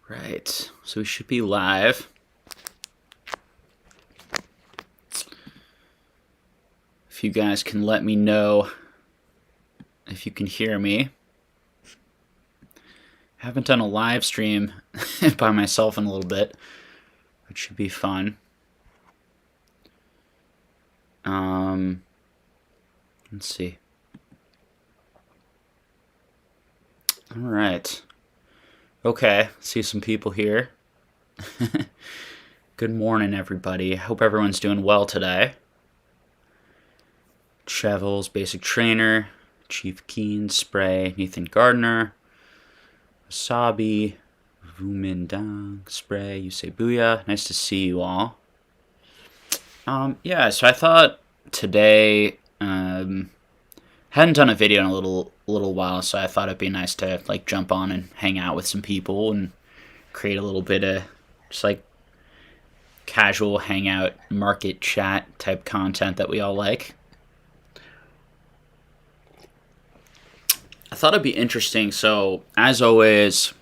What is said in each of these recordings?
Right, so we should be live. If you guys can let me know if you can hear me. I haven't done a live stream by myself in a little bit, which should be fun. Let's see. All right. Okay, see some people here. Good morning, everybody. Hope everyone's doing well today. Chevels, Basic Trainer, Chief Keen, Spray, Nathan Gardner, Wasabi, Vumindang, Spray, you say booyah. Nice to see you all. Yeah, so I thought today, hadn't done a video in a little while, so I thought it'd be nice to like jump on and hang out with some people and create a little bit of just like casual hangout market chat type content that we all like. I thought it'd be interesting, so as always,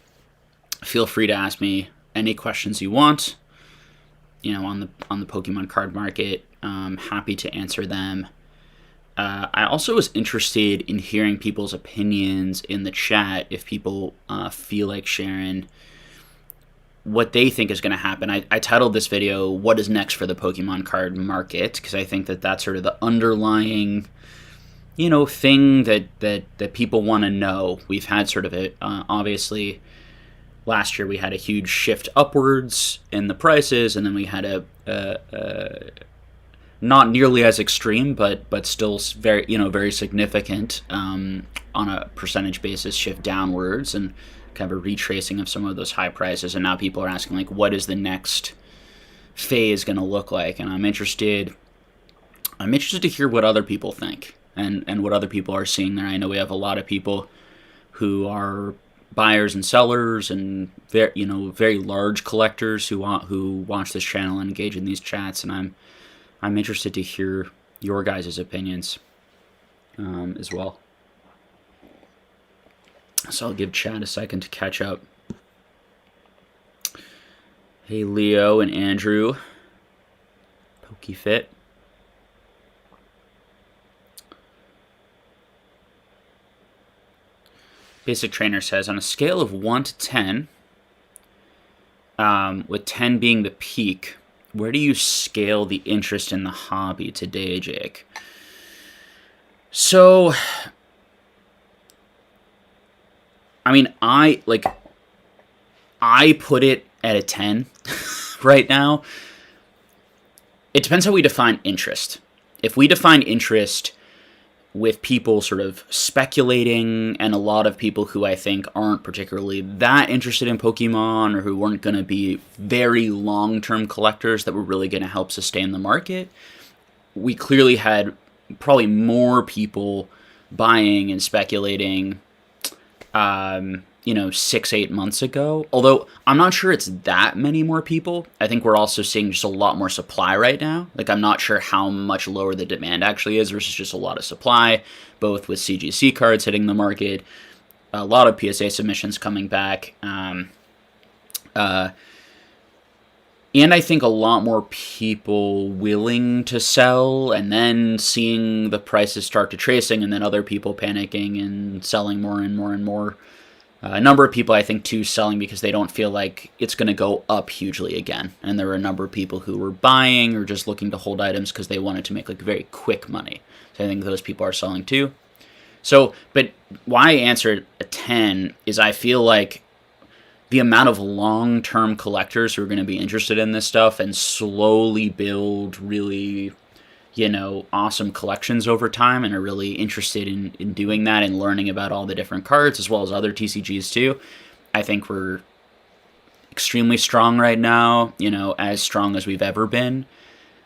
feel free to ask me any questions you want, you know, on the Pokemon card market. Happy to answer them. I also was interested in hearing people's opinions in the chat, if people feel like sharing what they think is going to happen. I titled this video, "What is next for the Pokemon card market?" because I think that that's sort of the underlying, you know, thing that people want to know. We've had sort of a, obviously, last year we had a huge shift upwards in the prices, and then we had a not nearly as extreme, but still very significant on a percentage basis shift downwards, and kind of a retracing of some of those high prices. And now people are asking, like, what is the next phase going to look like? And I'm interested to hear what other people think and what other people are seeing there. I know we have a lot of people who are buyers and sellers and very large collectors who watch this channel and engage in these chats, and I'm interested to hear your guys' opinions as well. So I'll give chat a second to catch up. Hey, Leo and Andrew. PokeFit. Basic Trainer says, on a scale of 1 to 10, with 10 being the peak, where do you scale the interest in the hobby today, Jake? So, I mean, I put it at a 10 right now. It depends how we define interest. If we define interest with people sort of speculating, and a lot of people who I think aren't particularly that interested in Pokemon, or who weren't going to be very long-term collectors that were really going to help sustain the market, we clearly had probably more people buying and speculating 6-8 months ago. Although I'm not sure it's that many more people. I think we're also seeing just a lot more supply right now. Like, I'm not sure how much lower the demand actually is versus just a lot of supply, both with CGC cards hitting the market, a lot of PSA submissions coming back, and I think a lot more people willing to sell, and then seeing the prices start to tracing, and then other people panicking and selling more and more and more. A number of people, I think, too, selling because they don't feel like it's going to go up hugely again. And there were a number of people who were buying or just looking to hold items because they wanted to make like very quick money. So I think those people are selling too. So, but why I answered a 10 is I feel like the amount of long-term collectors who are going to be interested in this stuff and slowly build really, awesome collections over time, and are really interested in doing that and learning about all the different cards as well as other TCGs too. I think we're extremely strong right now, as strong as we've ever been.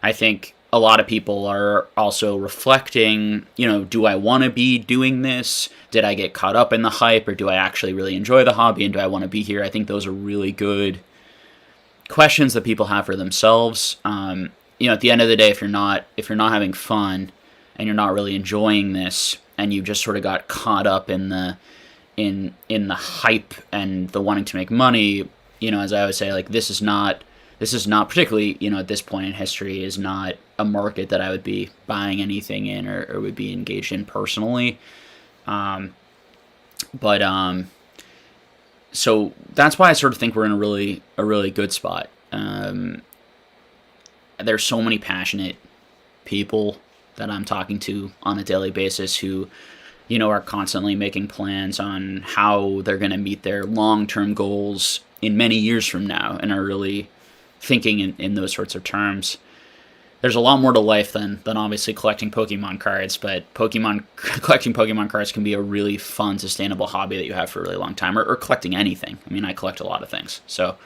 I think a lot of people are also reflecting, do I want to be doing this? Did I get caught up in the hype, or do I actually really enjoy the hobby, and do I want to be here? I think those are really good questions that people have for themselves. At the end of the day, if you're not having fun and you're not really enjoying this, and you just sort of got caught up in the hype and the wanting to make money, as I always say, like this is not particularly, at this point in history, is not a market that I would be buying anything in or would be engaged in personally. But so that's why I sort of think we're in a really good spot. There's so many passionate people that I'm talking to on a daily basis who, are constantly making plans on how they're going to meet their long-term goals in many years from now, and are really thinking in those sorts of terms. There's a lot more to life than obviously collecting Pokemon cards, but collecting Pokemon cards can be a really fun, sustainable hobby that you have for a really long time, or collecting anything. I mean, I collect a lot of things. So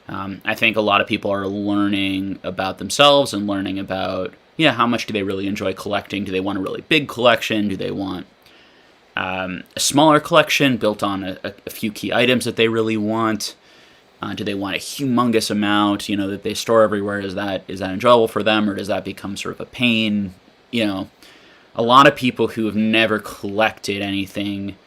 I think a lot of people are learning about themselves and learning about, how much do they really enjoy collecting? Do they want a really big collection? Do they want a smaller collection built on a few key items that they really want? Do they want a humongous amount, that they store everywhere? Is that enjoyable for them, or does that become sort of a pain? A lot of people who have never collected anything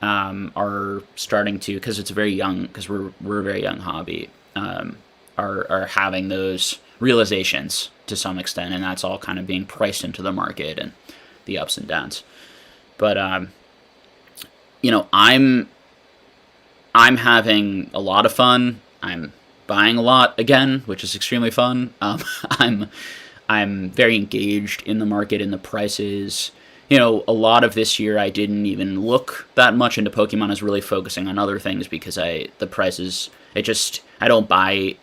are starting to, because it's very young, because we're a very young hobby, are having those realizations to some extent, and that's all kind of being priced into the market and the ups and downs. But I'm having a lot of fun. I'm buying a lot again, which is extremely fun. I'm very engaged in the market, in the prices. A lot of this year I didn't even look that much into Pokemon. I was really focusing on other things because the prices, I don't buy,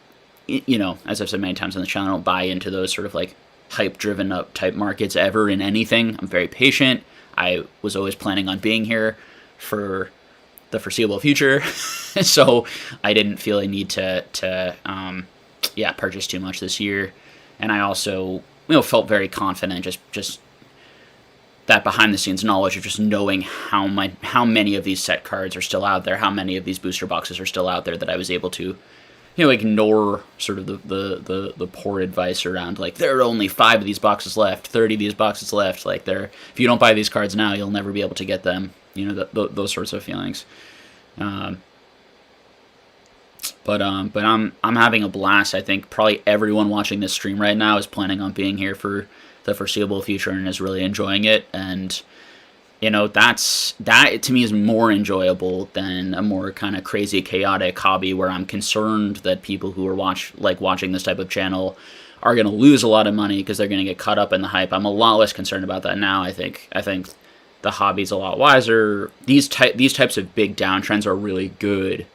as I've said many times on the channel, I don't buy into those sort of like hype driven up type markets ever in anything. I'm very patient. I was always planning on being here for the foreseeable future, so I didn't feel a need to purchase too much this year. And I also felt very confident, just that behind the scenes knowledge of just knowing how many of these set cards are still out there, how many of these booster boxes are still out there, that I was able to ignore sort of the poor advice around like there are only 5 of these boxes left, 30 of these boxes left, like if you don't buy these cards now, you'll never be able to get them. Those sorts of feelings. But I'm having a blast. I think probably everyone watching this stream right now is planning on being here for the foreseeable future and is really enjoying it. And that to me is more enjoyable than a more kind of crazy, chaotic hobby where I'm concerned that people who are watching this type of channel are going to lose a lot of money because they're going to get caught up in the hype. I'm a lot less concerned about that now. I think the hobby's a lot wiser. These types of big downtrends are really good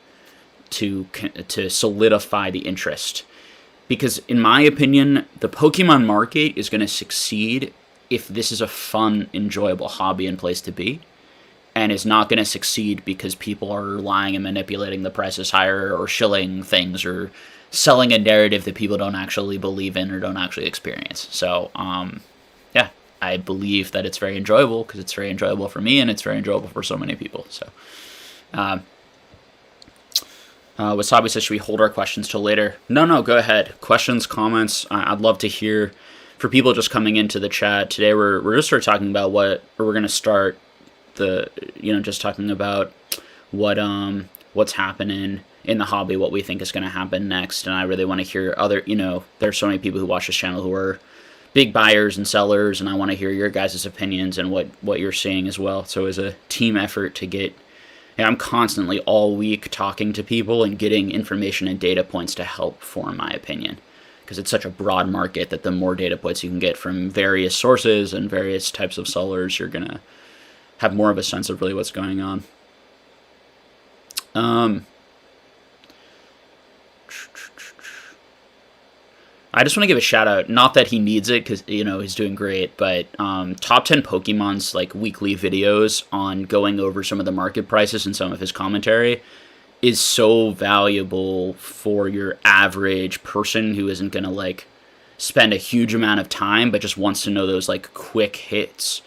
to solidify the interest, because in my opinion, the Pokemon market is going to succeed if this is a fun, enjoyable hobby and place to be, and is not going to succeed because people are lying and manipulating the prices higher, or shilling things, or selling a narrative that people don't actually believe in or don't actually experience. So I believe that it's very enjoyable because it's very enjoyable for me and it's very enjoyable for so many people. So, Wasabi says, should we hold our questions till later? No, go ahead. Questions, comments. I'd love to hear for people just coming into the chat. Today we're just sort of talking about we're going to start just talking about what's happening in the hobby, what we think is going to happen next. And I really want to hear there's so many people who watch this channel who are big buyers and sellers, and I want to hear your guys' opinions and what you're seeing as well. So as a team effort to get, I'm constantly all week talking to people and getting information and data points to help form my opinion, because it's such a broad market that the more data points you can get from various sources and various types of sellers, you're going to have more of a sense of really what's going on. I just want to give a shout out, not that he needs it because, he's doing great, but Top 10 Pokemon's like weekly videos on going over some of the market prices and some of his commentary is so valuable for your average person who isn't going to like spend a huge amount of time, but just wants to know those like quick hits.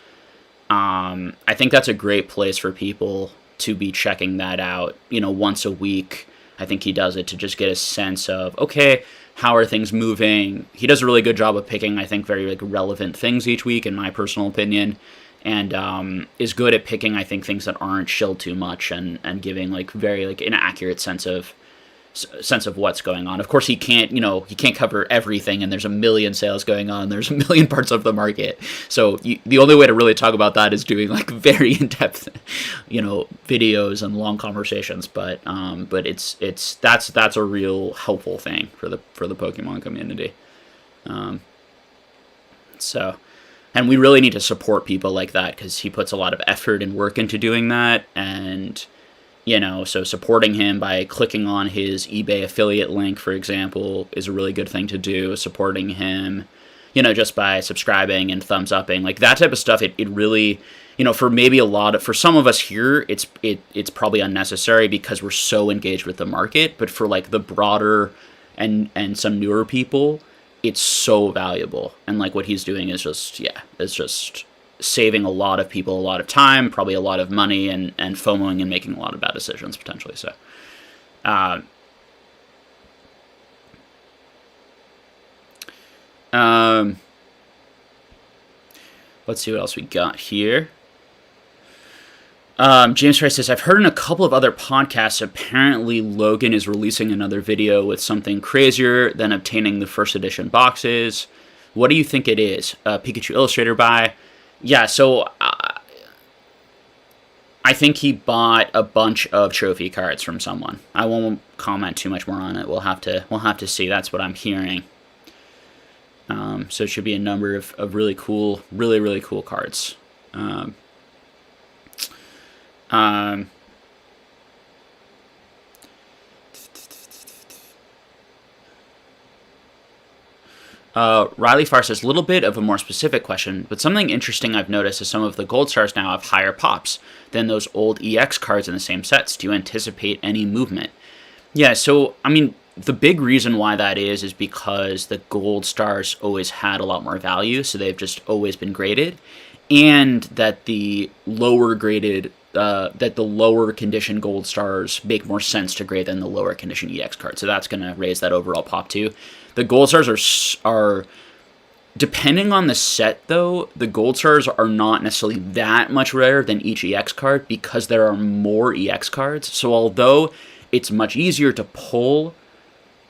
I think that's a great place for people to be checking that out, once a week. I think he does it to just get a sense of, okay, how are things moving? He does a really good job of picking, I think, very like relevant things each week, in my personal opinion, and is good at picking, I think, things that aren't shilled too much and giving like very like an accurate sense of sense of what's going on. Of course, he can't cover everything, and there's a million sales going on. There's a million parts of the market. So the only way to really talk about that is doing like very in-depth, videos and long conversations. But that's a real helpful thing for the Pokemon community. And we really need to support people like that, because he puts a lot of effort and work into doing that. And so supporting him by clicking on his eBay affiliate link, for example, is a really good thing to do. Supporting him, just by subscribing and thumbs upping, like that type of stuff, it really, for some of us here, it's probably unnecessary because we're so engaged with the market. But for like the broader and some newer people, it's so valuable. And like what he's doing is just saving a lot of people a lot of time, probably a lot of money, and FOMOing and making a lot of bad decisions potentially. So, let's see what else we got here. James Price says, I've heard in a couple of other podcasts, apparently Logan is releasing another video with something crazier than obtaining the first edition boxes. What do you think it is? Pikachu Illustrator buy? Yeah, so I think he bought a bunch of trophy cards from someone. I won't comment too much more on it. We'll have to see. That's what I'm hearing. So it should be a number of really cool, really, really cool cards. Riley Farr says, a little bit of a more specific question, but something interesting I've noticed is some of the gold stars now have higher pops than those old EX cards in the same sets. Do you anticipate any movement? Yeah, so, I mean, the big reason why that is because the gold stars always had a lot more value, so they've just always been graded, and that the lower graded, that the lower condition gold stars make more sense to grade than the lower condition EX card, so that's going to raise that overall pop too. The gold stars are depending on the set, though, the gold stars are not necessarily that much rarer than each EX card because there are more EX cards. So although it's much easier to pull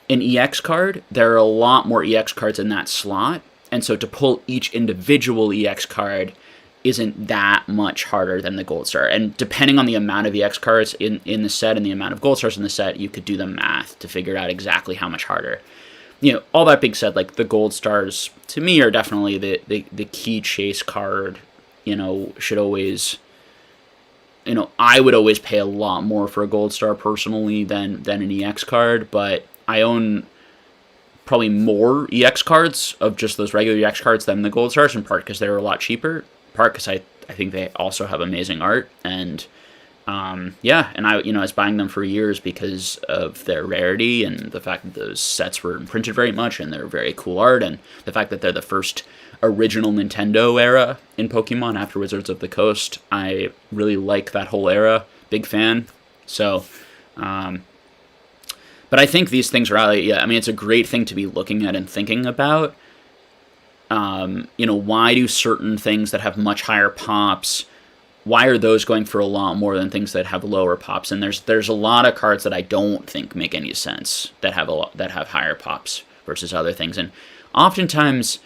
an EX card, there are a lot more EX cards in that slot. And so to pull each individual EX card isn't that much harder than the gold star. And depending on the amount of EX cards in the set and the amount of gold stars in the set, you could do the math to figure out exactly how much harder. All that being said, like the gold stars to me are definitely the key chase card. Should always, I would always pay a lot more for a gold star personally than an EX card, but I own probably more EX cards of just those regular EX cards than the gold stars, in part because they're a lot cheaper, in part because I think they also have amazing art, and and I was buying them for years because of their rarity and the fact that those sets were printed very much and they're very cool art, and the fact that they're the first original Nintendo era in Pokemon after Wizards of the Coast. I really like that whole era. Big fan. So, but I think these things are really, it's a great thing to be looking at and thinking about. Why do certain things that have much higher pops, why are those going for a lot more than things that have lower pops? And there's a lot of cards that I don't think make any sense that have higher pops versus other things. And oftentimes,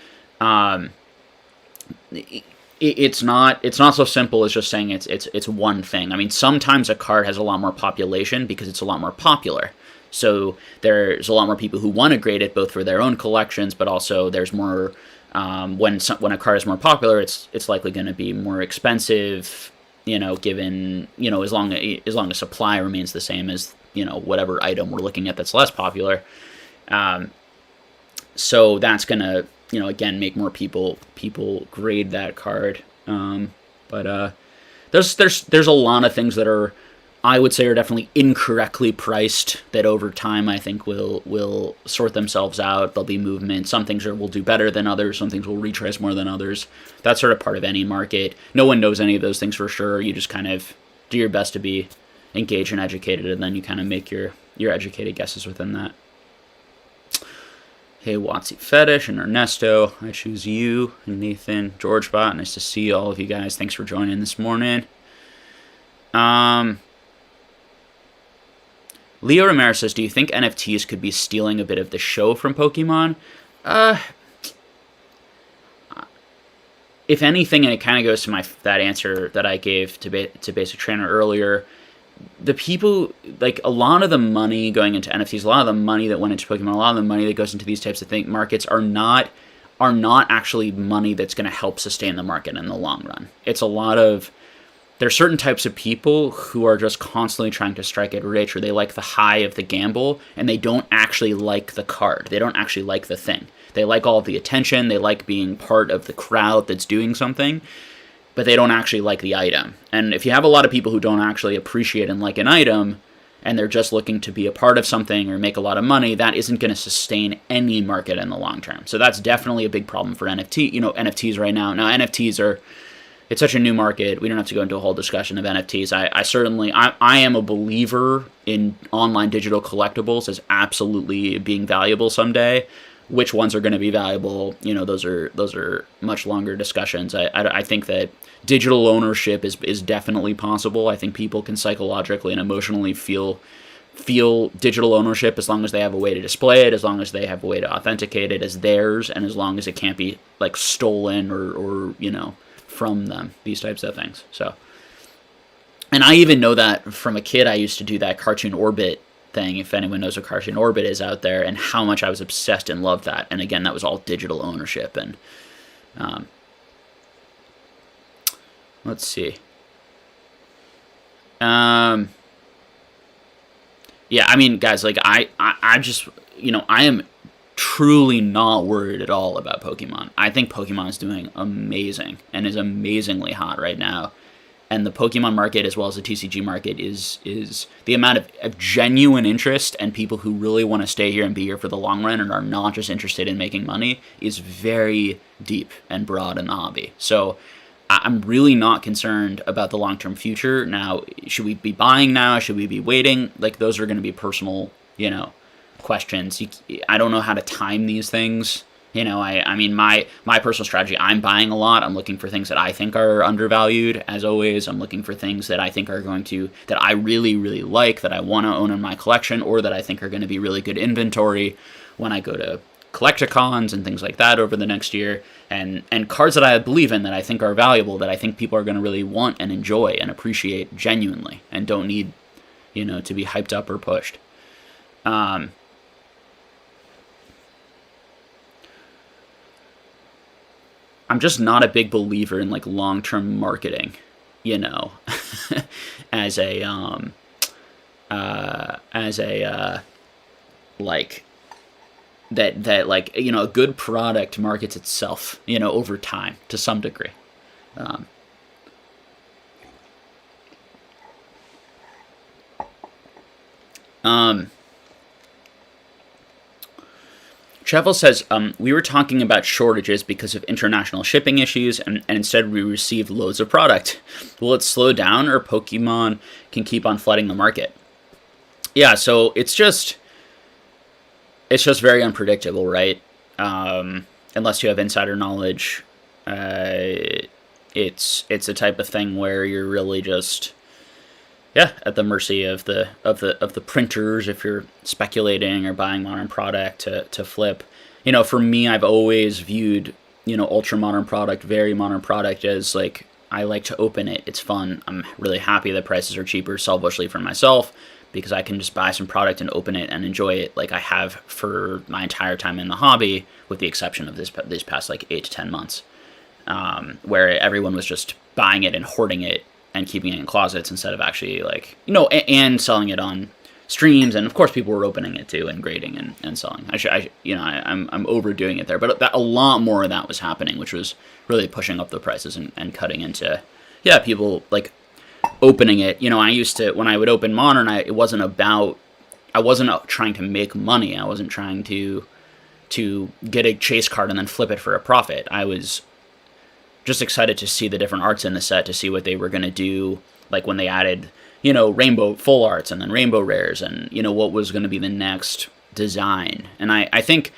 it's not so simple as just saying it's one thing. I mean, sometimes a card has a lot more population because it's a lot more popular. So there's a lot more people who want to grade it both for their own collections, but also there's more. When a card is more popular, it's likely going to be more expensive, given, as long as supply remains the same as, whatever item we're looking at that's less popular. So that's going to, again, make more people grade that card. But there's a lot of things that are, I would say, are definitely incorrectly priced that over time I think will sort themselves out. There'll be movement. Some things will do better than others. Some things will retrace more than others. That's sort of part of any market. No one knows any of those things for sure. You just kind of do your best to be engaged and educated, and then you kind of make your educated guesses within that. Hey, Watsy Fetish and Ernesto. I choose you, and Nathan, GeorgeBot. Nice to see all of you guys. Thanks for joining this morning. Leo Ramirez says, do you think NFTs could be stealing a bit of the show from Pokemon? If anything, and it kind of goes to that answer that I gave to Basic Trainer earlier, the people, like, a lot of the money going into NFTs, a lot of the money that went into Pokemon, a lot of the money that goes into these types of markets are not actually money that's going to help sustain the market in the long run. It's a lot of, there's certain types of people who are just constantly trying to strike it rich, or they like the high of the gamble, and they don't actually like the card. They don't actually like the thing. They like all of the attention, they like being part of the crowd that's doing something, but they don't actually like the item. And if you have a lot of people who don't actually appreciate and like an item, and they're just looking to be a part of something or make a lot of money, that isn't going to sustain any market in the long term. So that's definitely a big problem for NFTs right now. Now, NFTs are, it's such a new market. We don't have to go into a whole discussion of NFTs. I am a believer in online digital collectibles as absolutely being valuable someday. Which ones are going to be valuable? Those are much longer discussions. I think that digital ownership is definitely possible. I think people can psychologically and emotionally feel digital ownership as long as they have a way to display it, as long as they have a way to authenticate it as theirs, and as long as it can't be like stolen or from them. These types of things. So, and I even know that from a kid. I used to do that Cartoon Orbit thing, if anyone knows what Cartoon Orbit is out there, and how much I was obsessed and loved that. And again, that was all digital ownership. And let's see. Yeah, I mean, guys, like I just, I am truly not worried at all about Pokemon. I think Pokemon is doing amazing and is amazingly hot right now. And the Pokemon market, as well as the TCG market, is the amount of genuine interest and people who really want to stay here and be here for the long run and are not just interested in making money is very deep and broad in the hobby. So I'm really not concerned about the long-term future. Now, should we be buying now? Should we be waiting? Like, those are going to be personal, questions. I don't know how to time these things. I mean, my personal strategy, I'm buying a lot. I'm looking for things that I think are undervalued, as always. I'm looking for things that I think are that I really, really like, that I want to own in my collection, or that I think are going to be really good inventory when I go to collecticons and things like that over the next year. And cards that I believe in, that I think are valuable, that I think people are going to really want and enjoy and appreciate genuinely, and don't need, to be hyped up or pushed. I'm just not a big believer in like long-term marketing, as a like that like, a good product markets itself, over time to some degree. Chevel says, we were talking about shortages because of international shipping issues, and instead we received loads of product. Will it slow down, or Pokemon can keep on flooding the market? Yeah, so it's just very unpredictable, right? Unless you have insider knowledge, it's a type of thing where you're really just, at the mercy of the printers if you're speculating or buying modern product to flip. For me, I've always viewed, ultra modern product, very modern product as like, I like to open it. It's fun. I'm really happy that prices are cheaper selfishly for myself, because I can just buy some product and open it and enjoy it like I have for my entire time in the hobby, with the exception of this past like 8 to 10 months, where everyone was just buying it and hoarding it and keeping it in closets instead of actually like, and selling it on streams. And of course people were opening it too and grading and selling. I'm overdoing it there, but a lot more of that was happening, which was really pushing up the prices and cutting into, people like opening it. I used to, when I would open modern, I wasn't trying to make money. I wasn't trying to get a chase card and then flip it for a profit. I was just excited to see the different arts in the set, to see what they were going to do, like when they added, rainbow full arts and then rainbow rares, and, what was going to be the next design. And I think,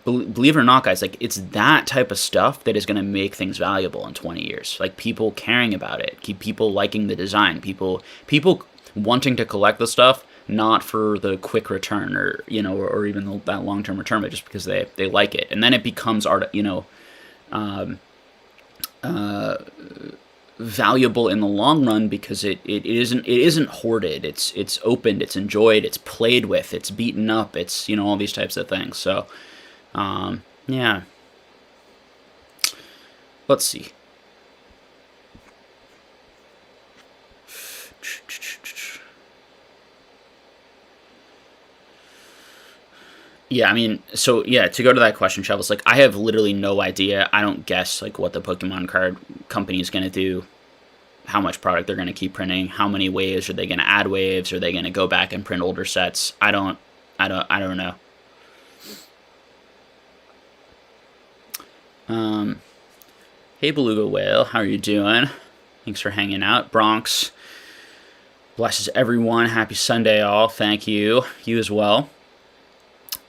believe it or not, guys, like, it's that type of stuff that is going to make things valuable in 20 years. Like, people caring about it, keep people liking the design, people wanting to collect the stuff, not for the quick return or, or even that long-term return, but just because they like it. And then it becomes valuable in the long run because it isn't hoarded. It's opened, it's enjoyed, it's played with, it's beaten up, it's, all these types of things. So, yeah. Let's see. Yeah, I mean, so yeah, to go to that question, Travis, like I have literally no idea. I don't guess like what the Pokemon card company is going to do, how much product they're going to keep printing, how many waves are they going to add waves, are they going to go back and print older sets? I don't know. Hey Beluga Whale, how are you doing? Thanks for hanging out. Bronx blesses everyone. Happy Sunday all. Thank you. You as well.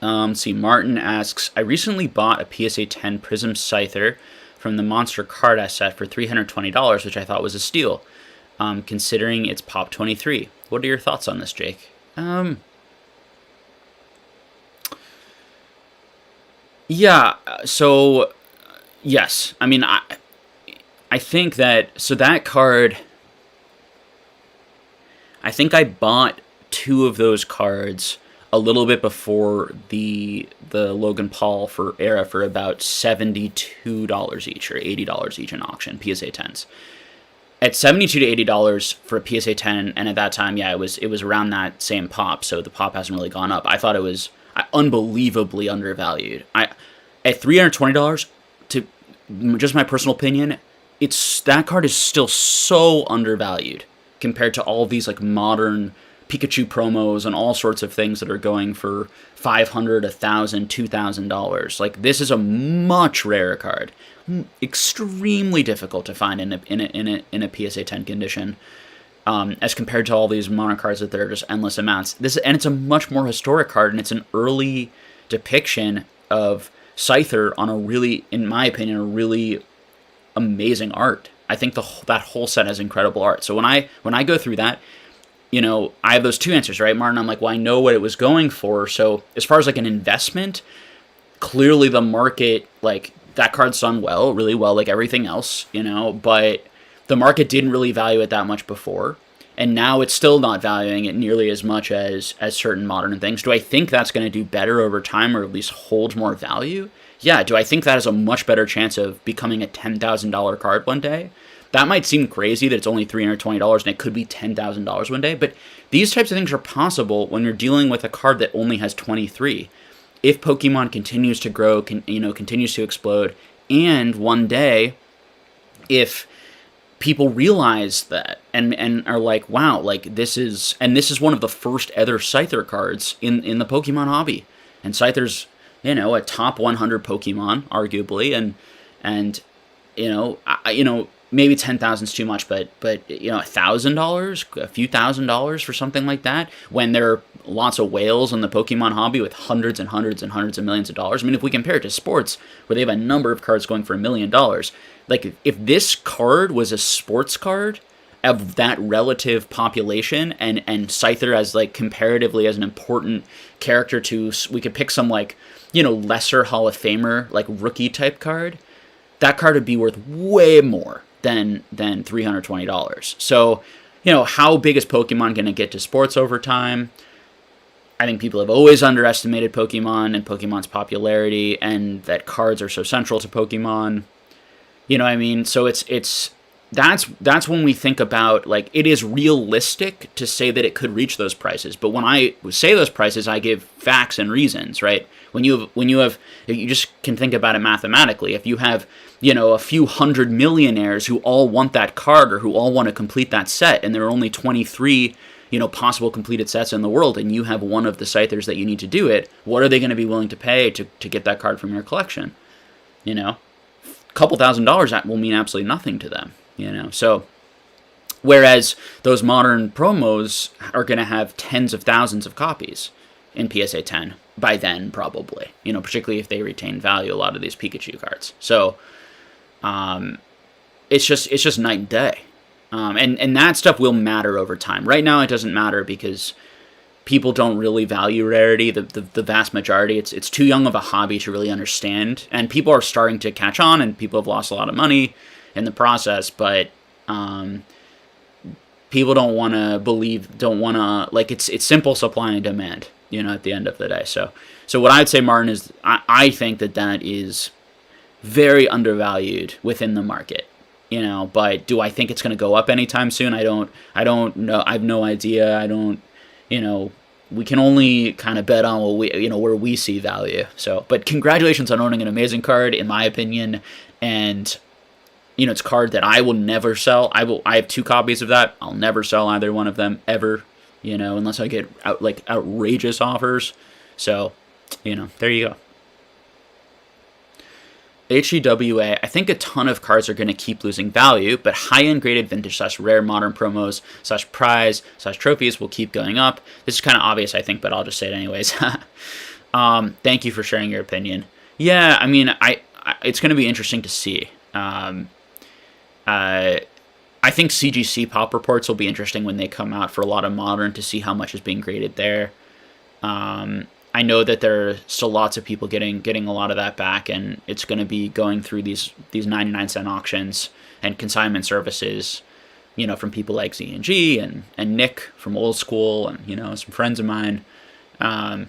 Let's see, Martin asks, I recently bought a PSA 10 Prism Scyther from the Monster Card set for $320, which I thought was a steal, considering it's Pop 23. What are your thoughts on this, Jake? Yeah, so, yes. I mean, I think that, so that card, I think I bought two of those cards a little bit before the Logan Paul era for about $72 each or $80 each in auction, PSA 10s. At $72 to $80 for a PSA 10, and at that time, yeah, it was around that same pop, so the pop hasn't really gone up. I thought it was unbelievably undervalued. At $320, to just my personal opinion, that card is still so undervalued compared to all these like modern Pikachu promos and all sorts of things that are going for $500, $1,000, $2,000. Like, this is a much rarer card, extremely difficult to find in a PSA 10 condition, as compared to all these mono cards that are just endless amounts. And it's a much more historic card, and it's an early depiction of Scyther on a really, in my opinion, a really amazing art. I think that whole set has incredible art. So when I go through that, I have those two answers, right, Martin? I'm like, well, I know what it was going for. So as far as like an investment, clearly the market, like that card's done really well, like everything else, but the market didn't really value it that much before. And now it's still not valuing it nearly as much as certain modern things. Do I think that's going to do better over time or at least hold more value? Yeah. Do I think that has a much better chance of becoming a $10,000 card one day? That might seem crazy that it's only $320 and it could be $10,000 one day, but these types of things are possible when you're dealing with a card that only has 23. If Pokemon continues to grow, continues to explode, and one day, if people realize that and are like, wow, like this is one of the first ever Scyther cards in the Pokemon hobby, and Scyther's a top 100 Pokemon arguably, and maybe 10,000 is too much, but $1,000, a few $1,000s for something like that, when there are lots of whales in the Pokemon hobby with hundreds and hundreds and hundreds of millions of dollars. I mean, if we compare it to sports, where they have a number of cards going for $1 million, like if this card was a sports card of that relative population, and Scyther as like comparatively as an important character we could pick some like lesser Hall of Famer like rookie type card, that card would be worth way more than $320. So, how big is Pokemon going to get to sports over time? I think people have always underestimated Pokemon and Pokemon's popularity, and that cards are so central to Pokemon. You know what I mean? So that's when we think about, like, it is realistic to say that it could reach those prices. But when I say those prices, I give facts and reasons, right? You just can think about it mathematically. If you have, a few hundred millionaires who all want that card or who all want to complete that set, and there are only 23, possible completed sets in the world, and you have one of the Scythers that you need to do it, what are they going to be willing to pay to get that card from your collection? A couple $1,000s, that will mean absolutely nothing to them. So whereas those modern promos are going to have tens of thousands of copies in PSA 10 by then, probably, particularly if they retain value, a lot of these Pikachu cards. So it's just night and day. And that stuff will matter over time. Right now it doesn't matter because people don't really value rarity. The vast majority, it's too young of a hobby to really understand. And people are starting to catch on, and people have lost a lot of money in the process. But people don't want to believe, don't want to, like, it's simple supply and demand, at the end of the day. So what I'd say, Martin, is I think that is very undervalued within the market. But do I think it's going to go up anytime soon? I don't know. I have no idea. I don't, we can only kind of bet on what we, where we see value. So, but congratulations on owning an amazing card, in my opinion. And, it's a card that I will never sell. I have 2 copies of that. I'll never sell either one of them ever, unless I get outrageous offers. So, there you go. HEWA, I think a ton of cards are going to keep losing value, but high-end graded vintage / rare modern promos / prize / trophies will keep going up. This is kind of obvious, I think, but I'll just say it anyways. Thank you for sharing your opinion. Yeah, I mean, it's going to be interesting to see. I think CGC pop reports will be interesting when they come out for a lot of modern, to see how much is being graded there. I know that there are still lots of people getting a lot of that back, and it's going to be going through these 99-cent auctions and consignment services, from people like Z&G and Nick from Old School, and some friends of mine, are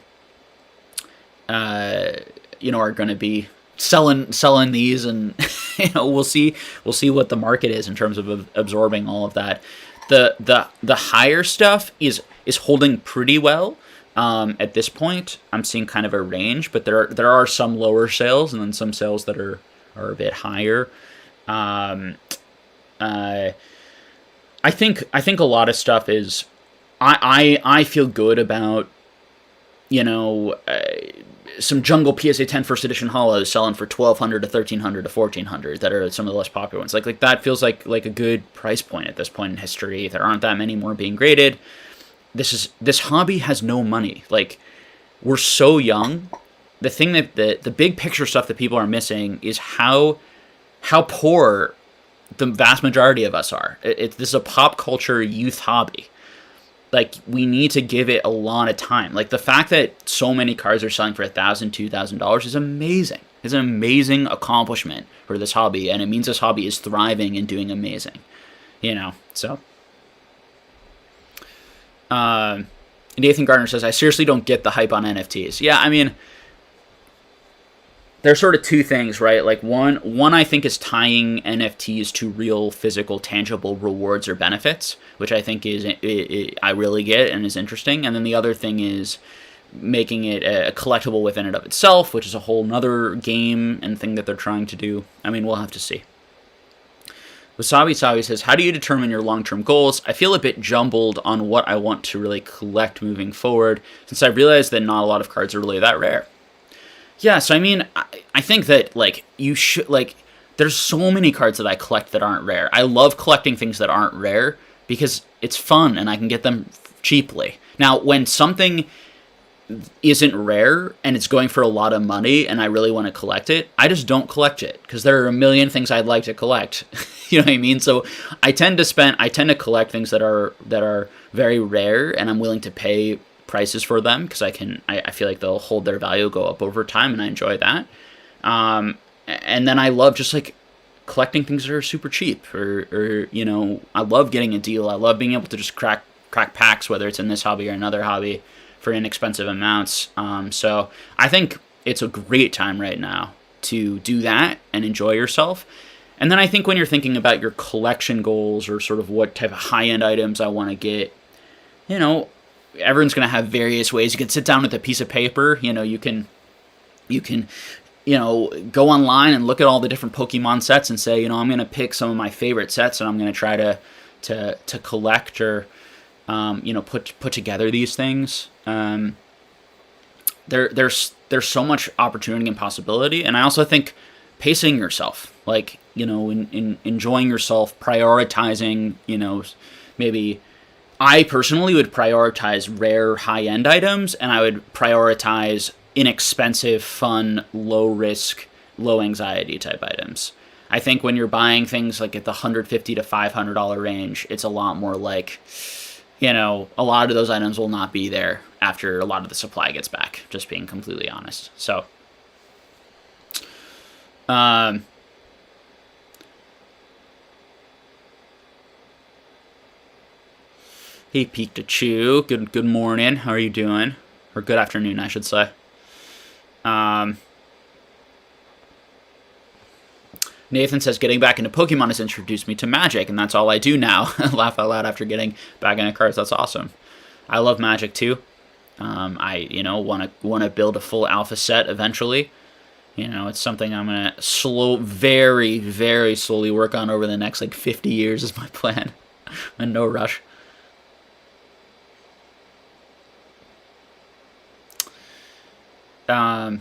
going to be selling these, and we'll see what the market is in terms of absorbing all of that. The higher stuff is holding pretty well. At this point, I'm seeing kind of a range, but there are some lower sales, and then some sales that are a bit higher. I think a lot of stuff is, I feel good about, some Jungle PSA 10 first edition holos selling for $1,200 to $1,300 to $1,400 that are some of the less popular ones. Like that feels like a good price point at this point in history. There aren't that many more being graded. This hobby has no money. Like, we're so young. The thing that the big picture stuff that people are missing is how poor the vast majority of us are. This is a pop culture youth hobby. Like, we need to give it a lot of time. Like, the fact that so many cards are selling for $1,000, $2,000 is amazing. It's an amazing accomplishment for this hobby, and it means this hobby is thriving and doing amazing. So. Nathan Gardner says, I seriously don't get the hype on NFTs. Yeah, I mean, there's sort of 2 things, right? Like, one I think is tying NFTs to real physical tangible rewards or benefits, which I think is I really get and is interesting. And then the other thing is making it a collectible within and of itself, which is a whole nother game and thing that they're trying to do. I mean, we'll have to see. Wasabi Sabi says, how do you determine your long-term goals? I feel a bit jumbled on what I want to really collect moving forward, since I realize that not a lot of cards are really that rare. Yeah, so I mean, I think that, like, you should, like, there's so many cards that I collect that aren't rare. I love collecting things that aren't rare because it's fun and I can get them cheaply. Now, when something isn't rare and it's going for a lot of money and I really want to collect it, I just don't collect it because there are a million things I'd like to collect. You know what I mean? So I tend to collect things that are very rare, and I'm willing to pay prices for them because I feel like they'll hold their value, go up over time, and I enjoy that. And then I love just like collecting things that are super cheap, or I love getting a deal. I love being able to just crack packs, whether it's in this hobby or another hobby, for inexpensive amounts. So I think it's a great time right now to do that and enjoy yourself. And then I think when you're thinking about your collection goals or sort of what type of high-end items I want to get, everyone's going to have various ways. You can sit down with a piece of paper. You can go online and look at all the different Pokemon sets and say, I'm going to pick some of my favorite sets and I'm going to try to collect or, put together these things. There's so much opportunity and possibility. And I also think pacing yourself, like, in enjoying yourself, prioritizing, maybe I personally would prioritize rare high-end items, and I would prioritize inexpensive, fun, low-risk, low-anxiety type items. I think when you're buying things like at the $150 to $500 range, it's a lot more like, a lot of those items will not be there after a lot of the supply gets back, just being completely honest. So, um, hey, Pikachu, good morning. How are you doing? Or good afternoon, I should say. Um, Nathan says, getting back into Pokemon has introduced me to Magic, and that's all I do now. Laugh out loud after getting back into cards. That's awesome. I love Magic too. I want to build a full alpha set eventually. It's something I'm gonna very, very slowly work on over the next 50 years is my plan, and no rush. Um,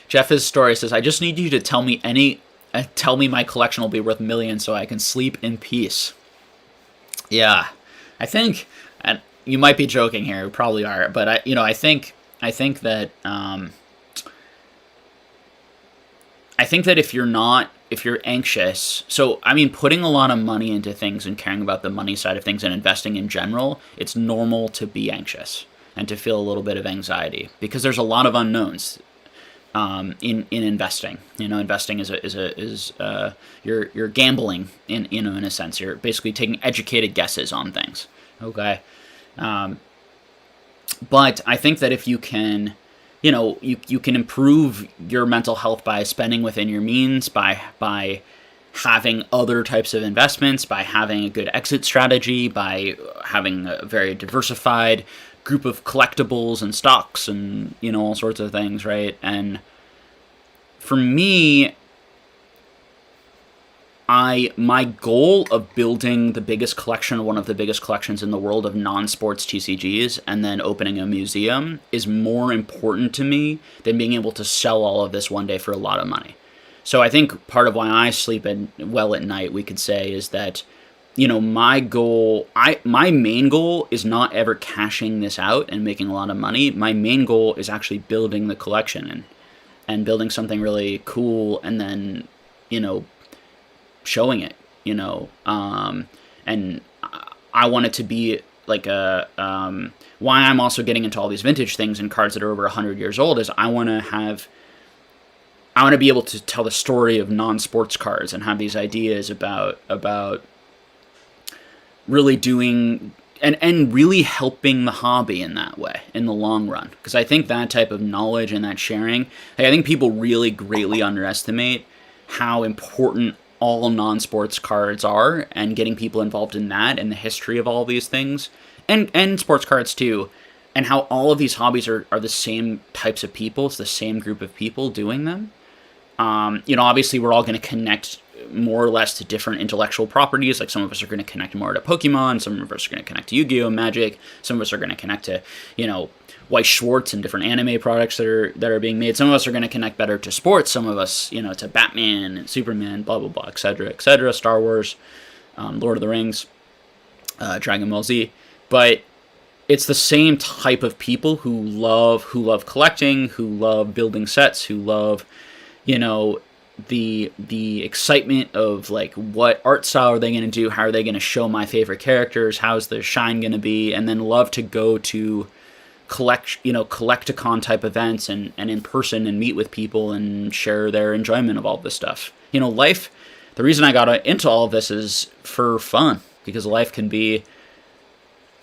Jeff's story says, "I just need you to tell me my collection will be worth millions so I can sleep in peace." Yeah, I think, and you might be joking here, you probably are, but I think that if you're anxious, so I mean, putting a lot of money into things and caring about the money side of things and investing in general, it's normal to be anxious and to feel a little bit of anxiety because there's a lot of unknowns. In investing, investing is you're gambling in a sense. You're basically taking educated guesses on things. Okay, but I think that if you can, you can improve your mental health by spending within your means, by having other types of investments, by having a good exit strategy, by having a very diversified group of collectibles and stocks and all sorts of things, right? And for me, my goal of building the biggest collection, one of the biggest collections in the world of non-sports TCGs, and then opening a museum is more important to me than being able to sell all of this one day for a lot of money. So I think part of why I sleep well at night, we could say, is that my main goal is not ever cashing this out and making a lot of money. My main goal is actually building the collection and building something really cool, and then showing it. And I want it to be like why I'm also getting into all these vintage things and cards that are over 100 years old is I want to be able to tell the story of non-sports cards and have these ideas about really doing and really helping the hobby in that way in the long run. Because I think that type of knowledge and that sharing, I think people really greatly underestimate how important all non-sports cards are, and getting people involved in that and the history of all these things, and sports cards too, and how all of these hobbies are the same types of people. It's the same group of people doing them. Obviously we're all going to connect more or less to different intellectual properties. Like some of us are going to connect more to Pokemon, some of us are going to connect to Yu-Gi-Oh! Magic, some of us are going to connect to, Weiss Schwarz and different anime products that are being made. Some of us are going to connect better to sports, some of us, to Batman and Superman, blah, blah, blah, etc., Star Wars, Lord of the Rings, Dragon Ball Z. But it's the same type of people who love collecting, who love building sets, who love, the excitement of what art style are they going to do, how are they going to show my favorite characters, how's the shine going to be, and then love to go to collecticon type events and in person and meet with people and share their enjoyment of all this stuff. Life, the reason I got into all of this is for fun, because life can be,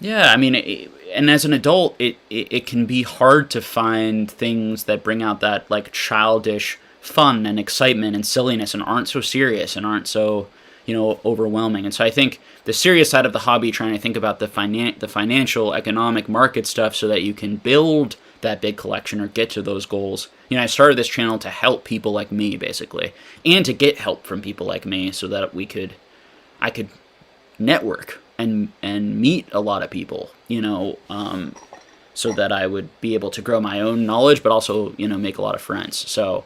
and as an adult, it can be hard to find things that bring out that childish fun and excitement and silliness and aren't so serious and aren't so overwhelming. And so I think the serious side of the hobby, trying to think about the financial, economic, market stuff so that you can build that big collection or get to those goals. I started this channel to help people like me, basically, and to get help from people like me so that I could network and meet a lot of people, so that I would be able to grow my own knowledge, but also, make a lot of friends. So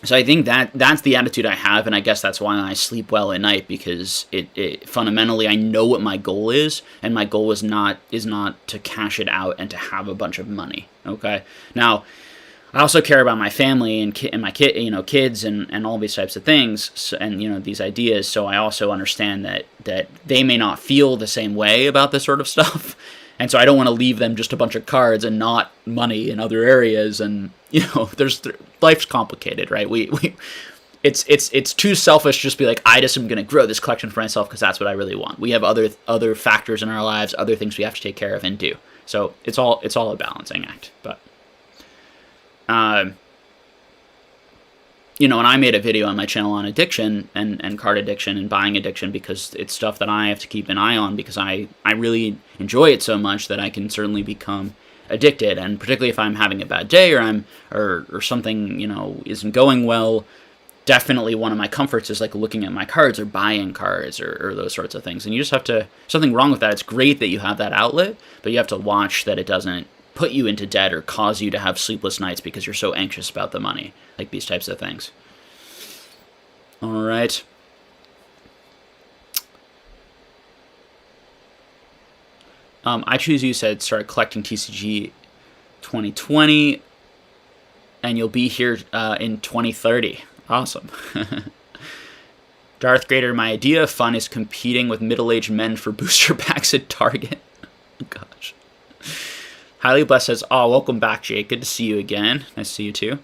I think that's the attitude I have, and I guess that's why I sleep well at night, because it fundamentally, I know what my goal is, and my goal is not to cash it out and to have a bunch of money. Okay, now I also care about my family and my kids and all these types of things, so, and these ideas. So I also understand that they may not feel the same way about this sort of stuff, and so I don't want to leave them just a bunch of cards and not money in other areas. And life's complicated, right? It's too selfish to just be like, I just am going to grow this collection for myself because that's what I really want. We have other factors in our lives, other things we have to take care of and do. So it's all a balancing act, but. And I made a video on my channel on addiction and card addiction and buying addiction because it's stuff that I have to keep an eye on because I really enjoy it so much that I can certainly become addicted. And particularly if I'm having a bad day or something, isn't going well, definitely one of my comforts is like looking at my cards or buying cards or those sorts of things. And you just have to, something wrong with that. It's great that you have that outlet, but you have to watch that it doesn't put you into debt or cause you to have sleepless nights because you're so anxious about the money, like these types of things. All right. I Choose You said start collecting TCG 2020 and you'll be here in 2030. Awesome. Darth Grader, my idea of fun is competing with middle-aged men for booster packs at Target. Gosh. Highly Blessed says, welcome back, Jake. Good to see you again. Nice to see you, too.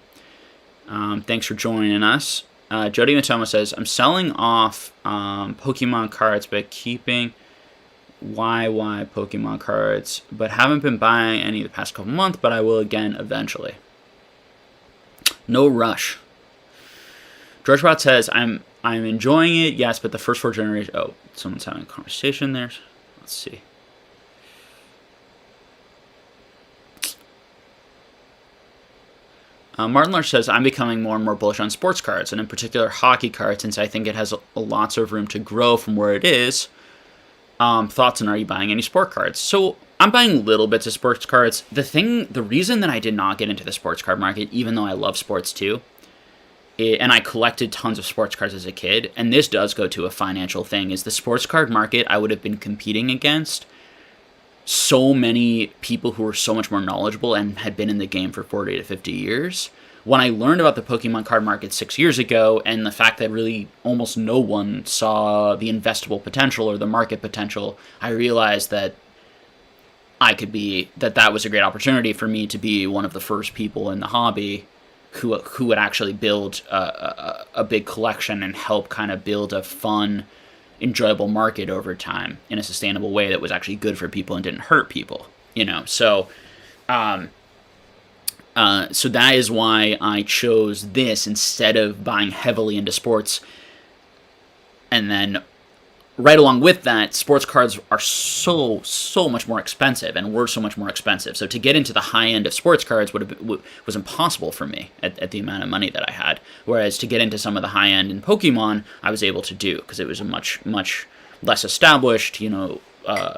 Thanks for joining us. Jody Matoma says, I'm selling off Pokemon cards, but keeping YY Pokemon cards, but haven't been buying any the past couple months, but I will again eventually. No rush. George Bot says, I'm enjoying it, yes, but the first 4 generations... Oh, someone's having a conversation there. Let's see. Martin Larch says, I'm becoming more and more bullish on sports cards, and in particular hockey cards, since I think it has lots of room to grow from where it is. Thoughts on, are you buying any sport cards? So I'm buying little bits of sports cards. The reason that I did not get into the sports card market, even though I love sports too, and I collected tons of sports cards as a kid, and this does go to a financial thing, is the sports card market I would have been competing against so many people who were so much more knowledgeable and had been in the game for 40 to 50 years. When I learned about the Pokemon card market 6 years ago and the fact that really almost no one saw the investable potential or the market potential, I realized that that was a great opportunity for me to be one of the first people in the hobby who would actually build a big collection and help kind of build a fun, enjoyable market over time in a sustainable way that was actually good for people and didn't hurt people, so so that is why I chose this instead of buying heavily into sports. And then right along with that, sports cards are so much more expensive and were so much more expensive. So to get into the high end of sports cards was impossible for me at the amount of money that I had. Whereas to get into some of the high end in Pokemon, I was able to do because it was a much less established, lower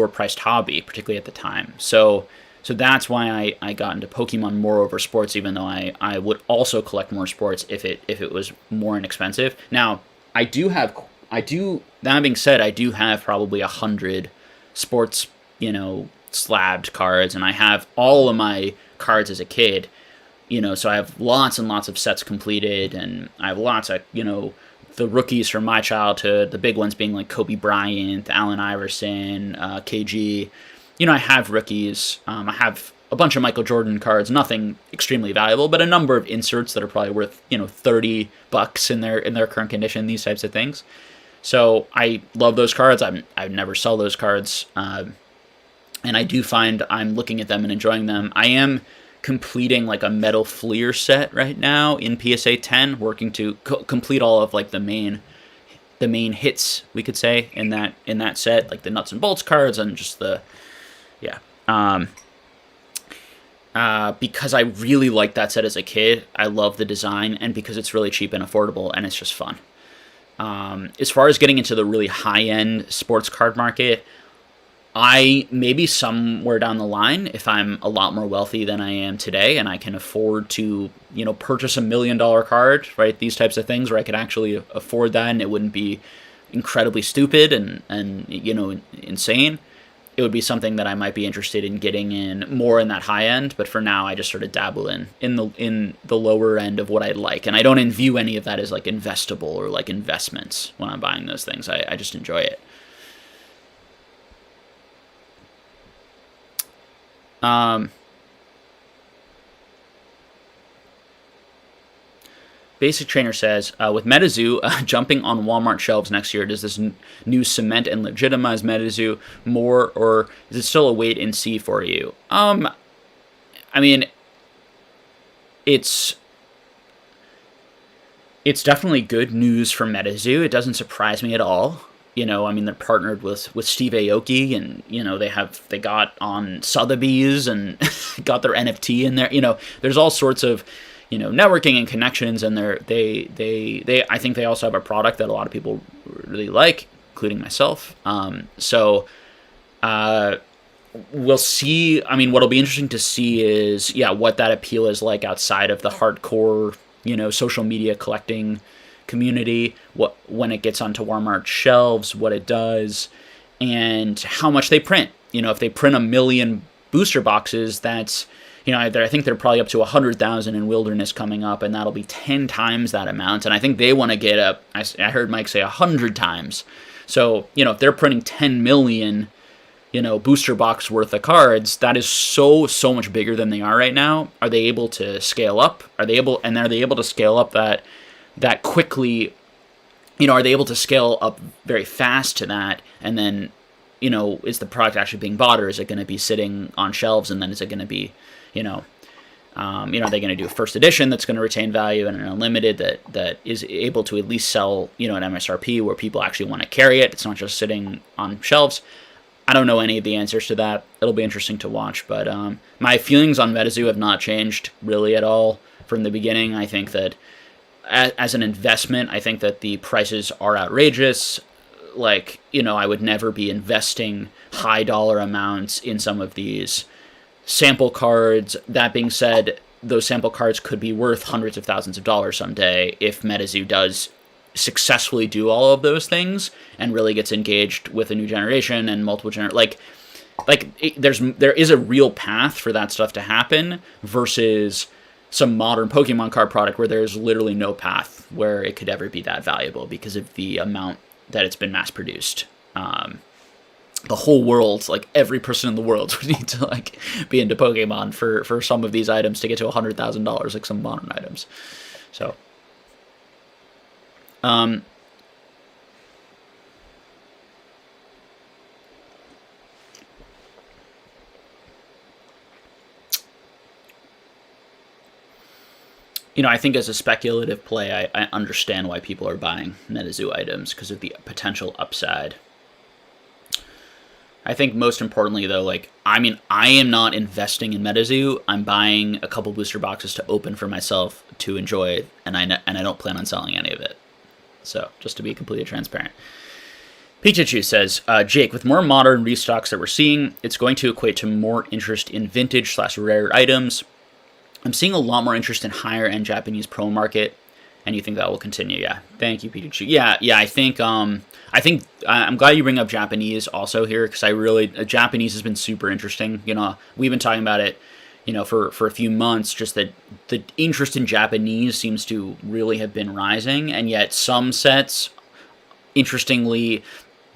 priced hobby, particularly at the time. So that's why I got into Pokemon more over sports, even though I would also collect more sports if it was more inexpensive. Now, that being said, I do have probably 100 sports, slabbed cards, and I have all of my cards as a kid, so I have lots and lots of sets completed, and I have lots of, the rookies from my childhood, the big ones being like Kobe Bryant, Allen Iverson, KG. I have rookies. I have a bunch of Michael Jordan cards, nothing extremely valuable, but a number of inserts that are probably worth, $30 in their current condition, these types of things. So I love those cards. I never sell those cards. And I do find I'm looking at them and enjoying them. I am completing like a Metal Fleer set right now in PSA 10, working to complete all of like the main hits, we could say, in that set, like the nuts and bolts cards and just because I really liked that set as a kid. I love the design, and because it's really cheap and affordable, and it's just fun. As far as getting into the really high-end sports card market, I maybe somewhere down the line, if I'm a lot more wealthy than I am today, and I can afford to, purchase $1 million card, right? These types of things where I could actually afford that, and it wouldn't be incredibly stupid and insane. it would be something that I might be interested in getting in more in that high end. But for now, I just sort of dabble in the lower end of what I'd like, and I don't view any of that as like investable or like investments when I'm buying those things. I just enjoy it. Basic Trainer says, with MetaZoo jumping on Walmart shelves next year, does this news cement and legitimize MetaZoo more, or is it still a wait and see for you? I mean, it's definitely good news for MetaZoo. It doesn't surprise me at all. You know, I mean, they're partnered with Steve Aoki, and you know they got on Sotheby's and got their NFT in there. You know, there's all sorts of networking and connections, and they I think they also have a product that a lot of people really like, including myself. So we'll see. I mean, what'll be interesting to see is what that appeal is like outside of the hardcore social media collecting community, when it gets onto Walmart shelves, what it does, and how much they print. If they print 1 million booster boxes, that's I think they're probably up to 100,000 in Wilderness coming up, and that'll be 10 times that amount. And I think they want to get up. I heard Mike say 100 times. So if they're printing 10 million, booster box worth of cards, that is so much bigger than they are right now. Are they able to scale up? Are they able to scale up that quickly? Are they able to scale up very fast to that? And then, is the product actually being bought, or is it going to be sitting on shelves, and then is it going to be are they going to do a first edition that's going to retain value and an unlimited that is able to at least sell, an MSRP where people actually want to carry it? It's not just sitting on shelves. I don't know any of the answers to that. It'll be interesting to watch, but my feelings on MetaZoo have not changed really at all from the beginning. I think that as an investment, I think that the prices are outrageous. Like, I would never be investing high dollar amounts in some of these sample cards. That being said, those sample cards could be worth hundreds of thousands of dollars someday if MetaZoo does successfully do all of those things and really gets engaged with a new generation and multiple there is a real path for that stuff to happen versus some modern Pokemon card product where there's literally no path where it could ever be that valuable because of the amount that it's been mass produced. The whole world, like every person in the world, would need to be into Pokemon for some of these items to get to $100,000, like some modern items. So, I think as a speculative play, I understand why people are buying MetaZoo items because of the potential upside. I think most importantly, though, I am not investing in MetaZoo. I'm buying a couple booster boxes to open for myself to enjoy, and I don't plan on selling any of it. So, just to be completely transparent. Pikachu says, Jake, with more modern restocks that we're seeing, it's going to equate to more interest in vintage/rare items. I'm seeing a lot more interest in higher-end Japanese pro market, and you think that will continue? Yeah. Thank you, Pikachu. Yeah. I think I'm glad you bring up Japanese also here, because Japanese has been super interesting. We've been talking about it, for a few months, just that the interest in Japanese seems to really have been rising, and yet some sets, interestingly,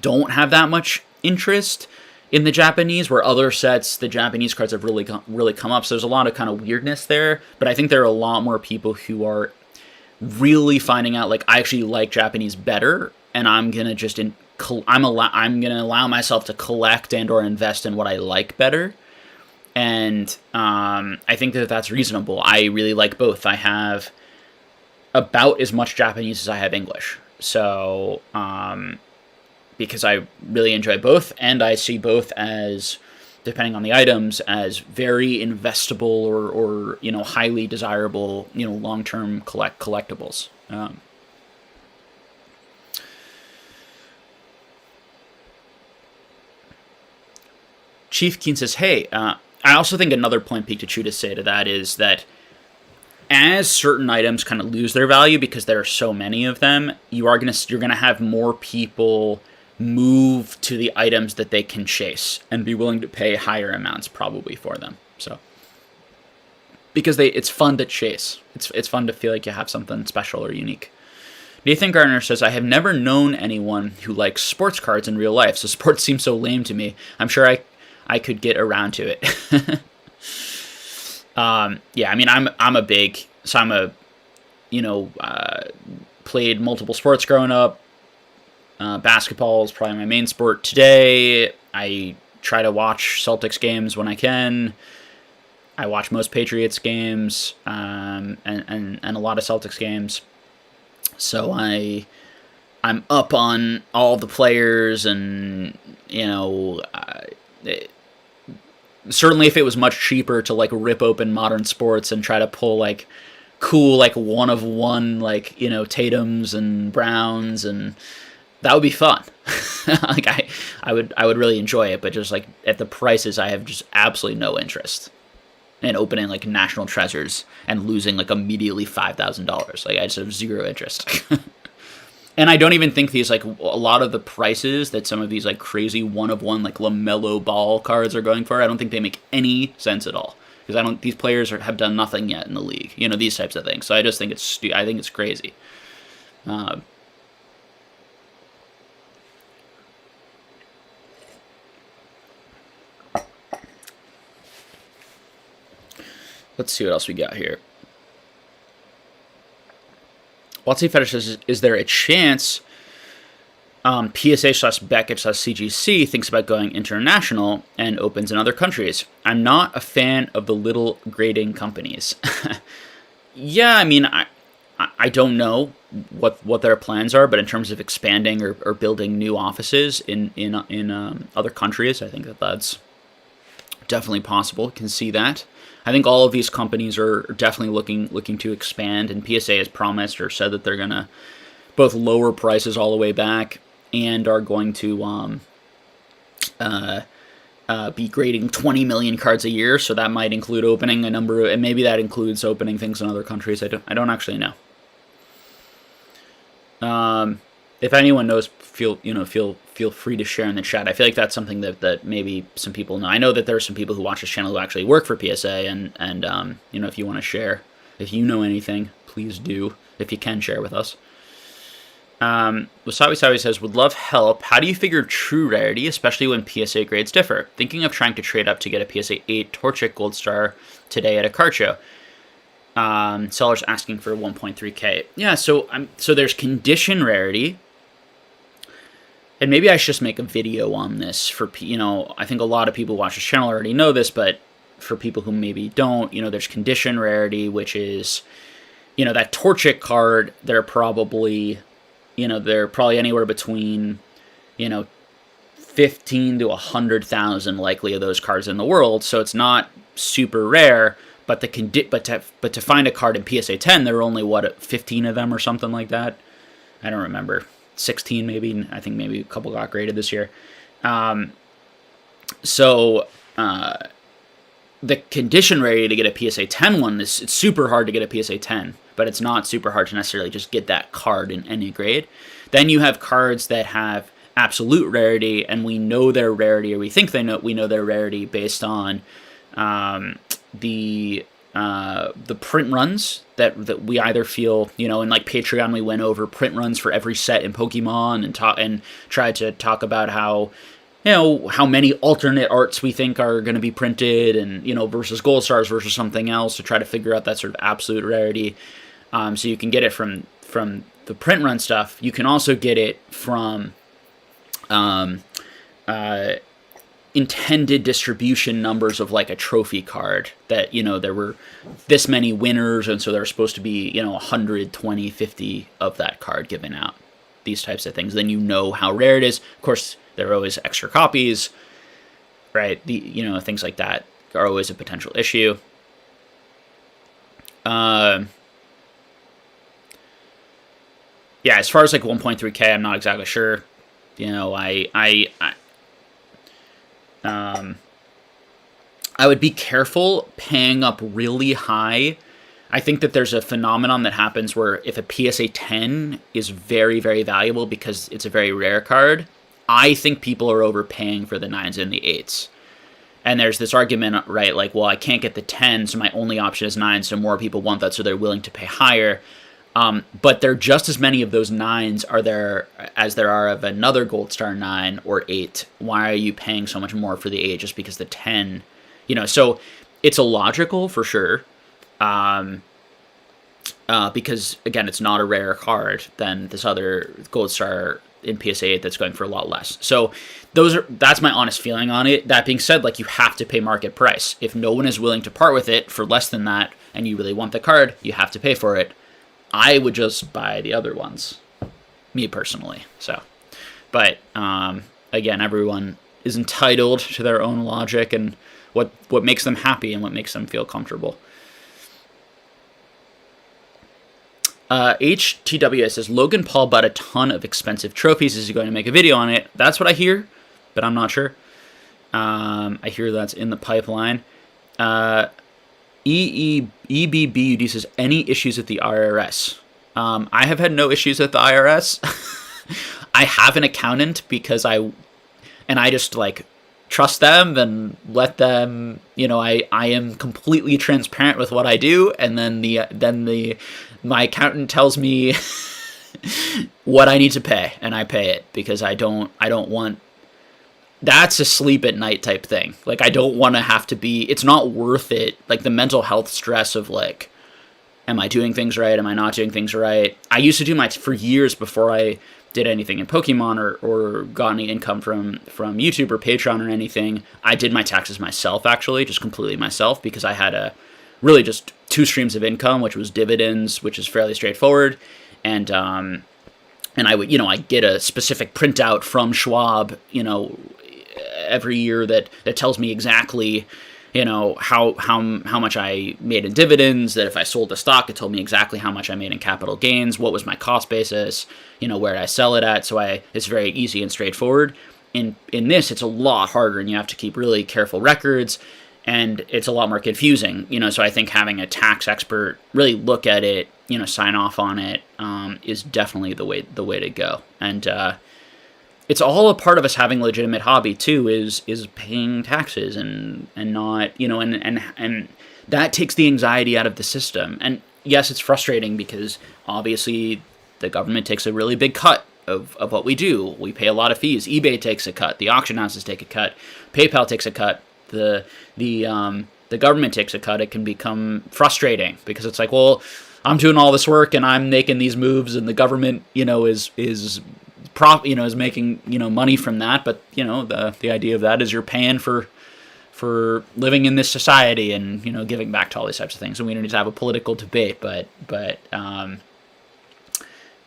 don't have that much interest in the Japanese, where other sets, the Japanese cards have really come up. So there's a lot of kind of weirdness there, but I think there are a lot more people who are really finding out, I actually like Japanese better, and I'm gonna just I'm gonna allow myself to collect and or invest in what I like better. And I think that that's reasonable. I really like both. I have about as much Japanese as I have English. So, because I really enjoy both, and I see both as, depending on the items, as very investable or highly desirable, long-term collectibles. Chief Keen says, hey, I also think another point, Pikachu, to say to that is that as certain items kind of lose their value because there are so many of them, you're gonna have more people move to the items that they can chase and be willing to pay higher amounts probably for them. So because it's fun to chase. It's fun to feel like you have something special or unique. Nathan Garner says, I have never known anyone who likes sports cards in real life, so sports seems so lame to me. I'm sure I could get around to it. Yeah, I mean, played multiple sports growing up. Basketball is probably my main sport today. I try to watch Celtics games when I can. I watch most Patriots games, and a lot of Celtics games. So I'm up on all the players, and certainly if it was much cheaper to like rip open modern sports and try to pull like cool like one of one like Tatums and Browns, and that would be fun. Like I would really enjoy it, but just like at the prices, I have just absolutely no interest in opening like national treasures and losing like immediately $5,000. Like I just have zero interest. And I don't even think these like a lot of the prices that some of these like crazy one of one like LaMelo Ball cards are going for, I don't think they make any sense at all, because these players have done nothing yet in the league. These types of things. So I just think I think it's crazy. Let's see what else we got here. Watsy Fetish says, is there a chance PSA/Beckett/CGC thinks about going international and opens in other countries? I'm not a fan of the little grading companies. Yeah, I mean, I don't know what their plans are, but in terms of expanding or building new offices in other countries, I think that's definitely possible. Can see that. I think all of these companies are definitely looking to expand, and PSA has promised or said that they're going to both lower prices all the way back and are going to be grading 20 million cards a year. So that might include opening a number, and maybe that includes opening things in other countries. I don't actually know. If anyone knows, feel free to share in the chat. I feel like that's something that maybe some people know. I know that there are some people who watch this channel who actually work for PSA, and if you want to share, if you know anything, please do. If you can share with us. Wasabi Sabi says, would love help. How do you figure true rarity, especially when PSA grades differ? Thinking of trying to trade up to get a PSA 8 Torchic Gold Star today at a card show. Sellers asking for 1.3K. Yeah, so there's condition rarity. And maybe I should just make a video on this for, I think a lot of people who watch this channel already know this, but for people who maybe don't, there's condition rarity, which is, that Torchic card, they're probably anywhere between, 15 to 100,000 likely of those cards in the world. So it's not super rare, but to find a card in PSA 10, there are only 15 of them or something like that. I don't remember. 16 maybe. I think maybe a couple got graded this year. So the condition rarity to get a PSA 10 one it's super hard to get a PSA 10, but it's not super hard to necessarily just get that card in any grade. Then you have cards that have absolute rarity, and we know their rarity, or we think we know their rarity based on the print runs that we either feel, in like Patreon, we went over print runs for every set in Pokemon and tried to talk about how many alternate arts we think are going to be printed, and versus gold stars versus something else, to try to figure out that sort of absolute rarity. So you can get it from the print run stuff. You can also get it from intended distribution numbers of like a trophy card that, there were this many winners, and so there are supposed to be, 120, 50 of that card given out. These types of things. Then how rare it is. Of course, there are always extra copies, right? Things like that are always a potential issue. Yeah, as far as like 1.3K, I'm not exactly sure. I would be careful paying up really high. I think that there's a phenomenon that happens where if a PSA 10 is very, very valuable because it's a very rare card, I think people are overpaying for the 9s and the 8s. And there's this argument, right, like, well, I can't get the 10, so my only option is 9, so more people want that, so they're willing to pay higher. But there are just as many of those 9s are there as there are of another Gold Star 9 or 8. Why are you paying so much more for the 8 just because the 10, so it's illogical for sure. Because, again, it's not a rarer card than this other Gold Star in PSA 8 that's going for a lot less. So that's my honest feeling on it. That being said, like, you have to pay market price. If no one is willing to part with it for less than that and you really want the card, you have to pay for it. I would just buy the other ones, me personally. So, but again, everyone is entitled to their own logic and what makes them happy and what makes them feel comfortable. HTWS says, Logan Paul bought a ton of expensive trophies. Is he going to make a video on it? That's what I hear, but I'm not sure. I hear that's in the pipeline. EBBUD says, any issues with the IRS? I have had no issues with the IRS. I have an accountant because I just like trust them and let them, I am completely transparent with what I do, and then my accountant tells me what I need to pay, and I pay it because I don't want, that's a sleep at night type thing. Like, I don't want to have to be, it's not worth it. Like, the mental health stress of, like, am I doing things right? Am I not doing things right? I used to do for years before I did anything in Pokemon or got any income from YouTube or Patreon or anything. I did my taxes myself, actually, just completely myself, because I had really just 2 streams of income, which was dividends, which is fairly straightforward. And I would, I get a specific printout from Schwab, every year that tells me exactly, how much I made in dividends, that if I sold a stock, it told me exactly how much I made in capital gains, what was my cost basis, where did I sell it at, so it's very easy and straightforward. In this, it's a lot harder, and you have to keep really careful records, and it's a lot more confusing, so I think having a tax expert really look at it, sign off on it, is definitely the way to go. And it's all a part of us having a legitimate hobby too, is paying taxes and not, and that takes the anxiety out of the system. And yes, it's frustrating because obviously the government takes a really big cut of what we do. We pay a lot of fees. eBay takes a cut. The auction houses take a cut. PayPal takes a cut. The government takes a cut. It can become frustrating because it's like, well, I'm doing all this work and I'm making these moves, and the government, is making, money from that. But, the idea of that is you're paying for living in this society and, giving back to all these types of things. And we don't need to have a political debate, but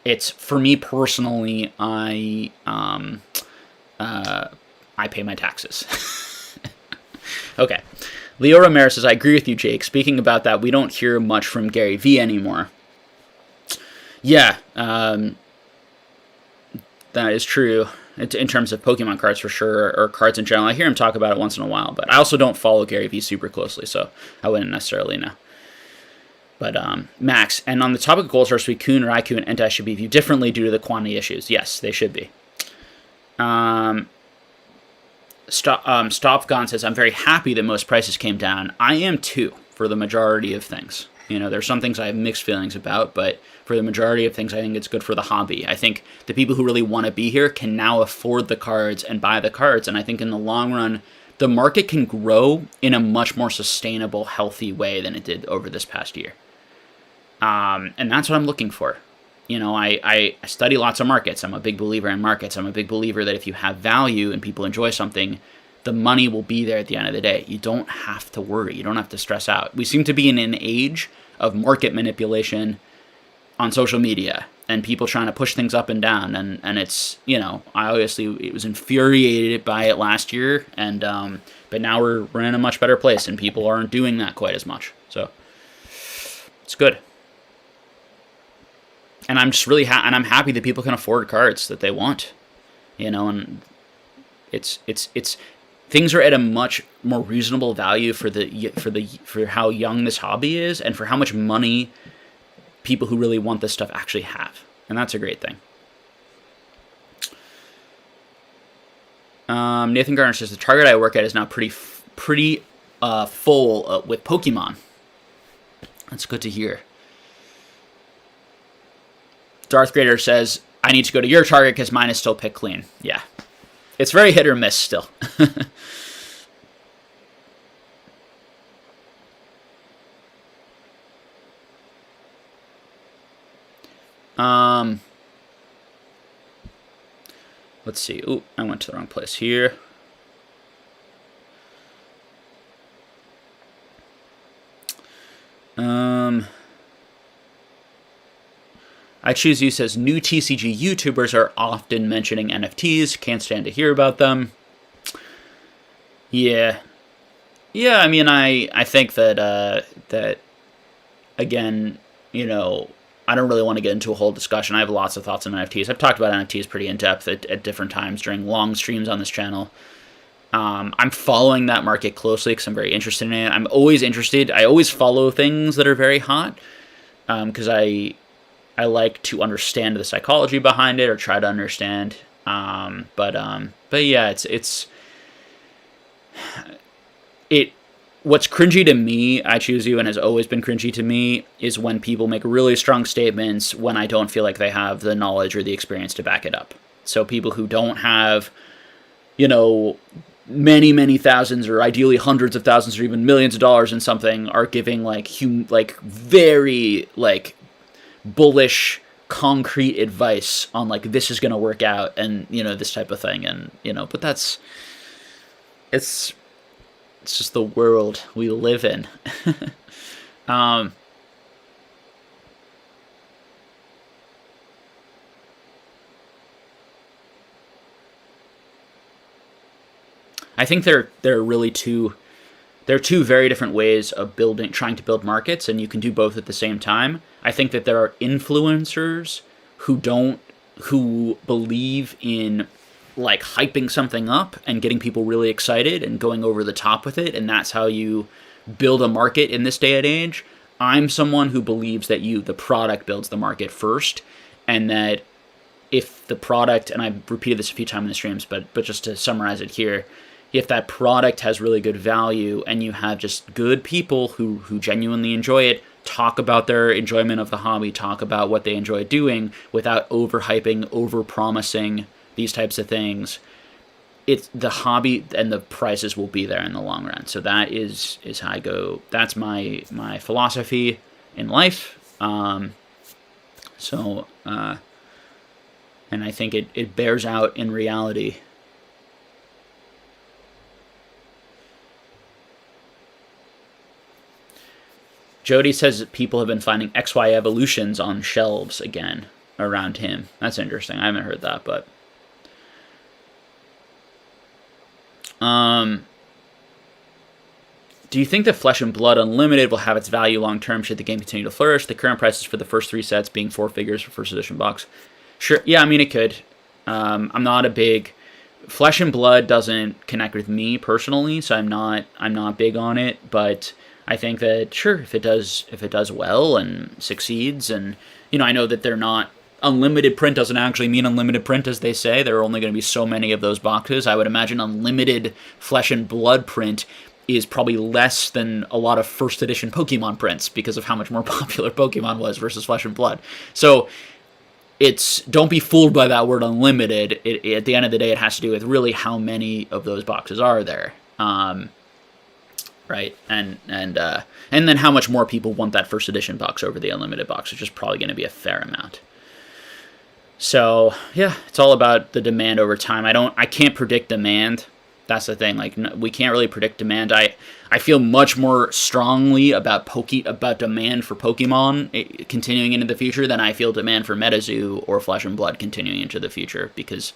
it's, for me personally, I pay my taxes. Okay. Leo Romero says, I agree with you, Jake. Speaking about that, we don't hear much from Gary Vee anymore. Yeah, that is true in terms of Pokemon cards for sure, or cards in general. I hear him talk about it once in a while, but I also don't follow Gary Vee super closely, so I wouldn't necessarily know. But Max, and on the topic of Gold Star, Suicune, Raikou, and Entei should be viewed differently due to the quantity issues. Yes, they should be. Stopgone says, I'm very happy that most prices came down. I am too, for the majority of things. There's some things I have mixed feelings about, but for the majority of things, I think it's good for the hobby. I think the people who really want to be here can now afford the cards and buy the cards, and I think in the long run, the market can grow in a much more sustainable, healthy way than it did over this past year. And that's what I'm looking for. I study lots of markets. I'm a big believer in markets. I'm a big believer that if you have value and people enjoy something, the money will be there at the end of the day. You don't have to worry. You don't have to stress out. We seem to be in an age of market manipulation on social media and people trying to push things up and down. And it's, I obviously was infuriated by it last year. And but now we're in a much better place and people aren't doing that quite as much. So it's good. And I'm just really and I'm happy that people can afford cards that they want, and it's things are at a much more reasonable value for how young this hobby is and for how much money people who really want this stuff actually have, and that's a great thing. Nathan Garner says the Target I work at is now pretty full with Pokemon. That's good to hear. Darth Grader says, I need to go to your Target because mine is still picked clean. Yeah. It's very hit or miss still. Let's see. Ooh, I went to the wrong place here. I Choose You says, new TCG YouTubers are often mentioning NFTs. Can't stand to hear about them. Yeah. Yeah, I mean, I think that again, you know, I don't really want to get into a whole discussion. I have lots of thoughts on NFTs. I've talked about NFTs pretty in depth at different times during long streams on this channel. I'm following that market closely because I'm very interested in it. I'm always interested. I always follow things that are very hot because I like to understand the psychology behind it or try to understand. But yeah, what's cringy to me, I Choose You, and has always been cringy to me, is when people make really strong statements when I don't feel like they have the knowledge or the experience to back it up. So people who don't have, you know, many thousands or ideally hundreds of thousands or even millions of dollars in something are giving like very like bullish concrete advice on like this is going to work out and, you know, this type of thing. And, you know, but it's just the world we live in. I think they're really two very different ways of trying to build markets, and you can do both at the same time. I think that there are influencers who believe in like hyping something up and getting people really excited and going over the top with it, and that's how you build a market in this day and age. I'm someone who believes that the product builds the market first, and that if the product, and I've repeated this a few times in the streams, but just to summarize it here, if that product has really good value and you have just good people who genuinely enjoy it, talk about their enjoyment of the hobby, talk about what they enjoy doing without overhyping, overpromising, these types of things, it's the hobby and the prices will be there in the long run. So that is how I go. That's my philosophy in life. And I think it bears out in reality. Jody says that people have been finding XY evolutions on shelves again around him. That's interesting. I haven't heard that, but do you think that Flesh and Blood Unlimited will have its value long term should the game continue to flourish? The current prices for the first 3 sets being 4 figures for first edition box. Sure, yeah, I mean it could. I'm not a big Flesh and Blood doesn't connect with me personally, so I'm not big on it, but I think that sure, if it does well and succeeds, and you know, I know that they're not unlimited print doesn't actually mean unlimited print, as they say. There are only going to be so many of those boxes. I would imagine unlimited Flesh and Blood print is probably less than a lot of first edition Pokemon prints because of how much more popular Pokemon was versus Flesh and Blood. So don't be fooled by that word unlimited. At the end of the day, it has to do with really how many of those boxes are there. Right, and then how much more people want that first edition box over the unlimited box, which is probably going to be a fair amount. So yeah, it's all about the demand over time. I can't predict demand. That's the thing. Like we can't really predict demand. I feel much more strongly about demand for Pokemon continuing into the future than I feel demand for MetaZoo or Flesh and Blood continuing into the future because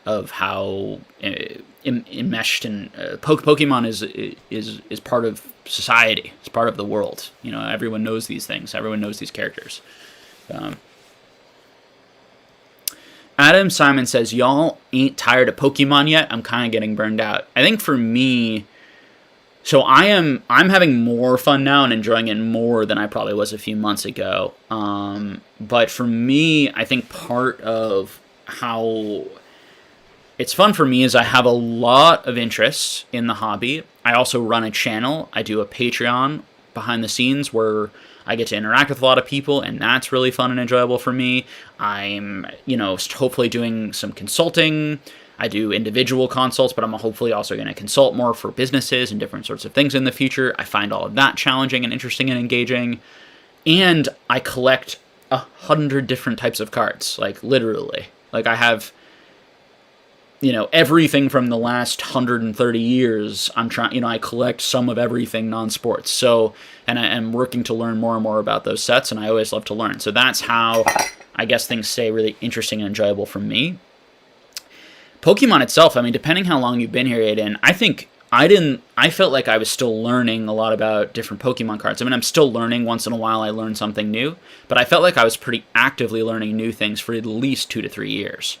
of how enmeshed and Pokemon is part of society. It's part of the world. You know, everyone knows these things. Everyone knows these characters. Adam Simon says, y'all ain't tired of Pokemon yet? I'm kind of getting burned out. I think for me, so I'm having more fun now and enjoying it more than I probably was a few months ago. But for me, I think part of how it's fun for me is I have a lot of interests in the hobby. I also run a channel. I do a Patreon behind the scenes where I get to interact with a lot of people, and that's really fun and enjoyable for me. I'm, hopefully doing some consulting. I do individual consults, but I'm hopefully also going to consult more for businesses and different sorts of things in the future. I find all of that challenging and interesting and engaging. And I collect 100 different types of cards, like literally. Like I have, everything from the last 130 years. I collect some of everything non-sports. So, and I'm working to learn more and more about those sets, and I always love to learn. So that's how I guess things stay really interesting and enjoyable for me. Pokemon itself, I mean, depending how long you've been here, Aiden, I felt like I was still learning a lot about different Pokemon cards. I mean, I'm still learning. Once in a while I learn something new, but I felt like I was pretty actively learning new things for at least 2 to 3 years.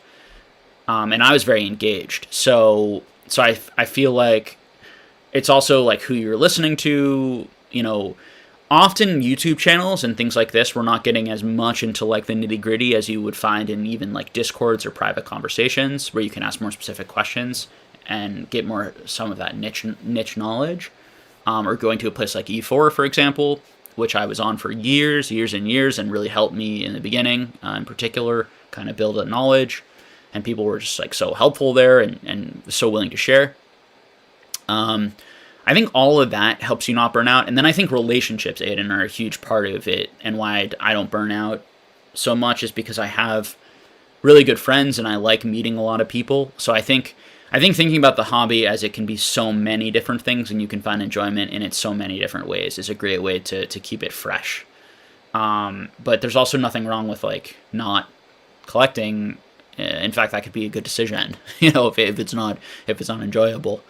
And I was very engaged. So I feel like it's also like who you're listening to, often YouTube channels and things like this, we're not getting as much into like the nitty gritty as you would find in even like Discords or private conversations where you can ask more specific questions and get some of that niche knowledge. Or going to a place like E4, for example, which I was on for years and years and really helped me in the beginning, in particular, kind of build a knowledge. And people were just like so helpful there and so willing to share. I think all of that helps you not burn out. And then I think relationships, Aiden, are a huge part of it. And why I don't burn out so much is because I have really good friends and I like meeting a lot of people. So I think thinking about the hobby as it can be so many different things and you can find enjoyment in it so many different ways is a great way to keep it fresh. But there's also nothing wrong with like not collecting. In fact, that could be a good decision, if it's not enjoyable.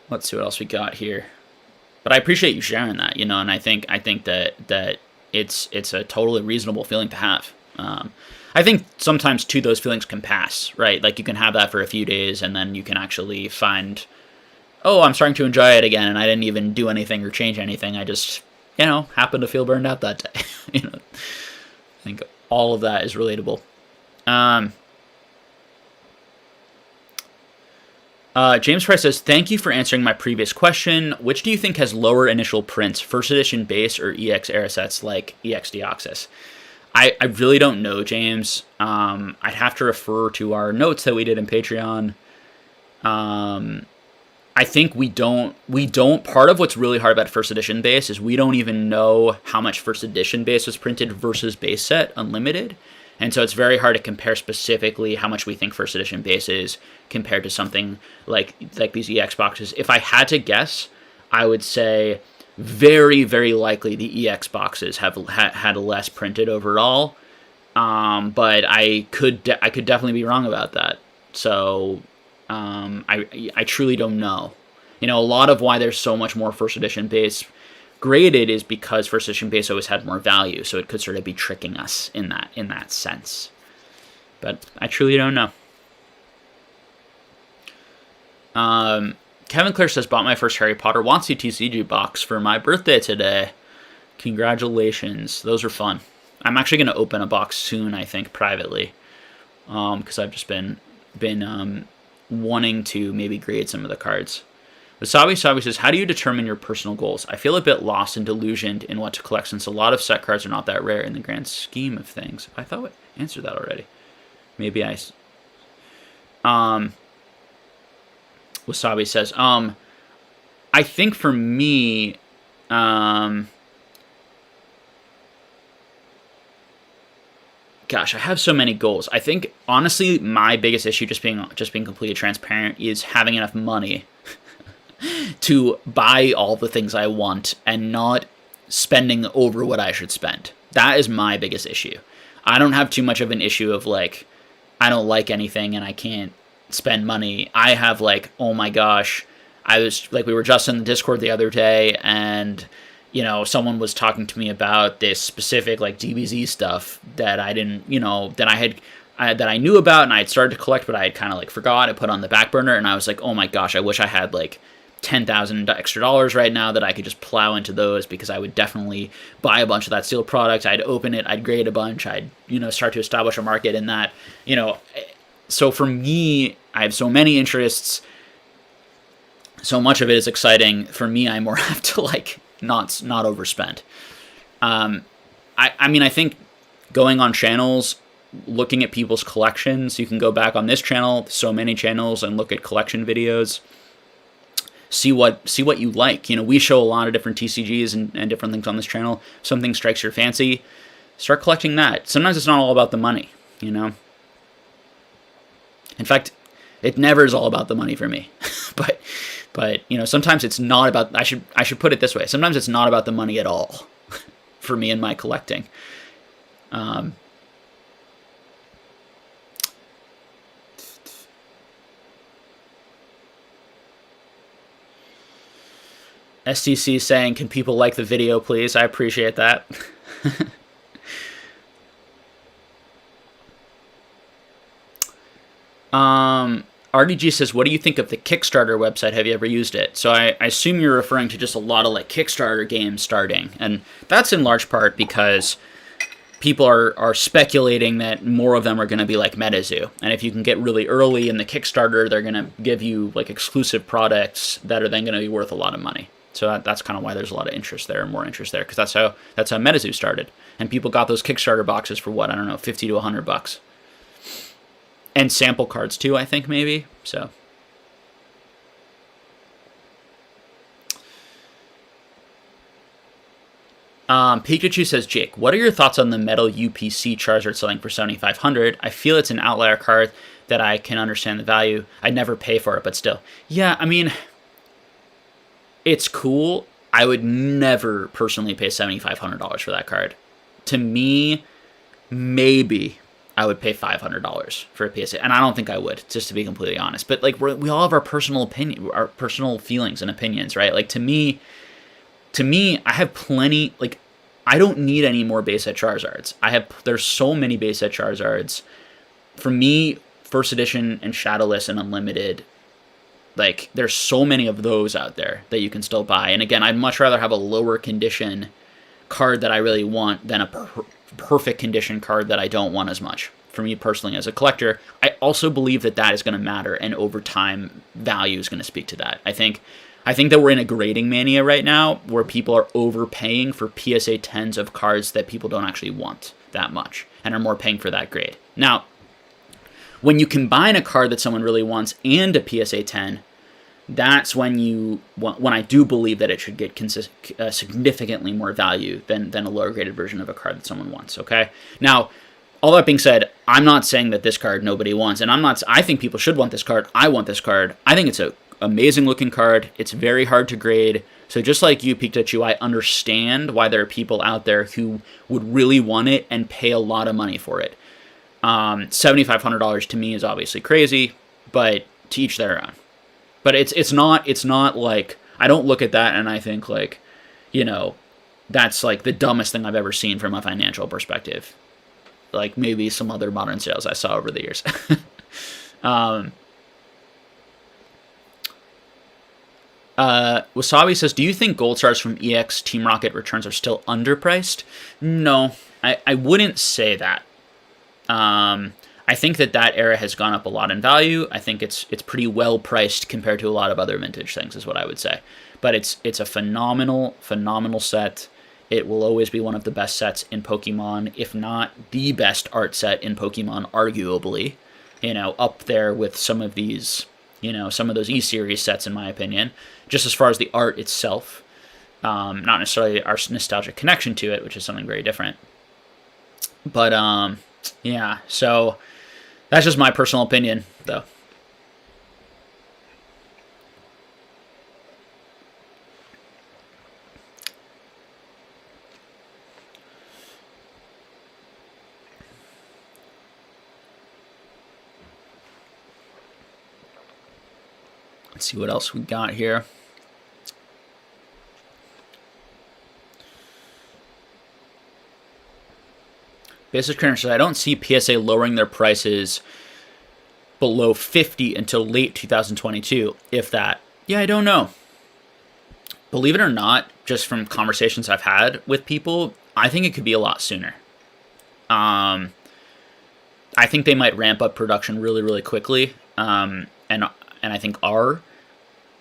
Let's see what else we got here. But I appreciate you sharing that, and I think that it's a totally reasonable feeling to have. I think sometimes too those feelings can pass, right? Like you can have that for a few days, and then you can actually find, oh, I'm starting to enjoy it again, and I didn't even do anything or change anything. I just happened to feel burned out that day. I think all of that is relatable. James Price says, thank you for answering my previous question. Which do you think has lower initial prints, first edition base or EX era sets like EX Deoxys? I really don't know, James. I'd have to refer to our notes that we did in Patreon. I think we don't, part of what's really hard about first edition base is we don't even know how much first edition base was printed versus base set unlimited. And so it's very hard to compare specifically how much we think first edition base is compared to something like these EX boxes. If I had to guess, I would say very, very likely the EX boxes have had less printed overall. But I could definitely be wrong about that. So I truly don't know. A lot of why there's so much more first edition base graded is because first edition base always had more value, so it could sort of be tricking us in that sense. But I truly don't know. Kevin Clare says, bought my first Harry Potter WotC TCG box for my birthday today. Congratulations. Those are fun. I'm actually going to open a box soon, I think, privately. Because I've just been wanting to maybe grade some of the cards. Wasabi says, how do you determine your personal goals? I feel a bit lost and delusioned in what to collect since a lot of set cards are not that rare in the grand scheme of things. I thought I answered that already. Maybe I... Wasabi says, I think for me, gosh, I have so many goals. I think, honestly, my biggest issue, just being completely transparent, is having enough money to buy all the things I want and not spending over what I should spend. That is my biggest issue. I don't have too much of an issue of, like, I don't like anything and I can't spend money. I have, like, oh my gosh, we were just in the Discord the other day and, someone was talking to me about this specific, like, DBZ stuff that I didn't, that I knew about and I had started to collect, but I had kind of, like, forgot. I put on the back burner and I was like, oh my gosh, I wish I had, like, $10,000 extra dollars right now that I could just plow into those, because I would definitely buy a bunch of that steel product. I'd open it, I'd grade a bunch, I'd, start to establish a market in that, So for me, I have so many interests. So much of it is exciting. For me, I more have to not overspend. I think going on channels, looking at people's collections, you can go back on this channel, so many channels, and look at collection videos. See what you like. We show a lot of different TCGs and different things on this channel. Something strikes your fancy, start collecting that. Sometimes it's not all about the money, In fact, it never is all about the money for me. but sometimes it's not about. I should put it this way. Sometimes it's not about the money at all for me and my collecting. STC saying, can people like the video, please? I appreciate that. RDG says, what do you think of the Kickstarter website? Have you ever used it? So I assume you're referring to just a lot of Kickstarter games starting. And that's in large part because people are speculating that more of them are going to be like MetaZoo. And if you can get really early in the Kickstarter, they're going to give you exclusive products that are then going to be worth a lot of money. So that's kind of why there's a lot of interest there and more interest there, because that's how MetaZoo started. And people got those Kickstarter boxes for what? I don't know, $50 to $100. And sample cards too, I think, maybe. So Pikachu says, Jake, what are your thoughts on the metal UPC Charizard selling for $7,500? I feel it's an outlier card that I can understand the value. I'd never pay for it, but still. Yeah, I mean, it's cool. I would never personally pay $7,500 for that card. To me, maybe I would pay $500 for a PSA, and I don't think I would, just to be completely honest. But we all have our personal opinion, our personal feelings and opinions, right? To me, I have plenty. I don't need any more base set Charizards. There's so many base set Charizards. For me, first edition and Shadowless and Unlimited, there's so many of those out there that you can still buy. And again, I'd much rather have a lower condition card that I really want than a perfect condition card that I don't want as much. For me personally, as a collector, I also believe that is going to matter, and over time, value is going to speak to that. I think that we're in a grading mania right now, where people are overpaying for PSA 10s of cards that people don't actually want that much, and are more paying for that grade. Now, when you combine a card that someone really wants and a PSA 10, that's when I do believe that it should get significantly more value than a lower graded version of a card that someone wants. Okay. Now, all that being said, I'm not saying that this card nobody wants, and I think people should want this card. I want this card. I think it's an amazing looking card. It's very hard to grade. So just like you, Pikachu, I understand why there are people out there who would really want it and pay a lot of money for it. $7,500 to me is obviously crazy, but to each their own. But it's not I don't look at that and I think that's the dumbest thing I've ever seen from a financial perspective. Maybe some other modern sales I saw over the years. Wasabi says, do you think gold stars from EX Team Rocket returns are still underpriced? No, I wouldn't say that. I think that era has gone up a lot in value. I think it's pretty well priced compared to a lot of other vintage things, is what I would say. But it's a phenomenal set. It will always be one of the best sets in Pokemon, if not the best art set in Pokemon, arguably. Up there with some of these, some of those E-Series sets, in my opinion. Just as far as the art itself, not necessarily our nostalgic connection to it, which is something very different. But yeah, so that's just my personal opinion, though. Let's see what else we got here. Basic Trainer says, I don't see PSA lowering their prices below $50 until late 2022, if that. Yeah, I don't know. believe it or not, just from conversations I've had with people, I think it could be a lot sooner. I think they might ramp up production really, really quickly. And I think are.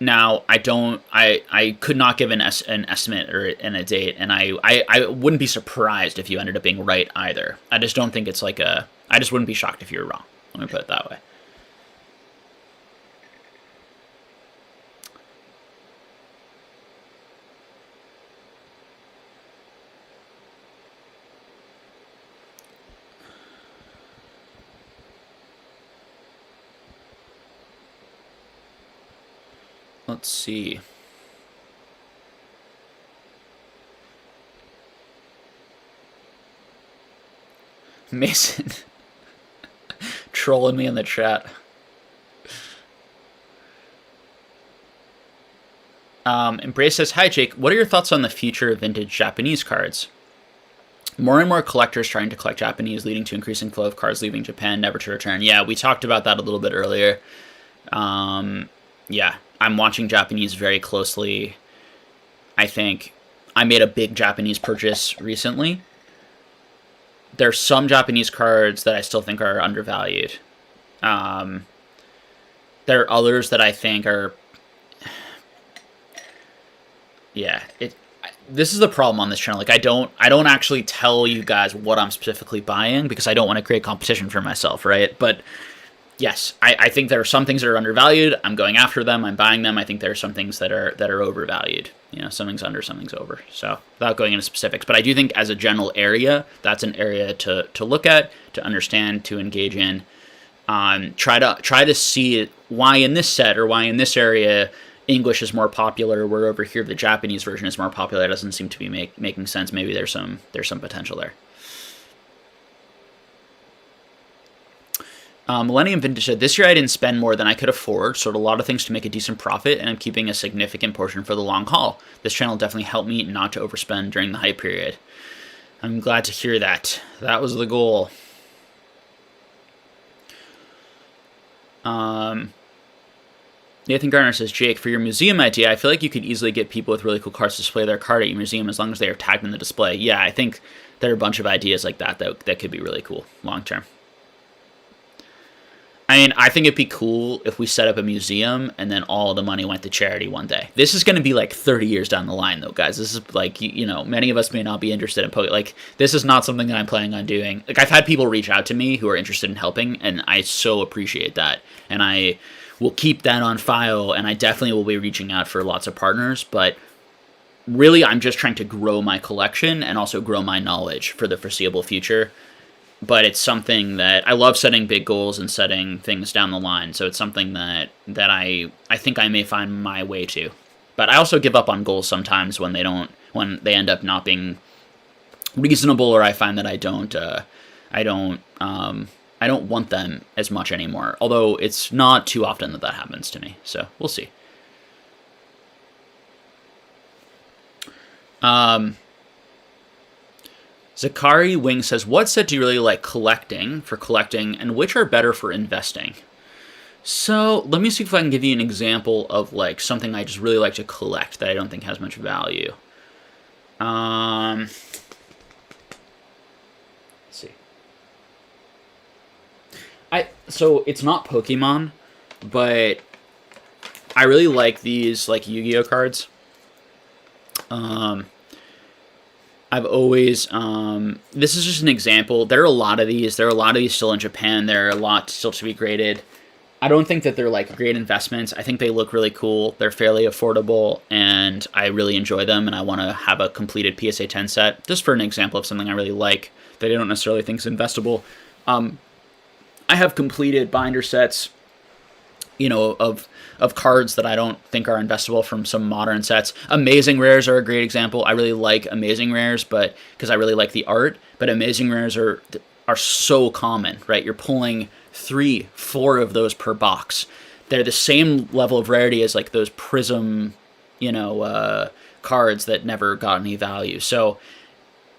Now, I could not give an estimate or a date, and I wouldn't be surprised if you ended up being right either. I just don't think it's like I just wouldn't be shocked if you were wrong. Let me put it that way. Let's see. Mason trolling me in the chat. Embrace says, "Hi Jake, what are your thoughts on the future of vintage Japanese cards? More and more collectors trying to collect Japanese, leading to increasing flow of cards leaving Japan, never to return." Yeah, we talked about that a little bit earlier. Yeah, I'm watching Japanese very closely. I think I made a big Japanese purchase recently. There's some Japanese cards that I still think are undervalued. There are others that I think are... Yeah, this is the problem on this channel. Like, I don't actually tell you guys what I'm specifically buying because I don't want to create competition for myself, right? But yes, I think there are some things that are undervalued. I'm going after them. I'm buying them. I think there are some things that are overvalued. You know, something's under, something's over. So without going into specifics, but I do think as a general area, that's an area to look at, to understand, to engage in. Try to see why in this set or why in this area English is more popular, where over here the Japanese version is more popular. It doesn't seem to be making sense. Maybe there's some potential there. Millennium Vintage said, "This year I didn't spend more than I could afford, sold a lot of things to make a decent profit, and I'm keeping a significant portion for the long haul. This channel definitely helped me not to overspend during the hype period." I'm glad to hear that. That was the goal. Nathan Garner says, "Jake, for your museum idea, I feel like you could easily get people with really cool cards to display their card at your museum as long as they are tagged in the display." Yeah, I think there are a bunch of ideas like that could be really cool long term. I mean, I think it'd be cool if we set up a museum and then all the money went to charity one day. This is going to be like 30 years down the line, though, guys. This is like, you know, many of us may not be interested in poker. Like, this is not something that I'm planning on doing. Like, I've had people reach out to me who are interested in helping, and I so appreciate that. And I will keep that on file, and I definitely will be reaching out for lots of partners. But really, I'm just trying to grow my collection and also grow my knowledge for the foreseeable future. But it's something that I love setting big goals and setting things down the line. So it's something that I think I may find my way to. But I also give up on goals sometimes when they end up not being reasonable, or I find that I don't want them as much anymore. Although it's not too often that happens to me. So we'll see. Zakari Wing says, "What set do you really like collecting, and which are better for investing?" So let me see if I can give you an example of like something I just really like to collect that I don't think has much value. Let's see. So it's not Pokemon, but I really like these like Yu-Gi-Oh cards. I've always, this is just an example. There are a lot of these. There are a lot of these still in Japan. There are a lot still to be graded. I don't think that they're like great investments. I think they look really cool. They're fairly affordable, and I really enjoy them, and I want to have a completed PSA 10 set, just for an example of something I really like that I don't necessarily think is investable. I have completed binder sets, you know, of cards that I don't think are investable from some modern sets. Amazing Rares are a great example. I really like Amazing Rares, but because I really like the art. But Amazing Rares are so common, right? You're pulling 3-4 of those per box. They're the same level of rarity as like those Prism, you know, cards that never got any value. So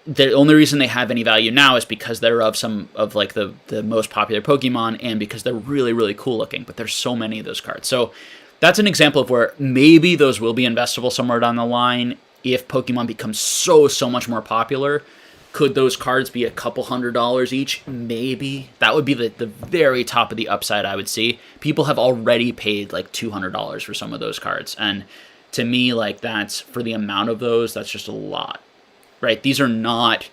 the only reason they have any value now is because they're of some of like the most popular Pokemon, and because they're really, really cool looking. But there's so many of those cards. So that's an example of where maybe those will be investable somewhere down the line if Pokemon becomes so much more popular. Could those cards be a couple $100 each? Maybe. That would be the very top of the upside I would see. People have already paid like $200 for some of those cards. And to me, like, that's, for the amount of those, that's just a lot, right? These are not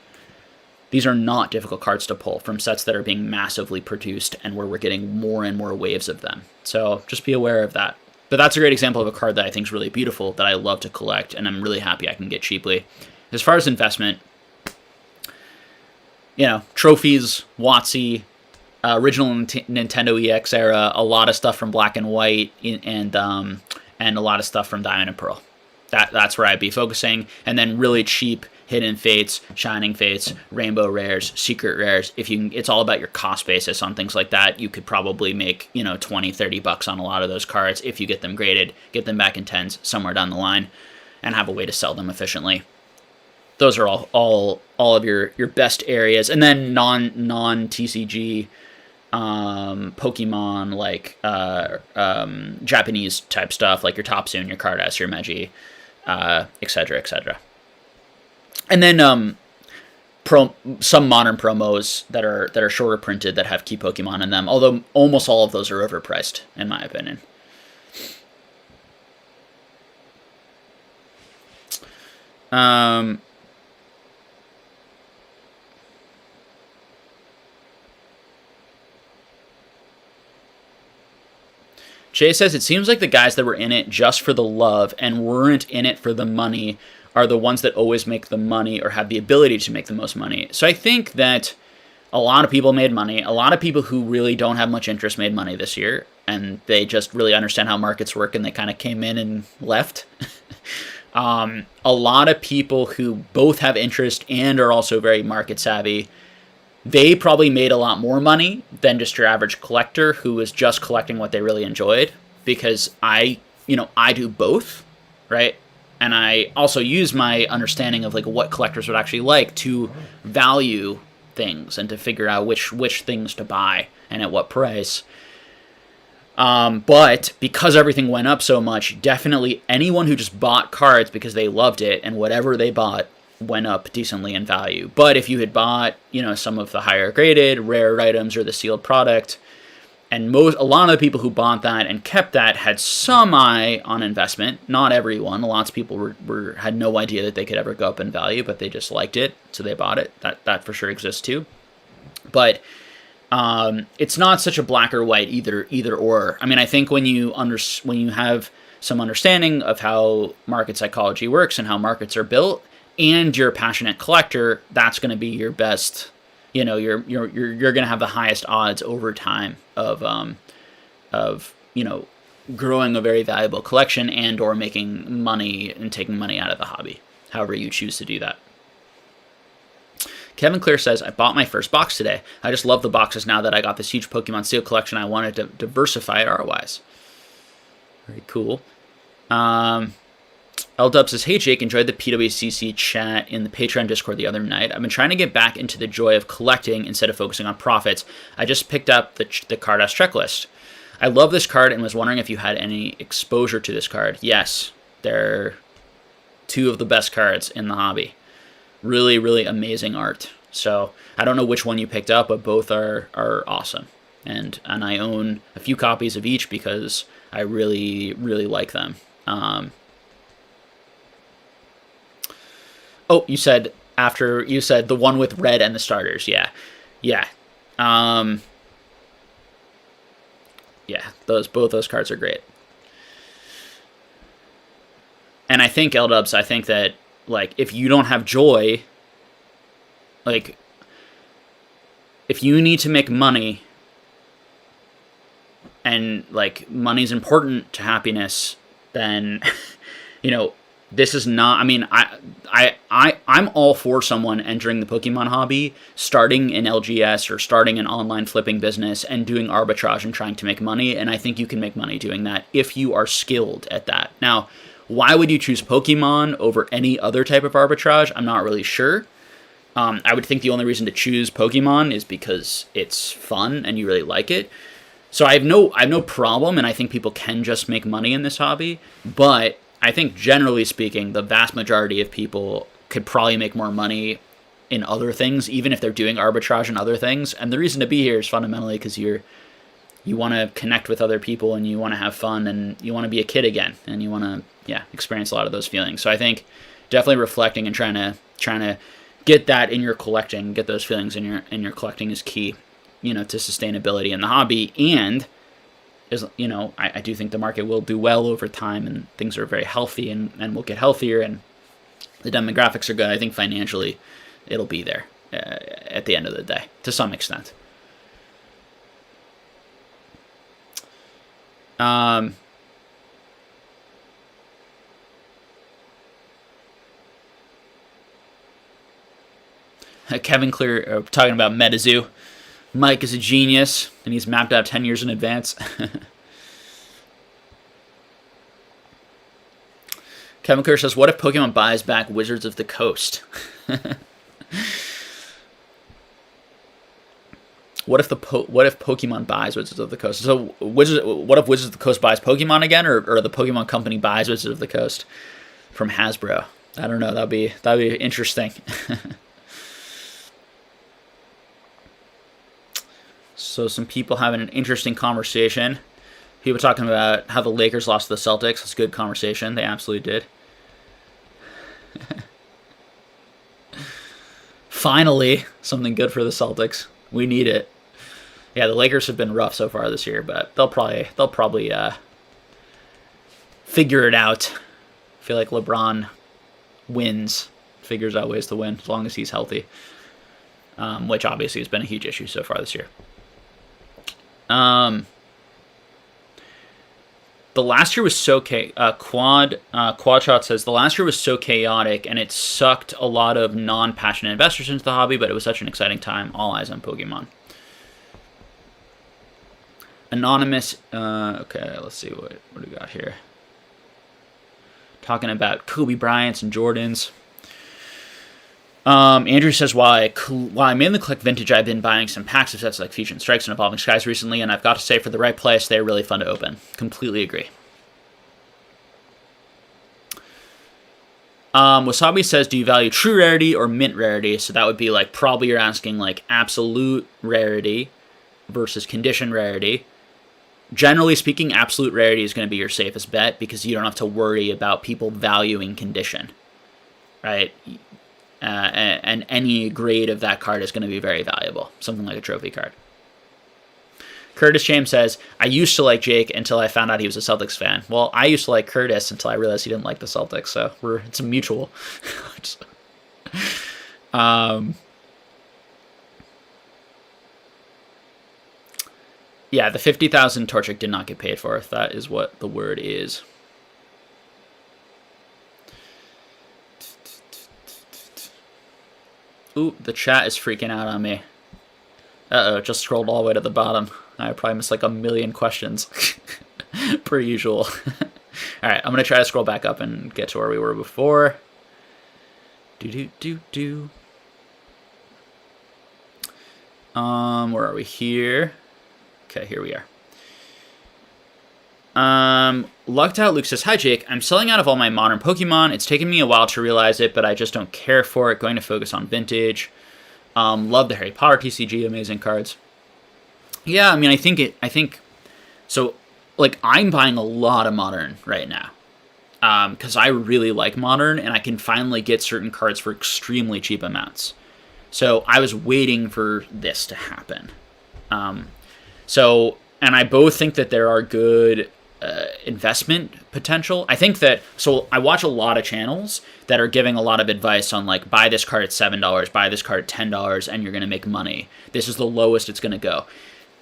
difficult cards to pull from sets that are being massively produced and where we're getting more and more waves of them. So just be aware of that. But that's a great example of a card that I think is really beautiful, that I love to collect, and I'm really happy I can get cheaply. As far as investment, you know, trophies, WotC, original Nintendo EX era, a lot of stuff from Black and White, and a lot of stuff from Diamond and Pearl. That's where I'd be focusing, and then really cheap Hidden Fates, Shining Fates, Rainbow Rares, Secret Rares. If you can, it's all about your cost basis on things like that. You could probably make, you know, $20-$30 on a lot of those cards if you get them graded, get them back in 10s somewhere down the line, and have a way to sell them efficiently. Those are all of your best areas, and then non TCG Pokemon, like Japanese type stuff, like your Topsoon, your Cardass, your Meiji, etc., etc. And then some modern promos that are shorter printed that have key Pokemon in them, although almost all of those are overpriced in my opinion. Jay says, it seems like the guys that were in it just for the love and weren't in it for the money are the ones that always make the money or have the ability to make the most money. So I think that a lot of people made money. A lot of people who really don't have much interest made money this year, and they just really understand how markets work, and they kind of came in and left. A lot of people who both have interest and are also very market savvy, they probably made a lot more money than just your average collector who was just collecting what they really enjoyed, because I do both, right? And I also use my understanding of like what collectors would actually like to value things and to figure out which things to buy and at what price. But because everything went up so much, definitely anyone who just bought cards because they loved it and whatever they bought went up decently in value. But if you had bought, you know, some of the higher graded rare items or the sealed product, and a lot of the people who bought that and kept that had some eye on investment. Not everyone. Lots of people had no idea that they could ever go up in value, but they just liked it, so they bought it. That for sure exists too. But it's not such a black or white either or. I mean, I think when you have some understanding of how market psychology works and how markets are built, and you're a passionate collector, that's going to be your best. You know, you're going to have the highest odds over time of you know, growing a very valuable collection and or making money and taking money out of the hobby, however you choose to do that. Kevin Clear says, I bought my first box today. I just love the boxes now that I got this huge Pokemon Steel collection. I wanted to diversify it art-wise. Very cool. L-Dub says, hey Jake, enjoyed the PWCC chat in the Patreon Discord the other night. I've been trying to get back into the joy of collecting instead of focusing on profits. I just picked up the Cardass checklist. I love this card and was wondering if you had any exposure to this card. Yes, they're two of the best cards in the hobby. Really, really amazing art. So I don't know which one you picked up, but both are awesome. And I own a few copies of each because I really, really like them. Oh, you said the one with red and the starters. Yeah. Both those cards are great. And I think L-Dubs, I think that like if you don't have joy, like if you need to make money and like money's important to happiness, then you know, this is not, I mean, I'm all for someone entering the Pokemon hobby, starting an LGS or starting an online flipping business and doing arbitrage and trying to make money. And I think you can make money doing that if you are skilled at that. Now, why would you choose Pokemon over any other type of arbitrage? I'm not really sure. I would think the only reason to choose Pokemon is because it's fun and you really like it. So I have no problem, and I think people can just make money in this hobby. But I think generally speaking, the vast majority of people could probably make more money in other things, even if they're doing arbitrage and other things. And the reason to be here is fundamentally because you want to connect with other people, and you want to have fun, and you want to be a kid again, and you want to experience a lot of those feelings. So I think definitely reflecting and trying to get that in your collecting, get those feelings in your collecting is key, to sustainability in the hobby. And I do think the market will do well over time, and things are very healthy, and will get healthier, and the demographics are good. I think financially it'll be there at the end of the day to some extent. Kevin Clear talking about MetaZoo. Mike is a genius, and he's mapped out 10 years in advance. Kevin Clear says, what if Pokemon buys back Wizards of the Coast? What if Pokemon buys Wizards of the Coast? So what if Wizards of the Coast buys Pokemon again, or the Pokemon company buys Wizards of the Coast from Hasbro? I don't know. That'd be interesting. So some people having an interesting conversation. People talking about how the Lakers lost to the Celtics. It's a good conversation. They absolutely did. Finally, something good for the Celtics. We need it. Yeah, the Lakers have been rough so far this year, but they'll probably figure it out. I feel like LeBron figures out ways to win as long as he's healthy, which obviously has been a huge issue so far this year. The last year was so Quad Shot says the last year was so chaotic, and it sucked a lot of non-passionate investors into the hobby, but it was such an exciting time. All eyes on Pokemon. Anonymous. Okay, let's see what do we got here. Talking about Kobe Bryants and Jordans. Andrew says, while I mainly collect vintage, I've been buying some packs of sets like Fusion Strikes and Evolving Skies recently, and I've got to say, for the right price, they're really fun to open. Completely agree. Wasabi says, do you value true rarity or mint rarity? So that would be like, probably you're asking like absolute rarity versus condition rarity. Generally speaking, absolute rarity is going to be your safest bet because you don't have to worry about people valuing condition, right? And any grade of that card is going to be very valuable. Something like a trophy card. Curtis James says, I used to like Jake until I found out he was a Celtics fan. Well, I used to like Curtis until I realized he didn't like the Celtics, so it's a mutual. Yeah, the 50,000 Torchic did not get paid for. That is what the word is. Ooh, the chat is freaking out on me. Uh-oh, just scrolled all the way to the bottom. I probably missed like a million questions. Per usual. Alright, I'm going to try to scroll back up and get to where we were before. Where are we here? Okay, here we are. Lucked Out Luke says, hi Jake, I'm selling out of all my modern Pokemon. It's taken me a while to realize it, but I just don't care for it. Going to focus on vintage. Love the Harry Potter TCG, amazing cards. Yeah, I mean, I think so, like, I'm buying a lot of modern right now. Because I really like modern, and I can finally get certain cards for extremely cheap amounts. So I was waiting for this to happen. And I both think that there are good investment potential. I think that, so I watch a lot of channels that are giving a lot of advice on like, buy this card at $7, buy this card at $10, and you're going to make money. This is the lowest it's going to go.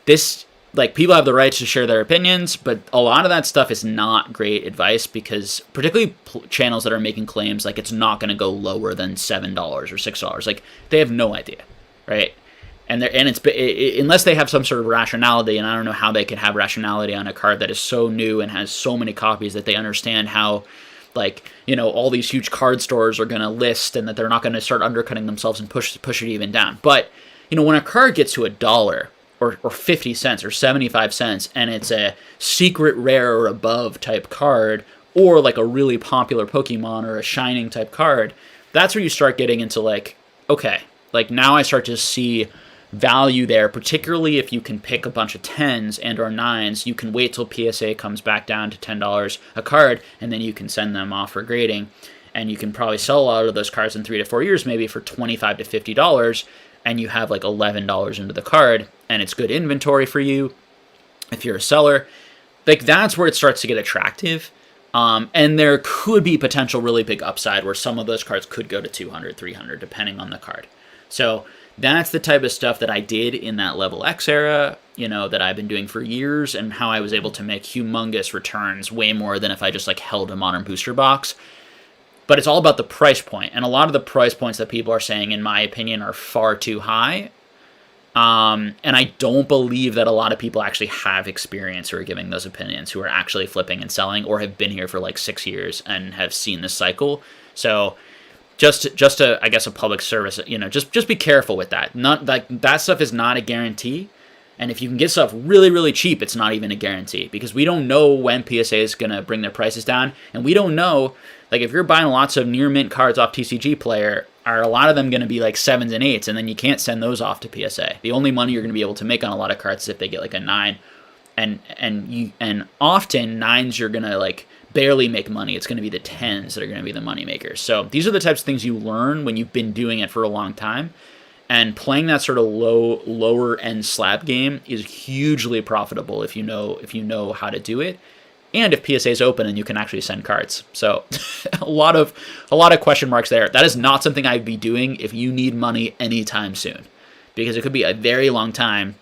This, like, people have the right to share their opinions, but a lot of that stuff is not great advice because particularly channels that are making claims like it's not going to go lower than $7 or $6. Like, they have no idea, right? Unless they have some sort of rationality, and I don't know how they could have rationality on a card that is so new and has so many copies that they understand how, like, you know, all these huge card stores are going to list and that they're not going to start undercutting themselves and push it even down. But, you know, when a card gets to $1, or 50 cents or 75 cents, and it's a secret rare or above type card, or like a really popular Pokemon or a shining type card, that's where you start getting into like, okay, like now I start to see value there, particularly if you can pick a bunch of 10s and or 9s. You can wait till PSA comes back down to $10 a card, and then you can send them off for grading, and you can probably sell a lot of those cards in 3 to 4 years, maybe for $25 to $50, and you have like $11 into the card, and it's good inventory for you if you're a seller. Like that's where it starts to get attractive. And there could be potential really big upside where some of those cards could go to 200, 300, depending on the card. So that's the type of stuff that I did in that level X era, you know, that I've been doing for years, and how I was able to make humongous returns, way more than if I just like held a modern booster box. But it's all about the price point. And a lot of the price points that people are saying, in my opinion, are far too high. And I don't believe that a lot of people actually have experience who are giving those opinions, who are actually flipping and selling, or have been here for like 6 years and have seen this cycle. So just a, I guess, a public service, you know, just be careful with that. Not like that stuff is not a guarantee. And if you can get stuff really, really cheap, it's not even a guarantee, because we don't know when PSA is going to bring their prices down. And we don't know, like if you're buying lots of near mint cards off TCG Player, are a lot of them going to be like 7s and 8s, and then you can't send those off to PSA. The only money you're going to be able to make on a lot of cards is if they get like a 9, and often 9s you're going to like barely make money. It's going to be the 10s that are going to be the money makers. So these are the types of things you learn when you've been doing it for a long time, and playing that sort of lower end slab game is hugely profitable if you know how to do it. And if PSA is open and you can actually send cards. So a lot of question marks there. That is not something I'd be doing if you need money anytime soon, because it could be a very long time.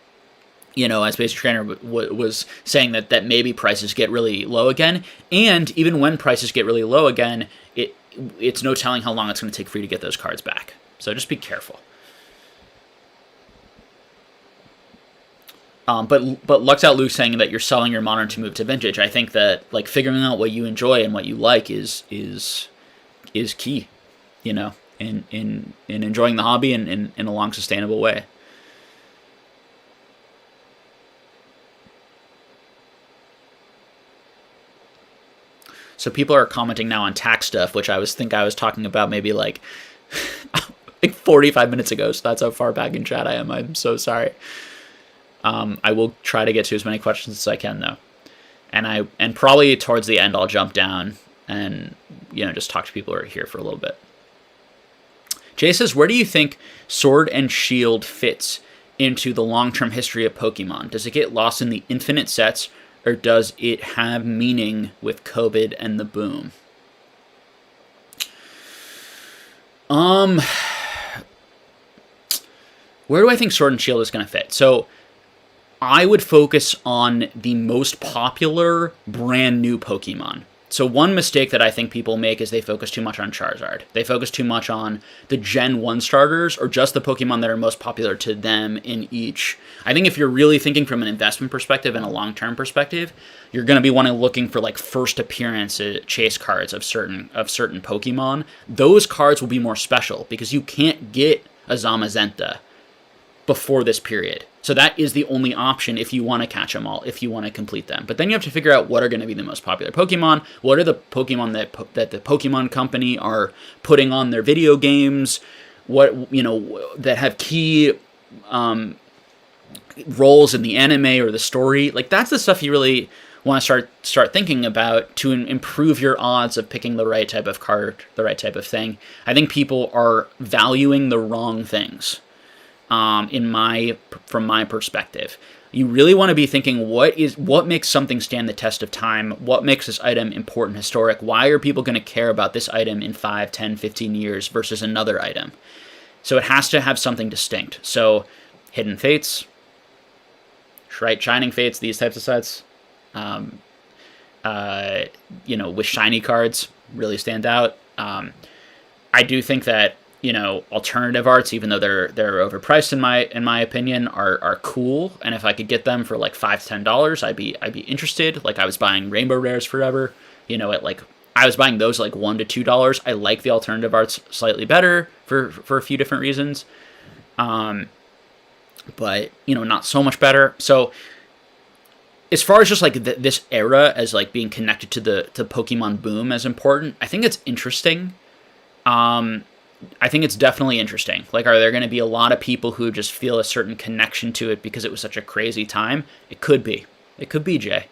You know, as Basic Trainer was saying that maybe prices get really low again. And even when prices get really low again, it's no telling how long it's going to take for you to get those cards back. So just be careful. But Lux Out Luke saying that you're selling your modern to move to vintage. I think that like figuring out what you enjoy and what you like is key, you know, in enjoying the hobby in a long, sustainable way. So people are commenting now on tax stuff, which I was talking about maybe like like 45 minutes ago. So that's how far back in chat I am. I'm so sorry. I will try to get to as many questions as I can, though, and probably towards the end I'll jump down and, you know, just talk to people who are here for a little bit. Jay says, where do you think Sword and Shield fits into the long-term history of Pokemon? Does it get lost in the infinite sets, or does it have meaning with COVID and the boom? Where do I think Sword and Shield is going to fit? So I would focus on the most popular brand new Pokemon. So one mistake that I think people make is they focus too much on Charizard. They focus too much on the Gen 1 starters, or just the Pokemon that are most popular to them in each. I think if you're really thinking from an investment perspective and a long-term perspective, you're going to be looking for like first appearance chase cards of certain Pokemon. Those cards will be more special because you can't get a Zamazenta before this period. So that is the only option if you want to catch them all, if you want to complete them. But then you have to figure out what are going to be the most popular Pokemon, what are the Pokemon that the Pokemon Company are putting on their video games, what, you know, that have key roles in the anime or the story. Like that's the stuff you really want to start thinking about to improve your odds of picking the right type of card, the right type of thing. I think people are valuing the wrong things. From my perspective, you really want to be thinking what makes something stand the test of time, what makes this item important, historic, why are people going to care about this item in 5, 10, 15 years versus another item. So it has to have something distinct. So Hidden Fates, right, Shining Fates, these types of sets, you know, with shiny cards really stand out. I do think that, you know, alternative arts, even though they're overpriced in my opinion, are cool. And if I could get them for like $5 to $10, I'd be interested. Like I was buying Rainbow Rares forever, you know, I was buying those like $1 to $2. I like the alternative arts slightly better for a few different reasons. but not so much better. So as far as just like this era as like being connected to the Pokemon boom as important, I think it's interesting. I think it's definitely interesting. Like, are there going to be a lot of people who just feel a certain connection to it because it was such a crazy time? It could be. It could be, Jay.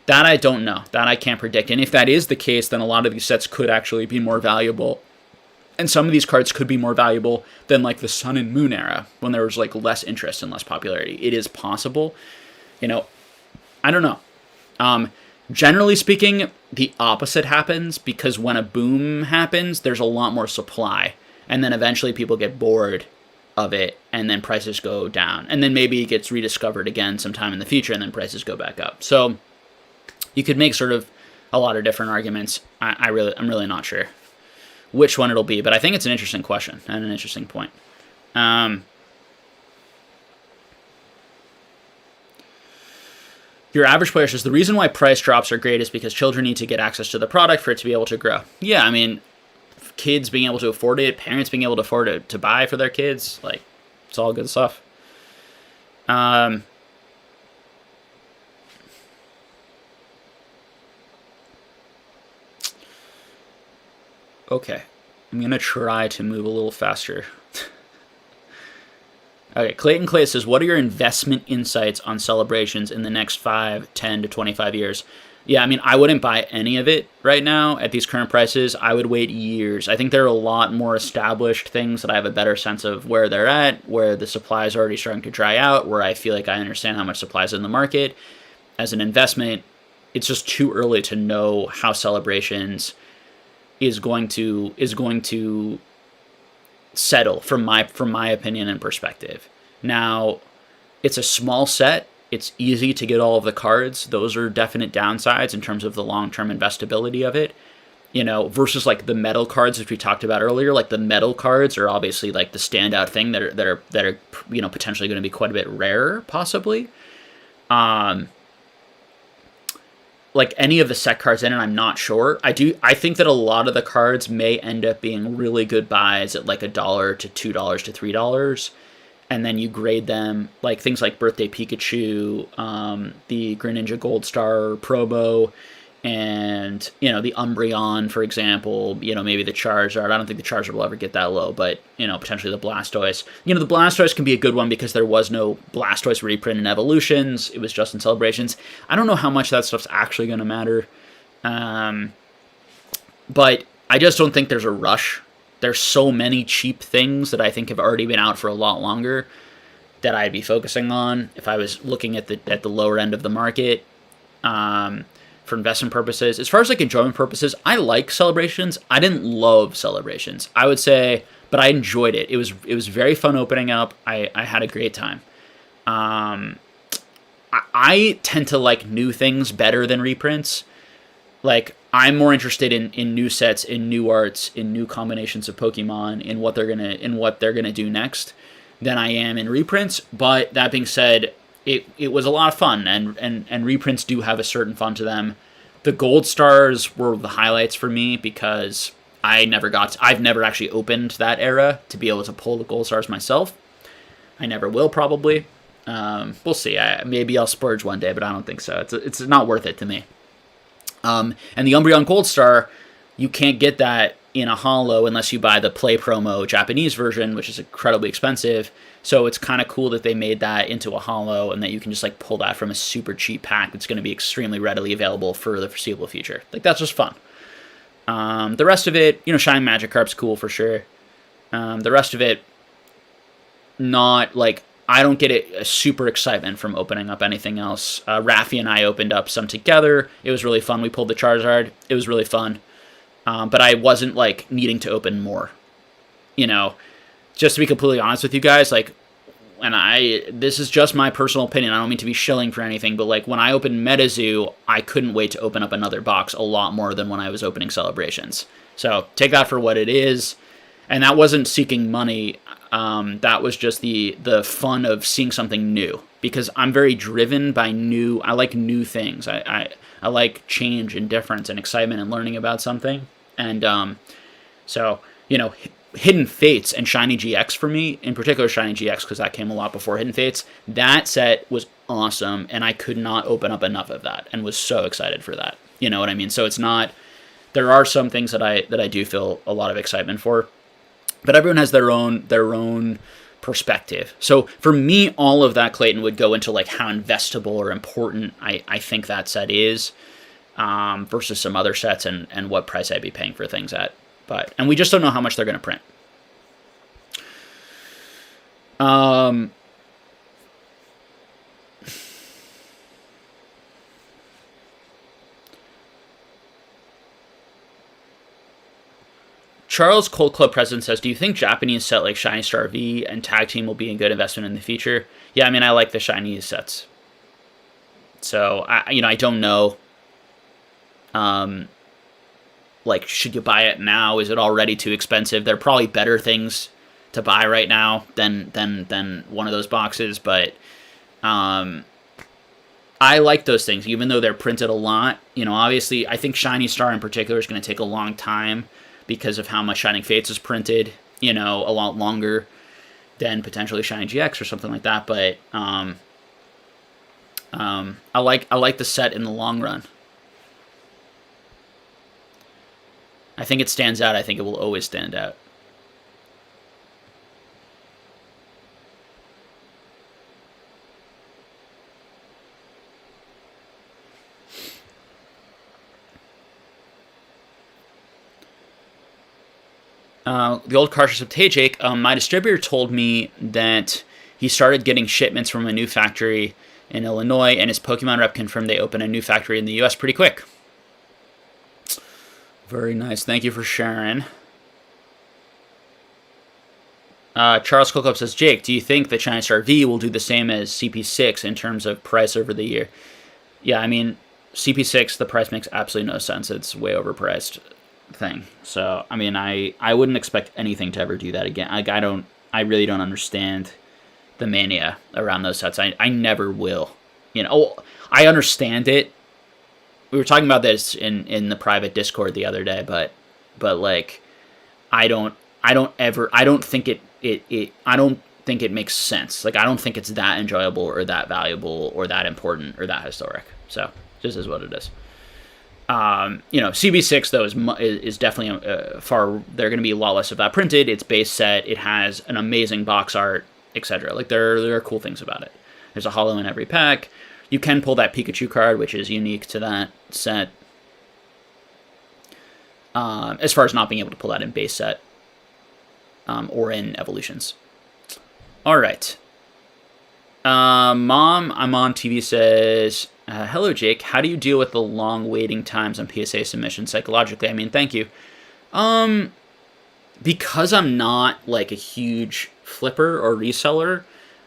That I don't know. That I can't predict. And if that is the case, then a lot of these sets could actually be more valuable. And some of these cards could be more valuable than like the Sun and Moon era, when there was like less interest and less popularity. It is possible. I don't know. Generally speaking, the opposite happens, because when a boom happens, there's a lot more supply. And then eventually people get bored of it, and then prices go down. And then maybe it gets rediscovered again sometime in the future, and then prices go back up. So you could make sort of a lot of different arguments. I'm really not sure which one it'll be, but I think it's an interesting question and an interesting point. Your average player says, the reason why price drops are great is because children need to get access to the product for it to be able to grow. Yeah, I mean, kids being able to afford it, parents being able to afford it to buy for their kids, like, it's all good stuff. Okay, I'm going to try to move a little faster. Okay, Clayton Clay says, what are your investment insights on celebrations in the next 5, 10 to 25 years? Yeah, I mean, I wouldn't buy any of it right now at these current prices. I would wait years. I think there are a lot more established things that I have a better sense of where they're at, where the supply is already starting to dry out, where I feel like I understand how much supply is in the market. As an investment, it's just too early to know how celebrations is going to settle from my opinion and perspective. Now, it's a small set. It's easy to get all of the cards. Those are definite downsides in terms of the long-term investability of it. Versus like the metal cards, which we talked about earlier. Like the metal cards are obviously like the standout thing that are potentially going to be quite a bit rarer, possibly. Like any of the set cards in it, I'm not sure. I think that a lot of the cards may end up being really good buys at like $1 to $2 to $3, and then you grade them, like things like Birthday Pikachu, the Greninja Gold Star promo, and the Umbreon, for example. Maybe the Charizard. I don't think the Charizard will ever get that low, but potentially the Blastoise. The Blastoise can be a good one because there was no Blastoise reprint in Evolutions. It was just in Celebrations. I don't know how much that stuff's actually going to matter, but I just don't think there's a rush. There's so many cheap things that I think have already been out for a lot longer that I'd be focusing on if I was looking at the lower end of the market. For investment purposes. As far as like enjoyment purposes, I like Celebrations. I didn't love Celebrations, I would say, but I enjoyed it. It was very fun opening up. I had a great time. I tend to like new things better than reprints. Like, I'm more interested in new sets, in new arts, in new combinations of Pokemon, in what they're gonna do next, than I am in reprints. But that being said, it was a lot of fun, and reprints do have a certain fun to them. The Gold Stars were the highlights for me because I've never actually opened that era to be able to pull the Gold Stars myself. I never will, probably. We'll see. Maybe I'll splurge one day, but I don't think so. It's not worth it to me. And the Umbreon Gold Star, you can't get that in a holo unless you buy the Play Promo Japanese version, which is incredibly expensive. So it's kind of cool that they made that into a holo and that you can just like pull that from a super cheap pack that's going to be extremely readily available for the foreseeable future. Like, that's just fun. The rest of it, Shining Magikarp's cool for sure. The rest of it, not like, I don't get a super excitement from opening up anything else. Raffi and I opened up some together. It was really fun. We pulled the Charizard. It was really fun. But I wasn't like needing to open more. Just to be completely honest with you guys, like, this is just my personal opinion. I don't mean to be shilling for anything, but like when I opened MetaZoo, I couldn't wait to open up another box a lot more than when I was opening Celebrations. So take that for what it is. And that wasn't seeking money. That was just the fun of seeing something new, because I'm very driven by I like new things. I like change and difference and excitement and learning about something. And so, Hidden Fates and Shiny GX for me, in particular Shiny GX, because that came a lot before Hidden Fates. That set was awesome, and I could not open up enough of that, and was so excited for that. You know what I mean? So it's not. There are some things that I do feel a lot of excitement for, but everyone has their own perspective. So for me, all of that, Clayton, would go into like how investable or important I think that set is, versus some other sets, and what price I'd be paying for things at. And we just don't know how much they're going to print. Charles Cold Club President says, do you think Japanese set like Shiny Star V and Tag Team will be a good investment in the future? Yeah, I mean, I like the Chinese sets. So, I don't know. Like, should you buy it now? Is it already too expensive? There are probably better things to buy right now than one of those boxes, but I like those things, even though they're printed a lot. Obviously, I think Shiny Star in particular is going to take a long time because of how much Shining Fates is printed, a lot longer than potentially Shiny GX or something like that, but I like the set in the long run. I think it stands out. I think it will always stand out. The old car says, hey Jake, my distributor told me that he started getting shipments from a new factory in Illinois, and his Pokemon rep confirmed they opened a new factory in the US pretty quick. Very nice. Thank you for sharing. Charles Cooklup says, Jake, do you think the China Star V will do the same as CP6 in terms of price over the year? Yeah, I mean, CP6, the price makes absolutely no sense. It's way overpriced thing. So, I mean, I wouldn't expect anything to ever do that again. I really don't understand the mania around those sets. I never will. I understand it. We were talking about this in the private Discord the other day, but like, I don't think it makes sense. Like, I don't think it's that enjoyable or that valuable or that important or that historic. So, just is what it is. CB6 though is definitely they're going to be a lot less of that printed. It's base set. It has an amazing box art, etc. Like, there are cool things about it. There's a holo in every pack. You can pull that Pikachu card, which is unique to that set. As far as not being able to pull that in base set, or in evolutions. All right. Mom, I'm on TV says, hello, Jake. How do you deal with the long waiting times on PSA submissions psychologically? I mean, thank you. Because I'm not like a huge flipper or reseller,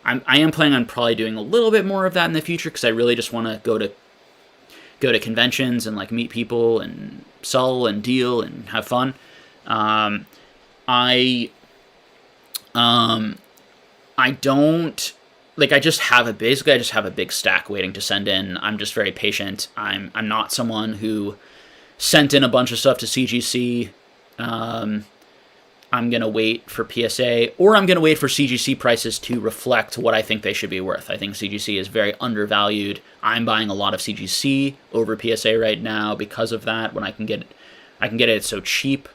I am planning on probably doing a little bit more of that in the future, because I really just want to go to conventions and like meet people and sell and deal and have fun. I don't, like, I just have a big stack waiting to send in. I'm just very patient. I'm not someone who sent in a bunch of stuff to CGC. I'm going to wait for PSA, or I'm going to wait for CGC prices to reflect what I think they should be worth. I think CGC is very undervalued. I'm buying a lot of CGC over PSA right now because of that, when I can get it so cheap.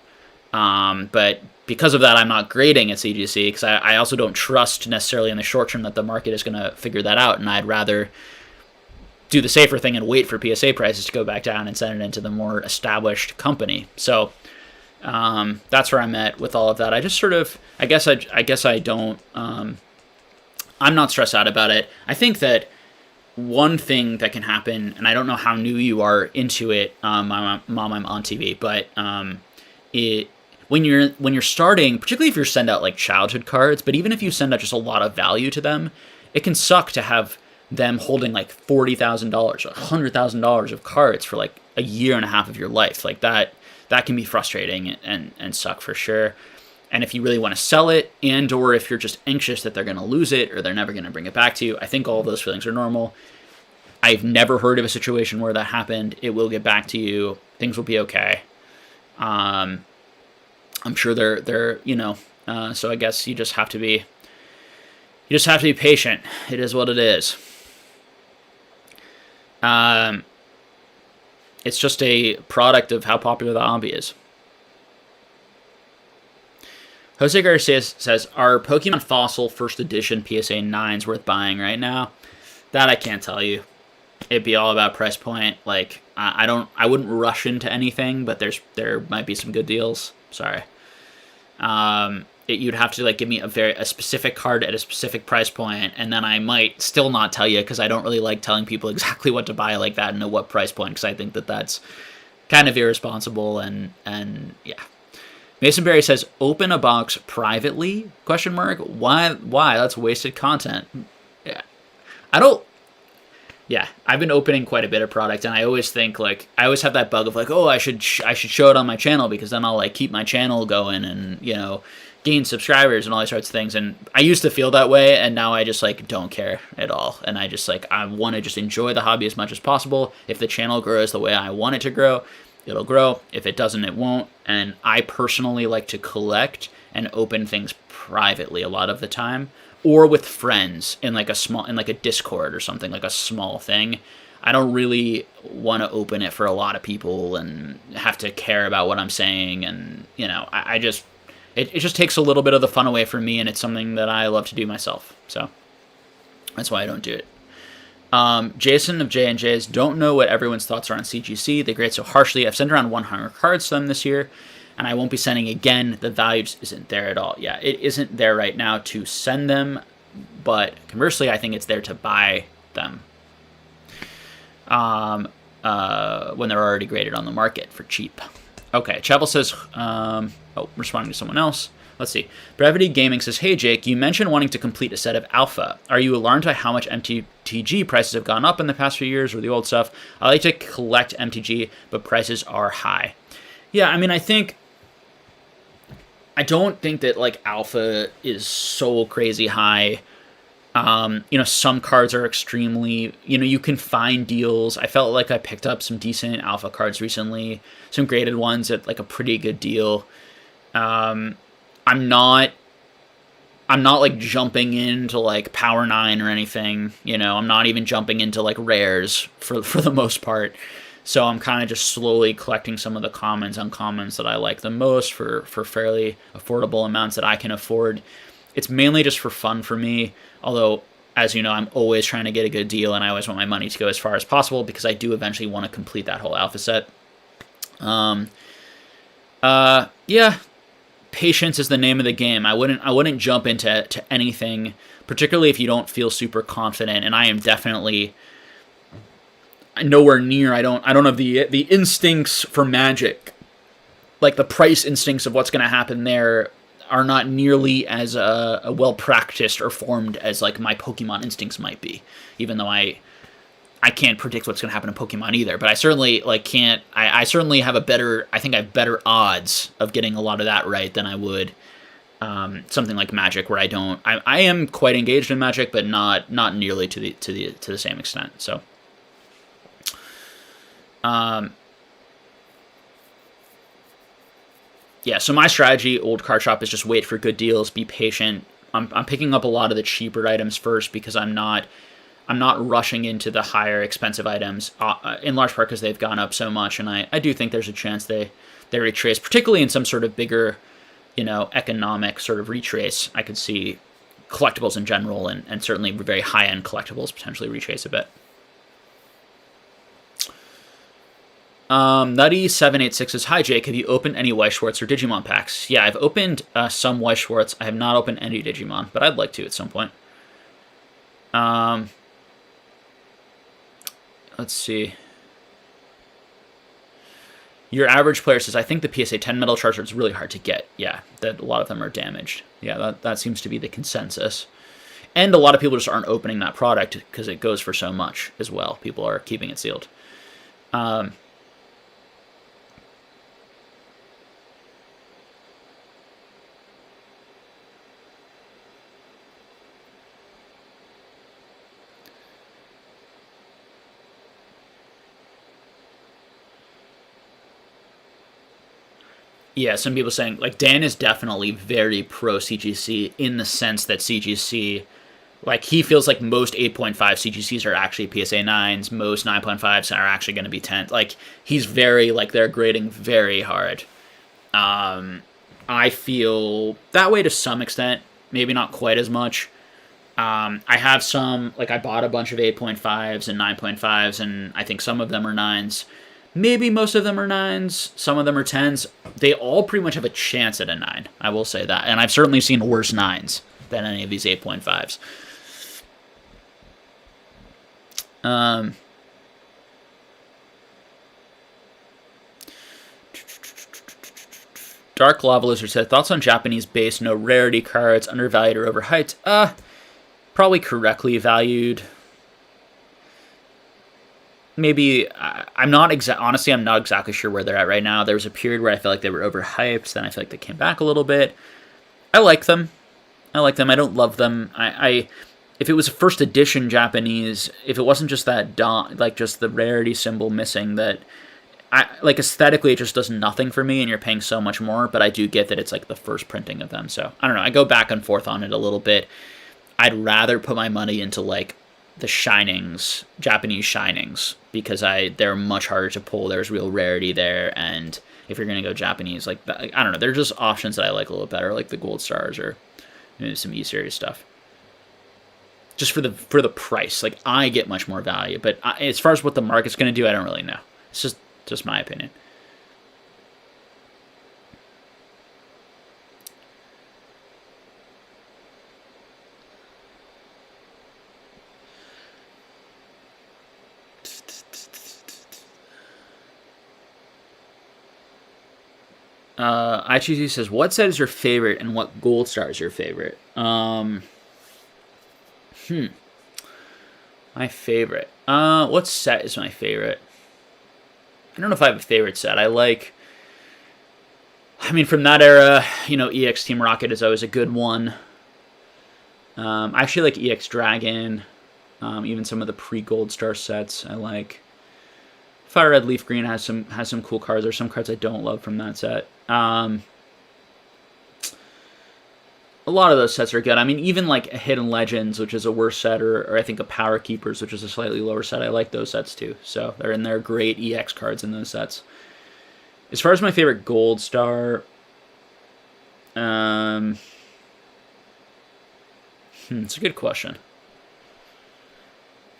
But because of that, I'm not grading at CGC, because I also don't trust necessarily in the short term that the market is going to figure that out, and I'd rather do the safer thing and wait for PSA prices to go back down and send it into the more established company. So that's where I'm at with all of that. I just sort of, I guess I don't, I'm not stressed out about it. I think that one thing that can happen, and I don't know how new you are into it, Mom, I'm on TV, but when you're starting, particularly if you send out like childhood cards, but even if you send out just a lot of value to them, it can suck to have them holding like $40,000 or $100,000 of cards for like a year and a half of your life. Like that can be frustrating and suck for sure. And if you really want to sell it, and or if you're just anxious that they're going to lose it or they're never going to bring it back to you, I think all of those feelings are normal. I've never heard of a situation where that happened. It will get back to you. Things will be okay. I'm sure they're so I guess you just have to be patient. It is what it is. It's just a product of how popular the hobby is. Jose Garcia says, are Pokemon Fossil First Edition PSA 9s worth buying right now? That I can't tell you. It'd be all about price point. Like, I wouldn't rush into anything, but there might be some good deals. Sorry. You'd have to like give me a specific card at a specific price point, and then I might still not tell you because I don't really like telling people exactly what to buy like that and at what price point, because I think that's kind of irresponsible and yeah. Mason Berry says, open a box privately? Question mark. Why? That's wasted content. Yeah. Yeah, I've been opening quite a bit of product, and I always think like I always have that bug of like, oh, I should show it on my channel because then I'll like keep my channel going and gain subscribers and all these sorts of things. And I used to feel that way, and now I just like don't care at all, and I just like I want to just enjoy the hobby as much as possible. If the channel grows the way I want it to grow, it'll grow. If it doesn't, it won't. And I personally like to collect and open things privately a lot of the time, or with friends in like a Discord or something, like a small thing. I don't really want to open it for a lot of people and have to care about what I'm saying, and I just it just takes a little bit of the fun away from me, and it's something that I love to do myself. So that's why I don't do it. Jason of J&J's, don't know what everyone's thoughts are on CGC. They grade so harshly. I've sent around 100 cards to them this year, and I won't be sending again. The value just isn't there at all. Yeah, it isn't there right now to send them, but conversely, I think it's there to buy them when they're already graded on the market for cheap. Okay, Chavel says, responding to someone else. Let's see. Brevity Gaming says, hey, Jake, you mentioned wanting to complete a set of alpha. Are you alarmed by how much MTG prices have gone up in the past few years or the old stuff? I like to collect MTG, but prices are high. Yeah, I mean, I don't think that, like, alpha is so crazy high. Some cards are extremely, you can find deals. I felt like I picked up some decent alpha cards recently, some graded ones at, like, a pretty good deal. I'm not like jumping into like Power 9 or anything, I'm not even jumping into like rares for the most part. So I'm kind of just slowly collecting some of the commons, uncommons that I like the most for fairly affordable amounts that I can afford. It's mainly just for fun for me, although, as you know, I'm always trying to get a good deal, and I always want my money to go as far as possible because I do eventually want to complete that whole alpha set. Yeah. Patience is the name of the game. I wouldn't jump into anything, particularly if you don't feel super confident. And I am definitely nowhere near. I don't have the instincts for Magic, like the price instincts of what's going to happen there are not nearly as well practiced or formed as like my Pokemon instincts might be. Even though I can't predict what's going to happen in Pokemon either, but I certainly can't. I certainly have I think I have better odds of getting a lot of that right than I would something like Magic, where I am quite engaged in Magic, but not nearly to the same extent. So, yeah. So my strategy, old card shop, is just wait for good deals, be patient. I'm picking up a lot of the cheaper items first because I'm not rushing into the higher expensive items, in large part because they've gone up so much, and I do think there's a chance they retrace, particularly in some sort of bigger, economic sort of retrace. I could see collectibles in general, and certainly very high-end collectibles potentially retrace a bit. Nutty786 says, hi, Jake, have you opened any Weiss Schwartz or Digimon packs? Yeah, I've opened some Weiss Schwartz. I have not opened any Digimon, but I'd like to at some point. Let's see. Your average player says, I think the PSA 10 metal charger is really hard to get. Yeah, that a lot of them are damaged. Yeah, that seems to be the consensus. And a lot of people just aren't opening that product because it goes for so much as well. People are keeping it sealed. Yeah, some people saying, like, Dan is definitely very pro CGC in the sense that CGC, like, he feels like most 8.5 CGCs are actually PSA 9s, most 9.5s are actually going to be 10. Like, he's very, like, they're grading very hard. I feel that way to some extent, maybe not quite as much. I have some, like, I bought a bunch of 8.5s and 9.5s, and I think some of them are 9s. Maybe most of them are 9s, some of them are 10s. They all pretty much have a chance at a 9, I will say that. And I've certainly seen worse 9s than any of these 8.5s. Dark Lava Lizard said, thoughts on Japanese base, no rarity cards, undervalued or overhyped? Probably correctly valued. Maybe, honestly, I'm not exactly sure where they're at right now. There was a period where I felt like they were overhyped, then I feel like they came back a little bit. I like them. I don't love them. If it was a first edition Japanese, if it wasn't just that like just the rarity symbol missing, that like aesthetically it just does nothing for me, and you're paying so much more. But I do get that it's like the first printing of them, so I don't know. I go back and forth on it a little bit. I'd rather put my money into like the Shinings, Japanese Shinings, because they're much harder to pull. There's real rarity there, and if you're gonna go Japanese, like I don't know, they're just options that I like a little better, like the Gold Stars or maybe some E-Series stuff. Just for the price, like I get much more value. But as far as what the market's gonna do, I don't really know. It's just my opinion. IGC says, what set is your favorite and what Gold Star is your favorite? My favorite. What set is my favorite? I don't know if I have a favorite set. From that era, EX Team Rocket is always a good one. I actually like EX Dragon. Even some of the pre-Gold Star sets I like. Fire Red Leaf Green has some cool cards. There's some cards I don't love from that set. A lot of those sets are good. I mean, even like a Hidden Legends, which is a worse set, or I think a Power Keepers, which is a slightly lower set. I like those sets too. So they're great EX cards in those sets. As far as my favorite Gold Star, it's a good question.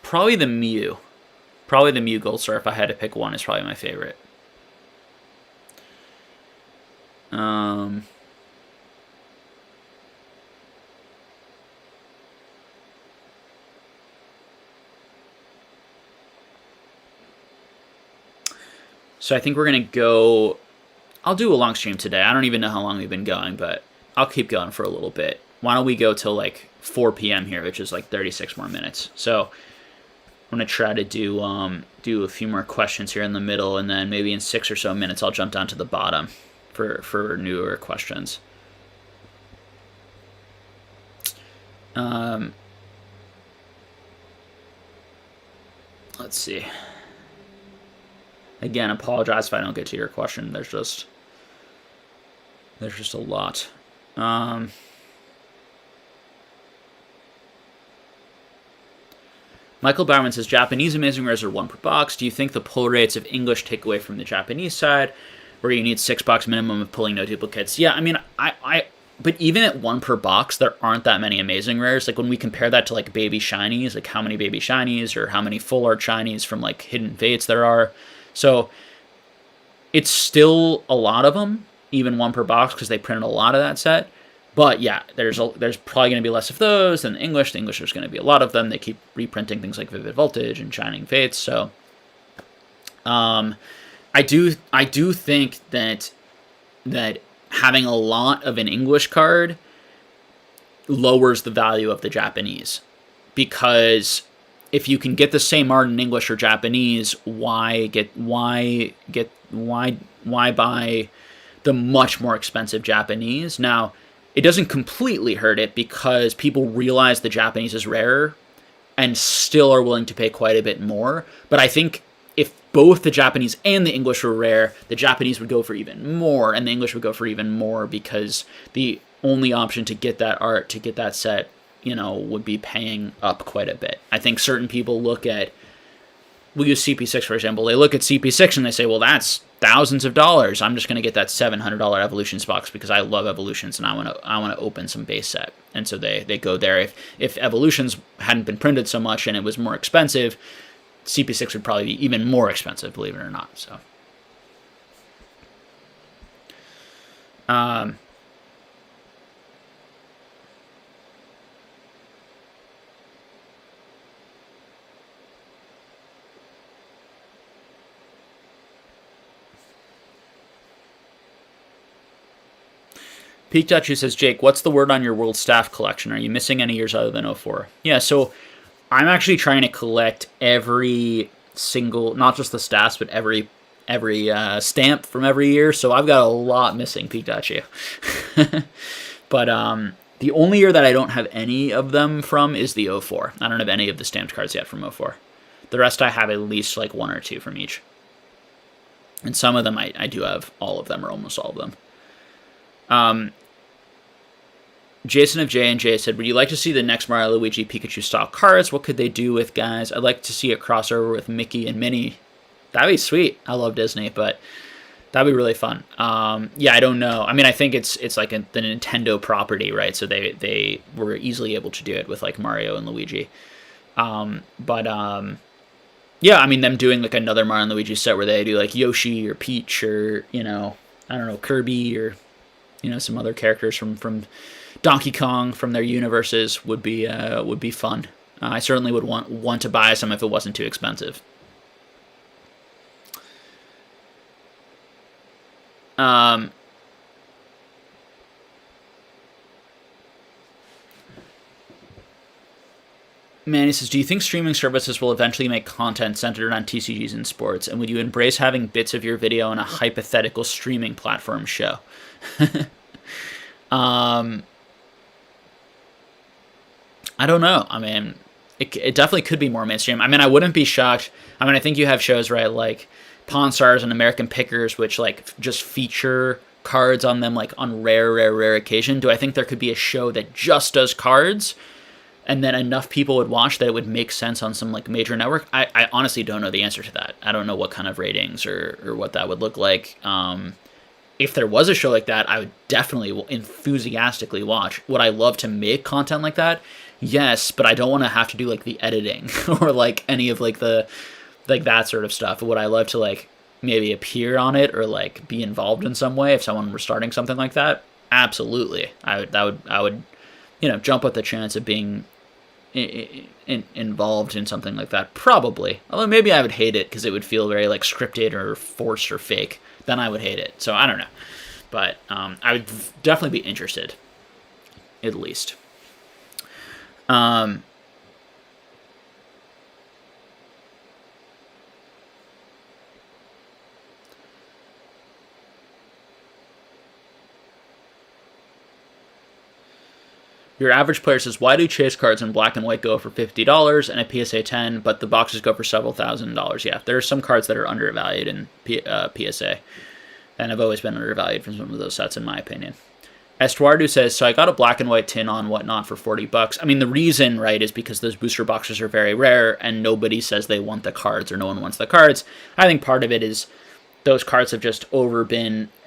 Probably the Mew. Probably the Mew Gold Star, if I had to pick one, is probably my favorite. So I think we're going to go... I'll do a long stream today. I don't even know how long we've been going, but I'll keep going for a little bit. Why don't we go till like 4 p.m. here, which is like 36 more minutes. So I'm going to try to do a few more questions here in the middle, and then maybe in 6 or so minutes I'll jump down to the bottom for newer questions. Let's see. Again, apologize if I don't get to your question. There's just a lot. Michael Bowerman says, Japanese Amazing Rares are 1 per box. Do you think the pull rates of English take away from the Japanese side, where you need 6 box minimum of pulling no duplicates? Yeah, I mean, but even at 1 per box, there aren't that many Amazing Rares. Like when we compare that to like Baby Shinies, like how many Baby Shinies or how many Full Art Shinies from like Hidden Fates there are. So it's still a lot of them, even 1 per box, because they printed a lot of that set. But yeah, there's probably going to be less of those than the English. The English, there's going to be a lot of them. They keep reprinting things like Vivid Voltage and Shining Fates. So I do think that having a lot of an English card lowers the value of the Japanese, because if you can get the same art in English or Japanese, why buy the much more expensive Japanese? Now, it doesn't completely hurt it, because people realize the Japanese is rarer and still are willing to pay quite a bit more. But I think both the Japanese and the English were rare, the Japanese would go for even more, and the English would go for even more, because the only option to get that art, to get that set, would be paying up quite a bit. I think certain people look at, we'll use CP6 for example, they look at CP6 and they say, well, that's thousands of dollars. I'm just going to get that $700 Evolutions box because I love Evolutions and I want to open some base set. And so they go there. If Evolutions hadn't been printed so much and it was more expensive, CP6 would probably be even more expensive, believe it or not. So, Pikachu says, Jake, what's the word on your world staff collection? Are you missing any years other than 04? Yeah, so I'm actually trying to collect every single, not just the staffs, but every stamp from every year. So I've got a lot missing, Pikachu. But the only year that I don't have any of them from is the 04. I don't have any of the stamped cards yet from 04. The rest I have at least like one or two from each. And some of them I do have all of them or almost all of them. Jason of J&J said, would you like to see the next Mario, Luigi, Pikachu style cards? What could they do with guys? I'd like to see a crossover with Mickey and Minnie. That'd be sweet. I love Disney, but that'd be really fun. Yeah, I don't know. I mean, I think it's like the Nintendo property, right? So they were easily able to do it with like Mario and Luigi. Yeah, I mean, them doing like another Mario and Luigi set where they do like Yoshi or Peach or, I don't know, Kirby or, some other characters from Donkey Kong from their universes would be fun. I certainly would want to buy some if it wasn't too expensive. Manny says, do you think streaming services will eventually make content centered on TCGs and sports? And would you embrace having bits of your video on a hypothetical streaming platform show? I don't know. I mean, it definitely could be more mainstream. I mean, I wouldn't be shocked. I mean, I think you have shows, right, like Pawn Stars and American Pickers, which like just feature cards on them like on rare occasion. Do I think there could be a show that just does cards and then enough people would watch that it would make sense on some like major network? I honestly don't know the answer to that. I don't know what kind of ratings or what that would look like. If there was a show like that, I would definitely enthusiastically watch. Would I love to make content like that? Yes, but I don't want to have to do like the editing or like any of like the like that sort of stuff. Would I love to like maybe appear on it or like be involved in some way if someone were starting something like that? Absolutely. I would jump at the chance of being involved in something like that. Probably. Although maybe I would hate it because it would feel very like scripted or forced or fake. Then I would hate it. So I don't know. But I would definitely be interested. At least. Your average player says, why do chase cards in black and white go for $50 and a PSA 10, but the boxes go for several $1,000s? Yeah, there are some cards that are undervalued in PSA, and have always been undervalued from some of those sets, in my opinion. Estuardo says, so I got a black and white tin on whatnot for $40. I mean, the reason, right, is because those booster boxes are very rare, and nobody says they want the cards, or no one wants the cards. I think part of it is those cards have just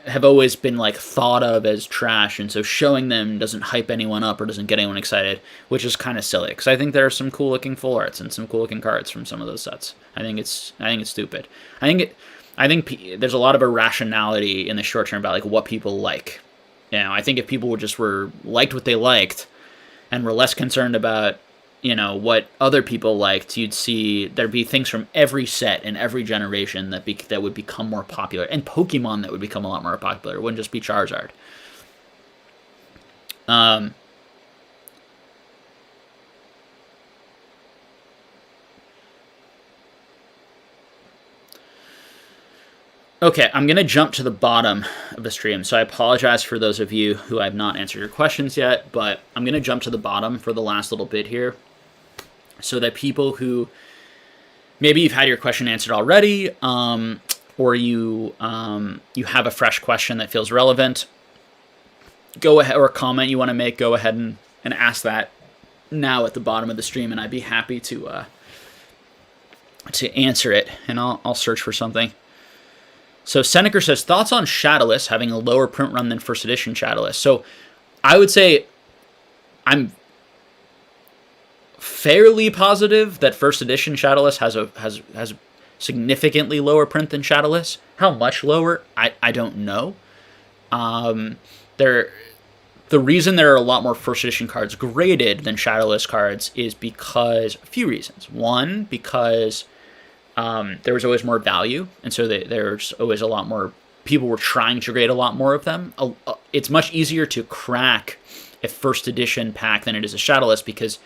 have always been like thought of as trash, and so showing them doesn't hype anyone up or doesn't get anyone excited, which is kind of silly. Because I think there are some cool looking full arts and some cool looking cards from some of those sets. I think it's stupid. I think there's a lot of irrationality in the short term about like what people like. I think if people liked what they liked and were less concerned about what other people liked, you'd see there'd be things from every set in every generation that would become more popular, and Pokemon that would become a lot more popular. It wouldn't just be Charizard. Okay, I'm going to jump to the bottom of the stream, so I apologize for those of you who I have not answered your questions yet, but I'm going to jump to the bottom for the last little bit here, so that people who maybe you've had your question answered already, or you have a fresh question that feels relevant. Go ahead, or a comment you want to make, go ahead and ask that now at the bottom of the stream, and I'd be happy to answer it, and I'll search for something. So Seneca says, thoughts on Shadowless having a lower print run than first edition Shadowless. So I would say I'm fairly positive that first edition Shadowless has a significantly lower print than Shadowless. How much lower? I don't know. The reason there are a lot more first edition cards graded than Shadowless cards is because a few reasons. One, because there was always more value, and so there's always a lot more people were trying to grade a lot more of them. It's much easier to crack a first edition pack than it is a Shadowless, because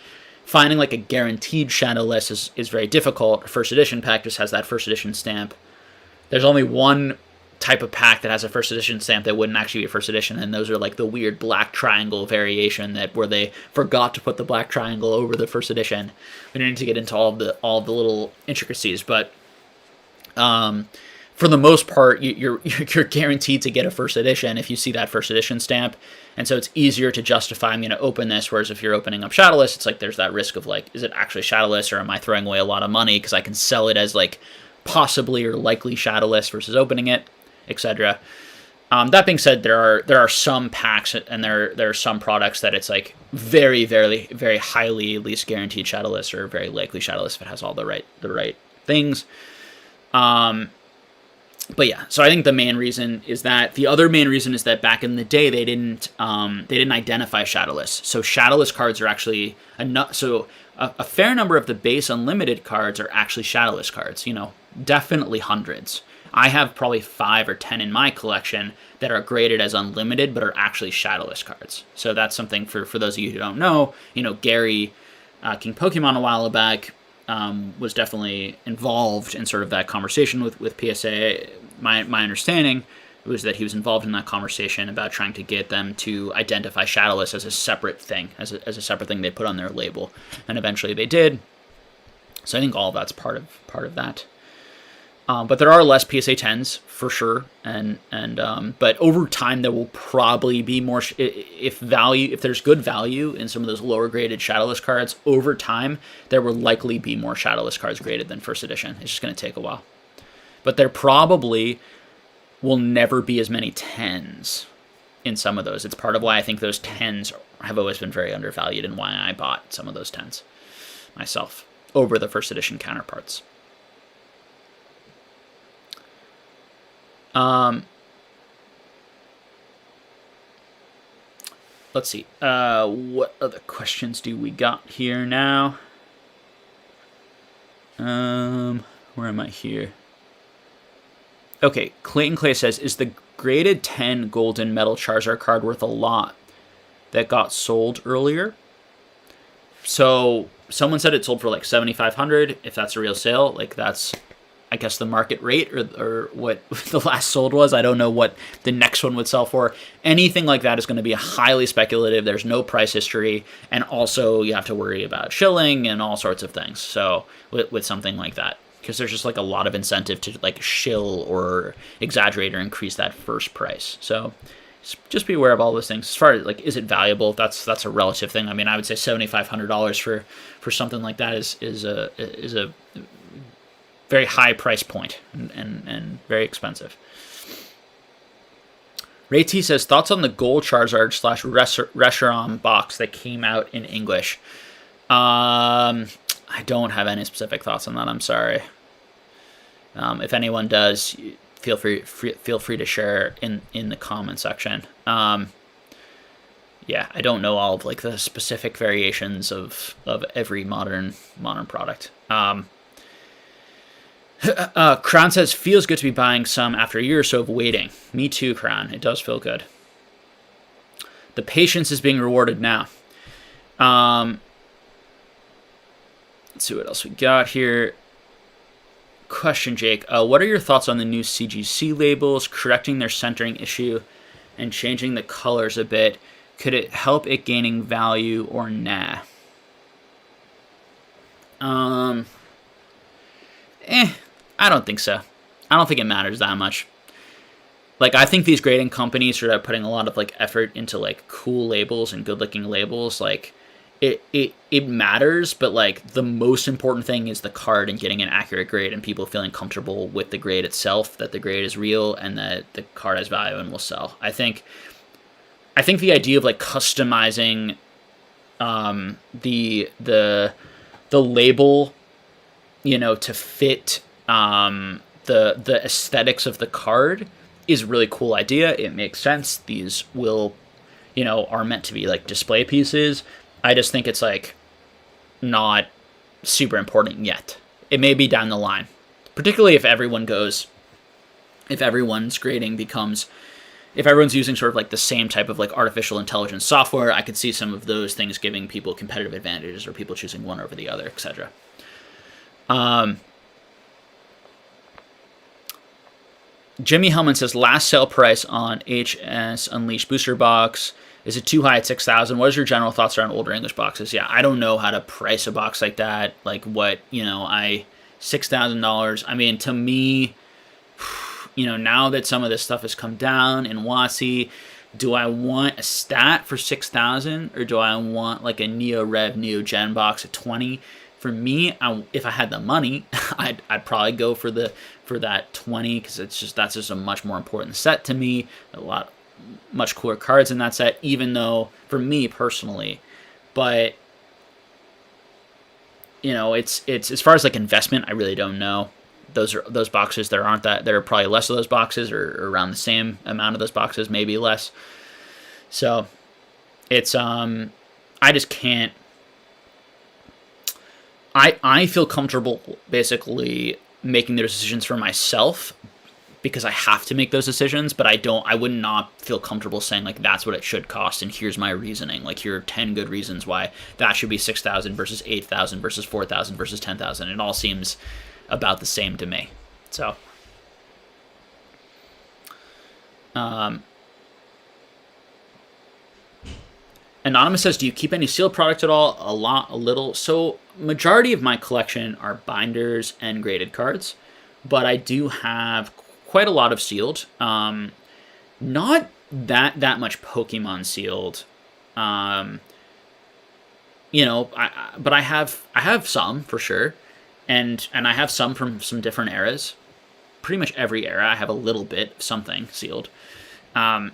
finding like a guaranteed Shadowless is very difficult. A first edition pack just has that first edition stamp. There's only one type of pack that has a first edition stamp that wouldn't actually be a first edition, and those are like the weird black triangle variation where they forgot to put the black triangle over the first edition. We don't need to get into all the little intricacies, but for the most part, you're guaranteed to get a first edition if you see that first edition stamp, and so it's easier to justify, I'm going to open this, whereas if you're opening up Shadowless, it's like there's that risk of like, is it actually Shadowless, or am I throwing away a lot of money because I can sell it as like possibly or likely Shadowless versus opening it, etc. That being said, there are some packs and there are some products that it's like very, very, very highly at least guaranteed Shadowless, or very likely Shadowless if it has all the right things. But yeah, so I think the main reason is that. The other main reason is that back in the day they didn't identify Shadowless. So Shadowless cards are actually enough. So a fair number of the base unlimited cards are actually Shadowless cards. Definitely hundreds. I have probably 5 or 10 in my collection that are graded as unlimited, but are actually Shadowless cards. So that's something for those of you who don't know. Gary, King Pokemon a while back, was definitely involved in sort of that conversation with PSA. My understanding was that he was involved in that conversation about trying to get them to identify Shadowless as a separate thing, as a separate thing they put on their label, and eventually they did. So I think all of that's part of that. But there are less PSA 10s for sure, but over time there will probably be more. If there's good value in some of those lower graded Shadowless cards, over time there will likely be more Shadowless cards graded than first edition. It's just going to take a while, but there probably will never be as many 10s in some of those. It's part of why I think those 10s have always been very undervalued, and why I bought some of those 10s myself over the first edition counterparts. Let's see. What other questions do we got here now? Where am I here? Okay, Clayton Clay says, is the graded 10 golden metal Charizard card worth a lot that got sold earlier? So someone said it sold for like $7,500. If that's a real sale, like that's, I guess, the market rate or what the last sold was. I don't know what the next one would sell for. Anything like that is going to be highly speculative. There's no price history, and also you have to worry about shilling and all sorts of things. So with something like that, because there's just like a lot of incentive to like shill or exaggerate or increase that first price. So just be aware of all those things. As far as like, is it valuable? That's a relative thing. I mean, I would say $7,500 for something like that is a very high price point and very expensive. Ray T says, thoughts on the Gold Charizard / Reshiram box that came out in English? I don't have any specific thoughts on that. I'm sorry. If anyone does, feel free to share in the comment section. Yeah, I don't know all of like the specific variations of every modern product. Crown says, feels good to be buying some after a year or so of waiting. Me too, Crown. It does feel good. The patience is being rewarded now. Let's see what else we got here. Question, Jake. What are your thoughts on the new CGC labels, correcting their centering issue and changing the colors a bit? Could it help it gaining value or nah? I don't think so. I don't think it matters that much. Like, I think these grading companies are putting a lot of like effort into like cool labels and good looking labels. Like, it matters, but like the most important thing is the card and getting an accurate grade and people feeling comfortable with the grade itself, that the grade is real and that the card has value and will sell. I think the idea of like customizing the label, you know, to fit the aesthetics of the card is a really cool idea. It makes sense. These will, you know, are meant to be like display pieces. I just think it's like not super important yet. It may be down the line, particularly if everyone's grading becomes, if everyone's using sort of like the same type of like artificial intelligence software. I could see some of those things giving people competitive advantages or people choosing one over the other, etc. Jimmy Hellman says, last sale price on HS Unleashed booster box. Is it too high at 6,000? What is your general thoughts around older English boxes? Yeah, I don't know how to price a box like that. Like what, you know, $6,000. I mean, to me, you know, now that some of this stuff has come down in WotC, do I want a stat for 6,000 or do I want like a Neo Rev Neo Gen box at 20? For me, if I had the money, I'd probably go for that 20 because that's just a much more important set to me. Much cooler cards in that set, even though for me personally. But you know, it's as far as like investment, I really don't know. Those boxes, there are probably less of those boxes or around the same amount of those boxes, maybe less. So it's I just can't. I feel comfortable basically making those decisions for myself because I have to make those decisions, but I would not feel comfortable saying like that's what it should cost and here's my reasoning. Like here are 10 good reasons why that should be 6,000 versus 8,000 versus 4,000 versus 10,000. It all seems about the same to me. So Anonymous says, do you keep any sealed products at all? A lot, a little. So majority of my collection are binders and graded cards, but I do have quite a lot of sealed. Not that much Pokemon sealed. You know, but I have some for sure, and I have some from some different eras. Pretty much every era, I have a little bit of something sealed. I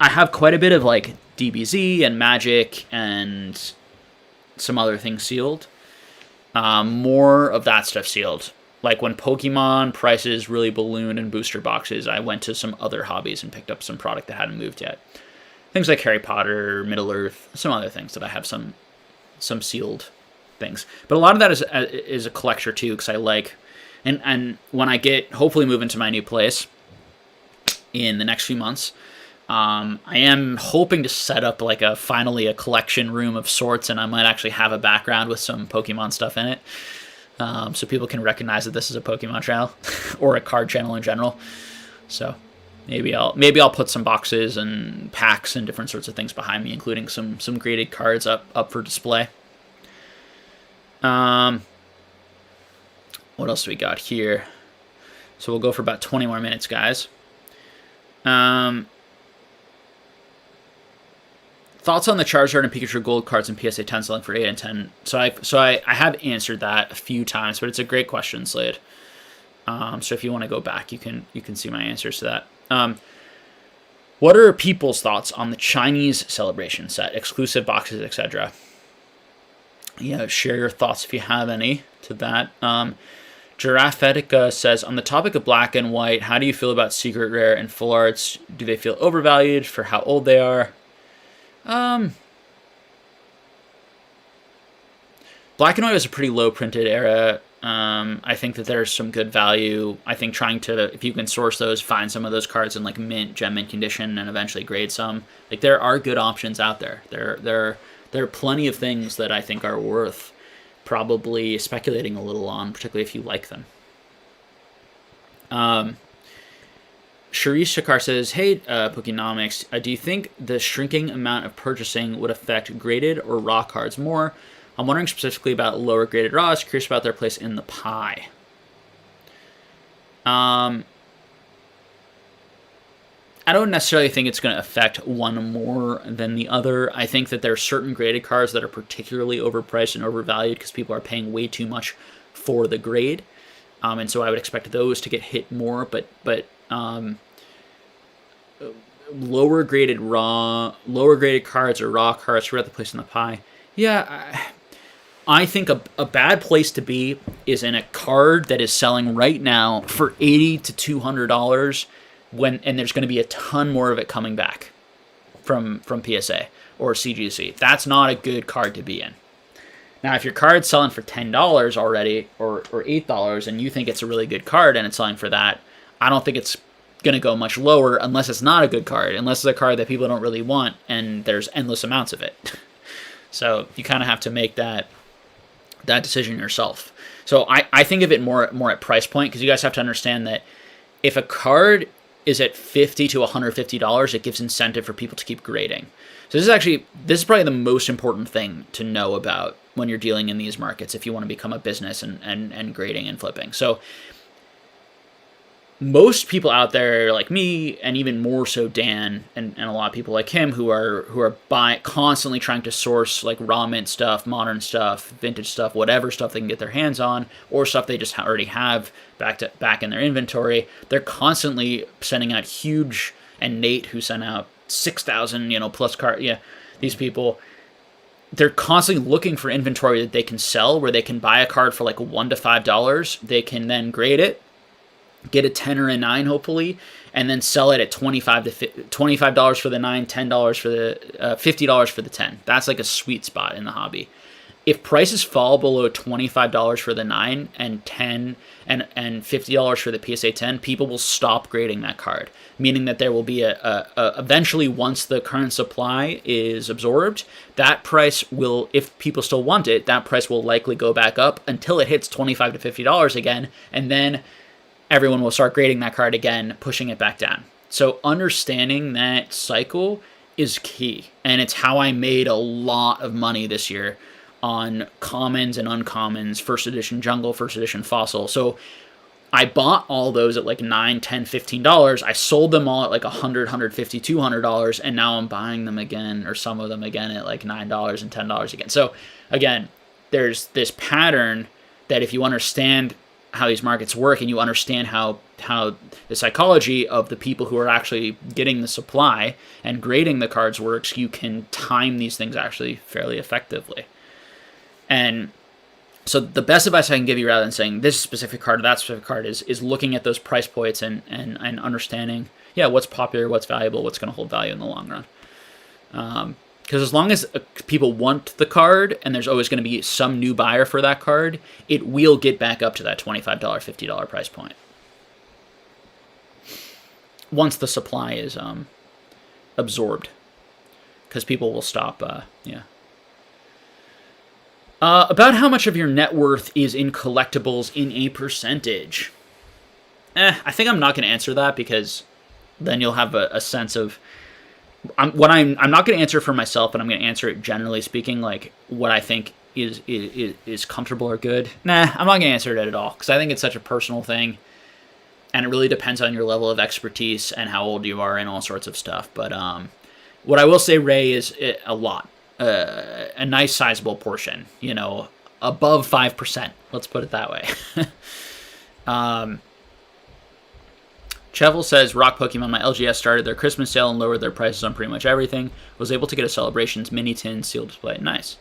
have quite a bit of like DBZ and Magic and some other things sealed. More of that stuff sealed. Like when Pokemon prices really ballooned in booster boxes, I went to some other hobbies and picked up some product that hadn't moved yet. Things like Harry Potter, Middle-earth, some other things that I have some sealed things. But a lot of that is a collector too, because I like, and when I hopefully move into my new place in the next few months, I am hoping to set up like finally a collection room of sorts, and I might actually have a background with some Pokemon stuff in it, so people can recognize that this is a Pokemon channel or a card channel in general. So maybe I'll put some boxes and packs and different sorts of things behind me, including some graded cards up for display. What else do we got here? So we'll go for about 20 more minutes, guys. Thoughts on the Charizard and Pikachu Gold cards in PSA 10 selling for 8 and 10? So I have answered that a few times, but it's a great question, Slade. So if you want to go back, you can see my answers to that. What are people's thoughts on the Chinese celebration set, exclusive boxes, etc.? Yeah, share your thoughts if you have any to that. Girafetica says, on the topic of black and white, how do you feel about secret rare and full arts? Do they feel overvalued for how old they are? Black and white was a pretty low printed era. I think that there's some good value. I think trying to, if you can source those, find some of those cards in like gem mint condition and eventually grade some. Like there are good options out there. There are plenty of things that I think are worth probably speculating a little on, particularly if you like them. Sharice Shakar says, hey, Pokenomics, do you think the shrinking amount of purchasing would affect graded or raw cards more? I'm wondering specifically about lower graded raws, curious about their place in the pie. I don't necessarily think it's going to affect one more than the other. I think that there are certain graded cards that are particularly overpriced and overvalued because people are paying way too much for the grade. And so I would expect those to get hit more, but lower graded cards or raw cards throughout the place in the pie. Yeah, I think a bad place to be is in a card that is selling right now for $80 to $200 and there's going to be a ton more of it coming back from PSA or CGC. That's not a good card to be in. Now, if your card's selling for $10 already or $8 and you think it's a really good card and it's selling for that, I don't think it's going to go much lower unless it's not a good card, unless it's a card that people don't really want and there's endless amounts of it. So you kind of have to make that decision yourself. So I think of it more at price point, because you guys have to understand that if a card is at $50 to $150, it gives incentive for people to keep grading. So this is probably the most important thing to know about when you're dealing in these markets if you want to become a business and grading and flipping. So most people out there like me, and even more so Dan and a lot of people like him who are constantly trying to source like raw mint stuff, modern stuff, vintage stuff, whatever stuff they can get their hands on, or stuff they just already have back in their inventory. They're constantly sending out huge, and Nate, who sent out 6,000 plus card, these people, they're constantly looking for inventory that they can sell, where they can buy a card for like $1 to $5. They can then grade it, get a 10 or a 9 hopefully, and then sell it at $25 for the 9, $10 for the $50 for the 10. That's like a sweet spot in the hobby. If prices fall below $25 for the 9 and 10 and $50 for the PSA 10, people will stop grading that card, meaning that there will be eventually, once the current supply is absorbed, that price will, if people still want it, that price will likely go back up until it hits $25 to $50 again, and then everyone will start grading that card again, pushing it back down. So understanding that cycle is key, and it's how I made a lot of money this year on commons and uncommons, first edition jungle, first edition fossil. So I bought all those at like $9, $10, $15. I sold them all at like $100, $150, $200, and now I'm buying them again, or some of them again, at like $9 and $10 again. So again, there's this pattern that if you understand how these markets work and you understand how the psychology of the people who are actually getting the supply and grading the cards works, you can time these things actually fairly effectively. And so the best advice I can give you, rather than saying this specific card or that specific card, is looking at those price points and understanding, what's popular, what's valuable, what's going to hold value in the long run. Because as long as people want the card and there's always going to be some new buyer for that card, it will get back up to that $25, $50 price point once the supply is absorbed, because people will stop. About how much of your net worth is in collectibles in a percentage? I think I'm not going to answer that, because then you'll have a sense of I'm not going to answer for myself, but I'm going to answer it generally speaking, like what I think is comfortable or good. I'm not going to answer it at all, because I think it's such a personal thing, and it really depends on your level of expertise and how old you are and all sorts of stuff. But what I will say, Ray, is a lot. A nice sizable portion, above 5%. Let's put it that way. Chevel says, Rock Pokemon, my LGS started their Christmas sale and lowered their prices on pretty much everything. Was able to get a Celebrations mini tin sealed display. Nice.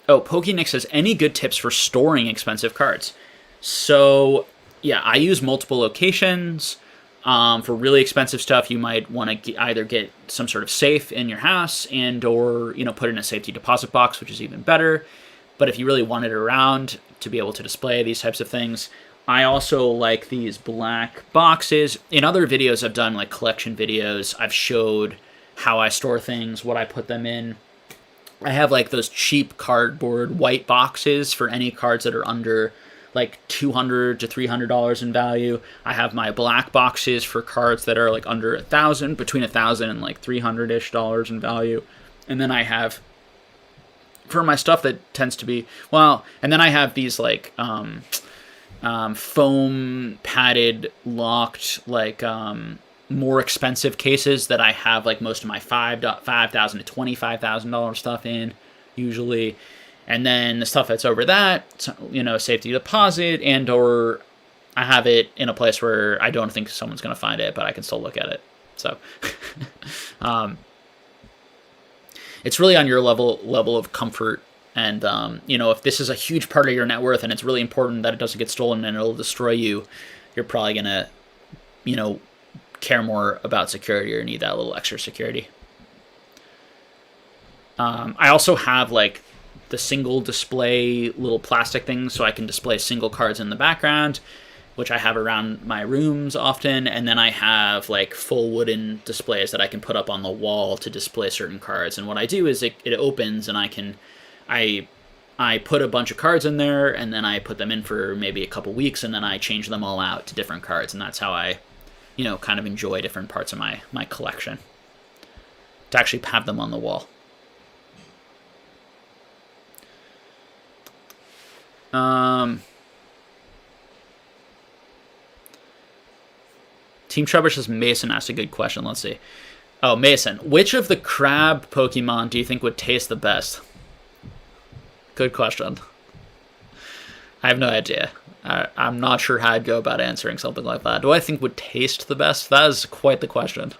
PokeNick says, any good tips for storing expensive cards? So, I use multiple locations. For really expensive stuff, you might want to either get some sort of safe in your house or put it in a safety deposit box, which is even better. But if you really want it around to be able to display these types of things, I also like these black boxes. In other videos I've done, like collection videos, I've showed how I store things, what I put them in. I have like those cheap cardboard white boxes for any cards that are under like $200 to $300 in value. I have my black boxes for cards that are like under $1,000, between $1,000 and like $300-ish in value. And then I have for my stuff, that tends to be, well, and then I have these like foam padded locked like more expensive cases that I have like most of my $5,000 to $25,000 stuff in usually, and then the stuff that's over that, you know, safety deposit, and or I have it in a place where I don't think someone's going to find it, but I can still look at it. So it's really on your level of comfort. And, you know, if this is a huge part of your net worth and it's really important that it doesn't get stolen and it'll destroy you, you're probably going to, you know, care more about security or need that little extra security. I also have like the single display little plastic things so I can display single cards in the background, which I have around my rooms often. And then I have like full wooden displays that I can put up on the wall to display certain cards. And what I do is it opens and I put a bunch of cards in there, and then I put them in for maybe a couple weeks, and then I change them all out to different cards. And that's how I, you know, kind of enjoy different parts of my collection, to actually have them on the wall. Team Trevor says Mason asked a good question. Let's see. Oh, Mason, which of the crab Pokemon do you think would taste the best? Good question. I have no idea. I'm not sure how I'd go about answering something like that. Do I think would taste the best? That is quite the question.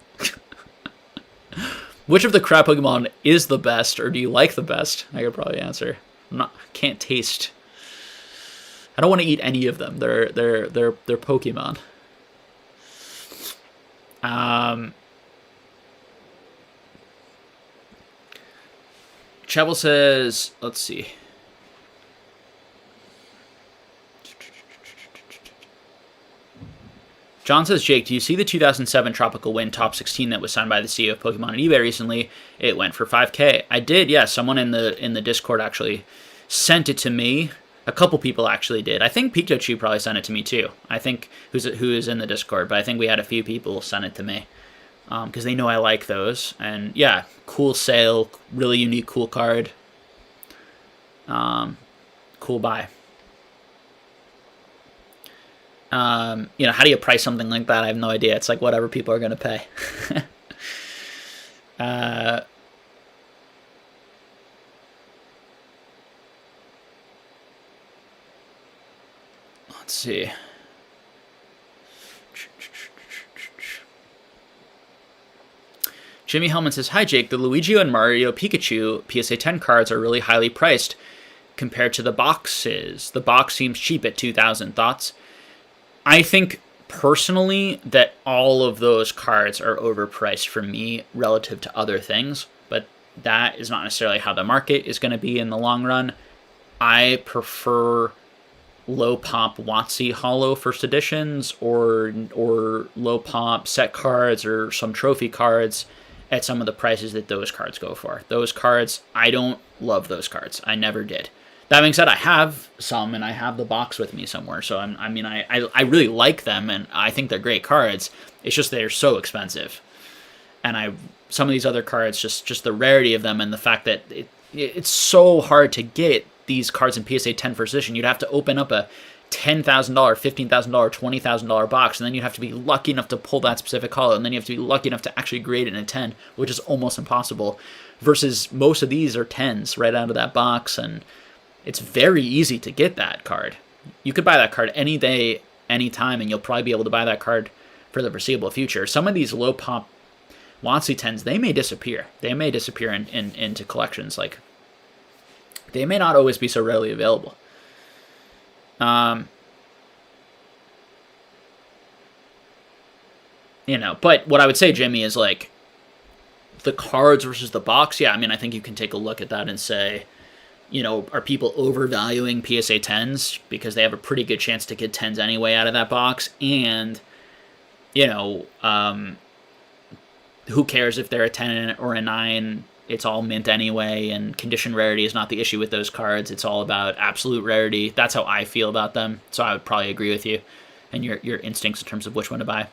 Which of the crab Pokemon is the best, or do you like the best? I could probably answer. Can't taste. I don't want to eat any of them. They're Pokemon. Chevel says, let's see. John says, Jake, do you see the 2007 Tropical Wind Top 16 that was signed by the CEO of Pokemon on eBay recently? It went for $5,000. I did, yeah. Someone in the Discord actually sent it to me. A couple people actually did. I think Pikachu probably sent it to me too. I think who is in the Discord, but I think we had a few people send it to me because they know I like those. And yeah, cool sale, really unique, cool card. Cool buy. You know, how do you price something like that? I have no idea. It's like whatever people are going to pay. Let's see. Jimmy Hellman says, hi, Jake. The Luigi and Mario Pikachu PSA 10 cards are really highly priced compared to the boxes. The box seems cheap at $2,000. Thoughts? I think personally that all of those cards are overpriced for me relative to other things, but that is not necessarily how the market is going to be in the long run. I prefer low pop WotC Holo first editions or low pop set cards or some trophy cards at some of the prices that those cards go for. Those cards, I don't love those cards. I never did. That being said, I have some, and I have the box with me somewhere. So I really like them, and I think they're great cards. It's just they're so expensive, and some of these other cards, just the rarity of them, and the fact that it's so hard to get these cards in PSA 10 first edition. You'd have to open up a $10,000, $15,000, $20,000 box, and then you have to be lucky enough to pull that specific holo, and then you have to be lucky enough to actually grade it in a 10, which is almost impossible. Versus most of these are 10s right out of that box, and it's very easy to get that card. You could buy that card any day, any time, and you'll probably be able to buy that card for the foreseeable future. Some of these low pop WotC 10s, they may disappear. They may disappear into collections. Like, they may not always be so readily available. You know, but what I would say, Jimmy, is like the cards versus the box. Yeah, I mean, I think you can take a look at that and say, you know, are people overvaluing PSA 10s because they have a pretty good chance to get 10s anyway out of that box? And, you know, who cares if they're a 10 or a 9? It's all mint anyway, and condition rarity is not the issue with those cards. It's all about absolute rarity. That's how I feel about them. So I would probably agree with you and your instincts in terms of which one to buy.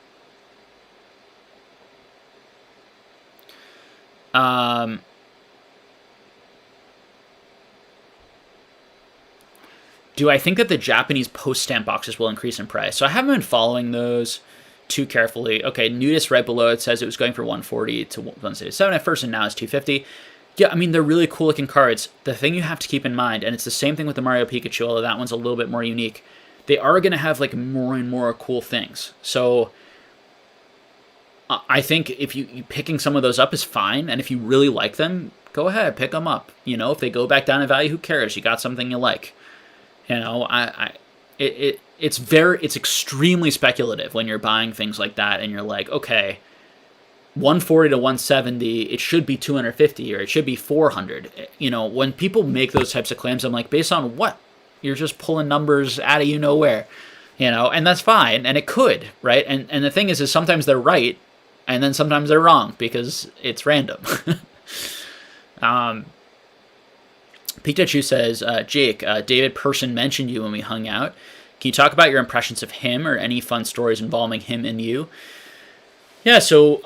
Do I think that the Japanese post-stamp boxes will increase in price? So I haven't been following those too carefully. Okay, Nudist right below it says it was going for 140 to 177 at first, and now it's 250. Yeah, I mean, they're really cool looking cards. The thing you have to keep in mind, and it's the same thing with the Mario Pikachu, although that one's a little bit more unique, they are going to have like more and more cool things. So I think if you picking some of those up is fine, and if you really like them, go ahead, pick them up. You know, if they go back down in value, who cares? You got something you like. You know, it's extremely speculative when you're buying things like that, and you're like, okay, 140 to 170, it should be 250 or it should be 400. You know, when people make those types of claims, I'm like, based on what? You're just pulling numbers out of you nowhere, you know, and that's fine, and it could, right? And the thing is sometimes they're right, and then sometimes they're wrong because it's random. Pikachu says, Jake, David Person mentioned you when we hung out. Can you talk about your impressions of him or any fun stories involving him and you? Yeah, so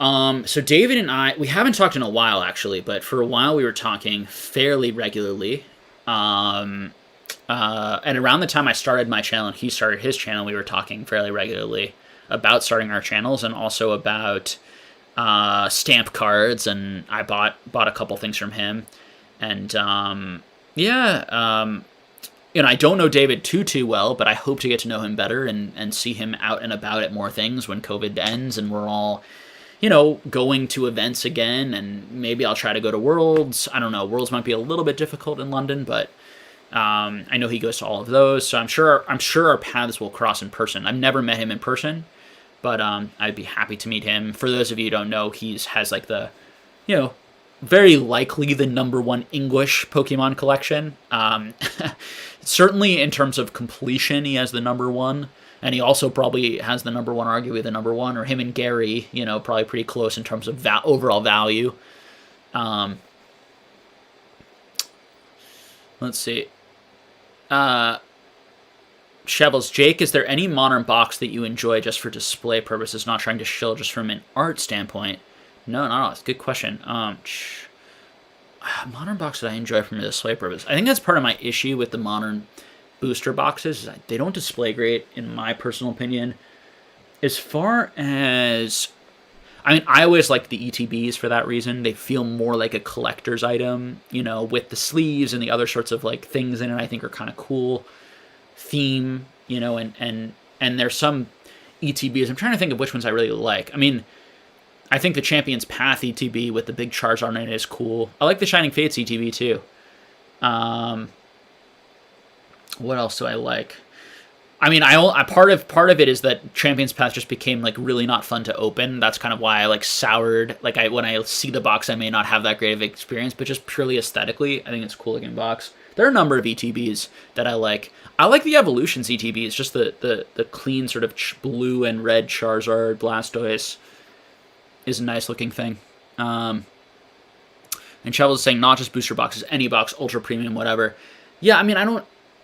David and I, we haven't talked in a while actually, but for a while we were talking fairly regularly. And around the time I started my channel and he started his channel, we were talking fairly regularly about starting our channels and also about stamp cards, and I bought a couple things from him. And you know, I don't know David too well, but I hope to get to know him better and see him out and about at more things when COVID ends and we're all, you know, going to events again, and maybe I'll try to go to Worlds. I don't know. Worlds might be a little bit difficult in London, but I know he goes to all of those, so I'm sure our paths will cross in person. I've never met him in person, but I'd be happy to meet him. For those of you who don't know, has like the, you know, very likely the #1 English Pokemon collection. Certainly in terms of completion, he has the #1, and he also probably has the #1, arguably the #1, or him and Gary, you know, probably pretty close in terms of overall value. Let's see. Shovels, Jake, is there any modern box that you enjoy just for display purposes, not trying to shill just from an art standpoint? No, it's a good question. Modern box that I enjoy from a display purpose. I think that's part of my issue with the modern booster boxes. Is they don't display great, in my personal opinion. As far as, I mean, I always like the ETBs for that reason. They feel more like a collector's item, you know, with the sleeves and the other sorts of like things in it. I think are kind of cool theme, you know, and there's some ETBs. I'm trying to think of which ones I really like. I mean, I think the Champion's Path ETB with the big Charizard on it is cool. I like the Shining Fates ETB too. What else do I like? I mean, part of it is that Champion's Path just became like really not fun to open. That's kind of why I like soured. Like when I see the box, I may not have that great of experience, but just purely aesthetically, I think it's a cool looking box. There are a number of ETBs that I like. I like the Evolutions ETBs, just the clean sort of blue and red Charizard, Blastoise is a nice looking thing. And Shovel is saying not just booster boxes, any box, ultra premium, whatever. Yeah, I mean, I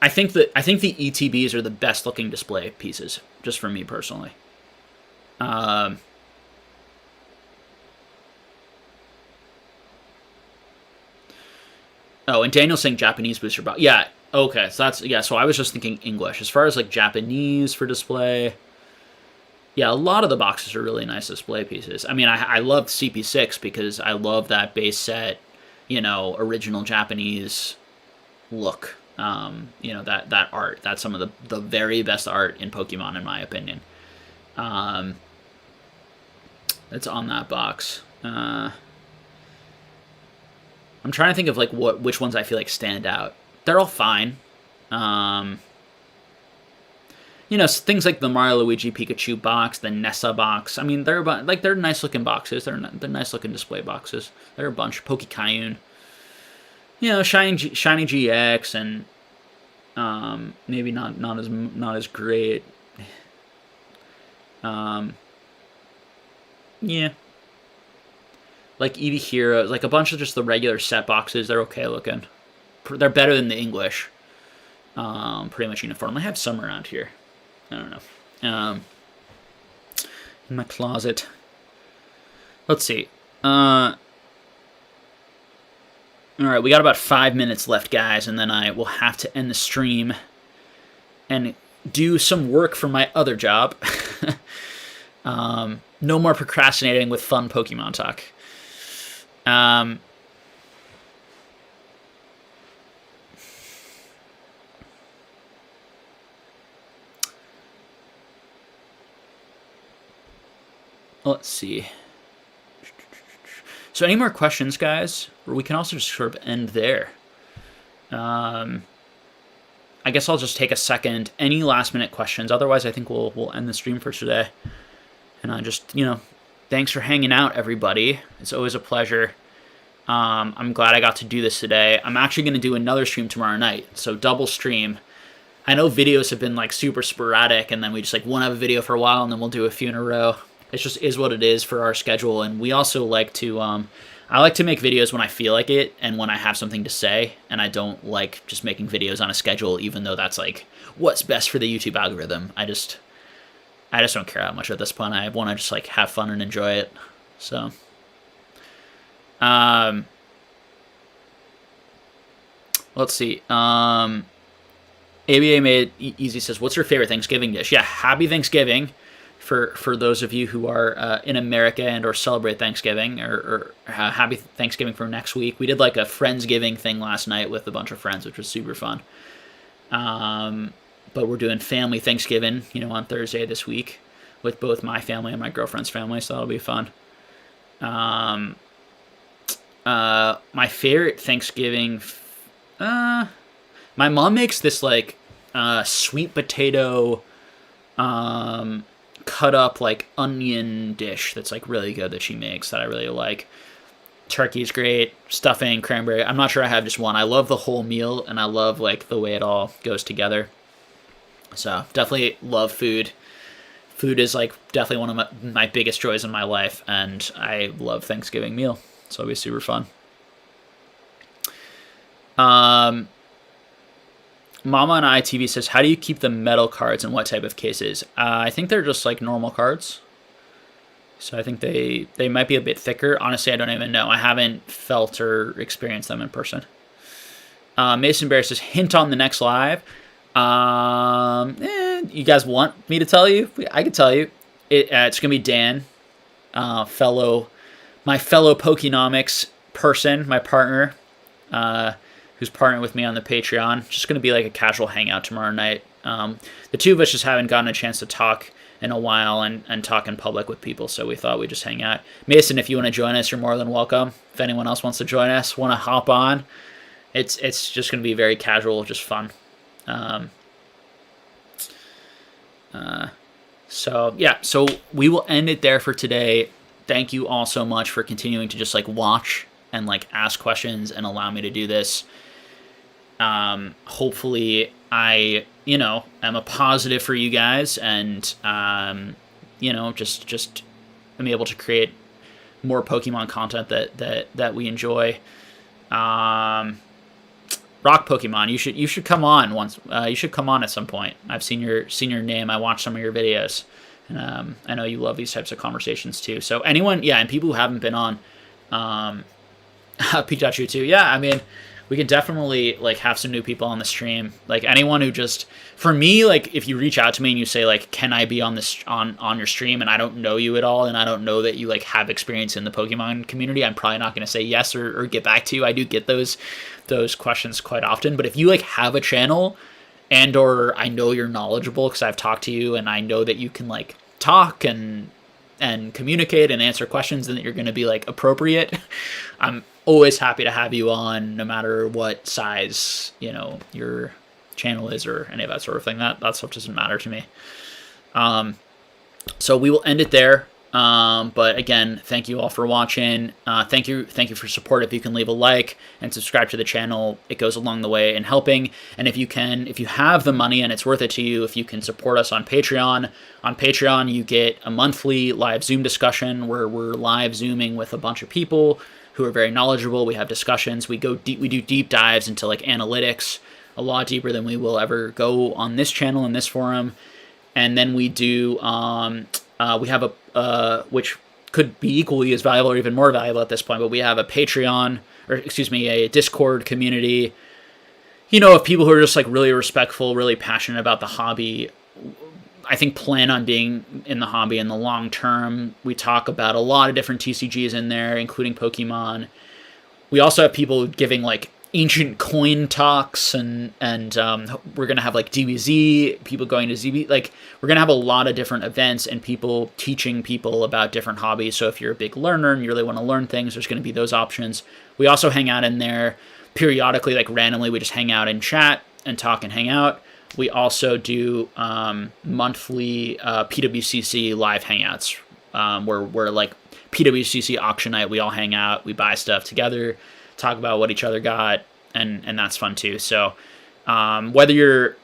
think the ETBs are the best looking display pieces, just for me personally. Oh, and Daniel's saying Japanese booster box. Yeah, okay, so so I was just thinking English. As far as like Japanese for display, yeah, a lot of the boxes are really nice display pieces. I mean, I love CP6 because I love that base set, you know, original Japanese look. You know, that art. That's some of the very best art in Pokemon, in my opinion. That's on that box. I'm trying to think of like which ones I feel like stand out. They're all fine. You know, things like the Mario Luigi Pikachu box, the Nessa box. I mean, they're nice looking boxes. They're nice looking display boxes. They're a bunch. Pokekayun. You know, Shiny GX and maybe not as great. Yeah. Like Eevee Hero, like a bunch of just the regular set boxes. They're okay looking. They're better than the English. Pretty much uniform. I have some around here. I don't know. In my closet. Let's see. All right, we got about 5 minutes left, guys, and then I will have to end the stream. and do some work for my other job. No more procrastinating with fun Pokemon talk. Let's see. So any more questions, guys? Or we can also just sort of end there. I guess I'll just take a second. Any last minute questions? Otherwise, I think we'll end the stream for today. And I just, thanks for hanging out, everybody. It's always a pleasure. I'm glad I got to do this today. I'm actually going to do another stream tomorrow night. So double stream. I know videos have been like super sporadic, and then we just like won't have a video for a while, and then we'll do a few in a row. It just is what it is for our schedule. And we also like to, I like to make videos when I feel like it and when I have something to say. And I don't like just making videos on a schedule, even though that's like what's best for the YouTube algorithm. I just don't care that much at this point. I want to just like have fun and enjoy it. So, let's see. ABA Made Easy says, what's your favorite Thanksgiving dish? Yeah, happy Thanksgiving for those of you who are in America and or celebrate Thanksgiving, or happy Thanksgiving for next week. We did like a Friendsgiving thing last night with a bunch of friends, which was super fun. But we're doing family Thanksgiving, on Thursday this week with both my family and my girlfriend's family, so that'll be fun. My favorite Thanksgiving, my mom makes this like sweet potato cut up like onion dish that's like really good that she makes that I really like. Turkey's great, stuffing, cranberry. I'm not sure I have just one. I love the whole meal, and I love like the way it all goes together. So definitely love food. Food is like definitely one of my biggest joys in my life, and I love Thanksgiving meal. So it'll be super fun. Mama and I TV says, how do you keep the metal cards and what type of cases? I think they're just like normal cards. So I think they might be a bit thicker. Honestly, I don't even know. I haven't felt or experienced them in person. Mason Bear says, hint on the next live. You guys want me to tell you? I can tell you. It's going to be Dan, my fellow Pokenomics person, my partner, who's partnering with me on the Patreon. Just going to be like a casual hangout tomorrow night. The two of us just haven't gotten a chance to talk in a while and talk in public with people, so we thought we'd just hang out. Mason, if you want to join us, you're more than welcome. If anyone else wants to join us, want to hop on, it's just going to be very casual, just fun. So we will end it there for today. Thank you all so much for continuing to just like watch and like ask questions and allow me to do this. Hopefully I, am a positive for you guys, and, just am able to create more Pokemon content that we enjoy. Rock Pokemon, you should come on once. You should come on at some point. I've seen your name. I watched some of your videos, and I know you love these types of conversations too. So anyone, and people who haven't been on, Pikachu too. Yeah, I mean, we can definitely like have some new people on the stream. Like anyone who just, for me, like if you reach out to me and you say like, can I be on this on your stream, and I don't know you at all, and I don't know that you like have experience in the Pokemon community, I'm probably not going to say yes or get back to you. I do get those questions quite often. But if you like have a channel and or I know you're knowledgeable because I've talked to you and I know that you can like talk and communicate and answer questions and that you're going to be like appropriate, I'm always happy to have you on, no matter what size, your channel is or any of that sort of thing. That stuff doesn't matter to me. So we will end it there. But again, thank you all for watching. Thank you for support. If you can leave a like and subscribe to the channel, it goes a long the way in helping. And if you have the money and it's worth it to you, if you can support us on Patreon. On Patreon, you get a monthly live Zoom discussion where we're live Zooming with a bunch of people who are very knowledgeable. We have discussions. We do deep dives into like analytics, a lot deeper than we will ever go on this channel, in this forum. And then we do, we have which could be equally as valuable or even more valuable at this point, but we have a Patreon, a Discord community if people who are just like really respectful, really passionate about the hobby, I think plan on being in the hobby in the long term. We talk about a lot of different TCGs in there, including Pokemon. We also have people giving like ancient coin talks, and we're gonna have like DBZ, people going to ZB. Like we're gonna have a lot of different events and people teaching people about different hobbies. So if you're a big learner and you really want to learn things, there's gonna be those options. We also hang out in there periodically, like randomly. We just hang out and chat and talk and hang out. We also do monthly PWCC live hangouts, where we're like PWCC auction night. We all hang out, we buy stuff together, talk about what each other got, and that's fun too. So whether you're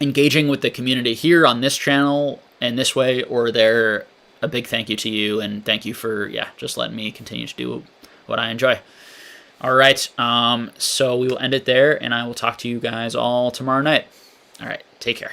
engaging with the community here on this channel in this way or there, a big thank you to you, and thank you for just letting me continue to do what I enjoy. All right, so we will end it there, and I will talk to you guys all tomorrow night. All right, take care.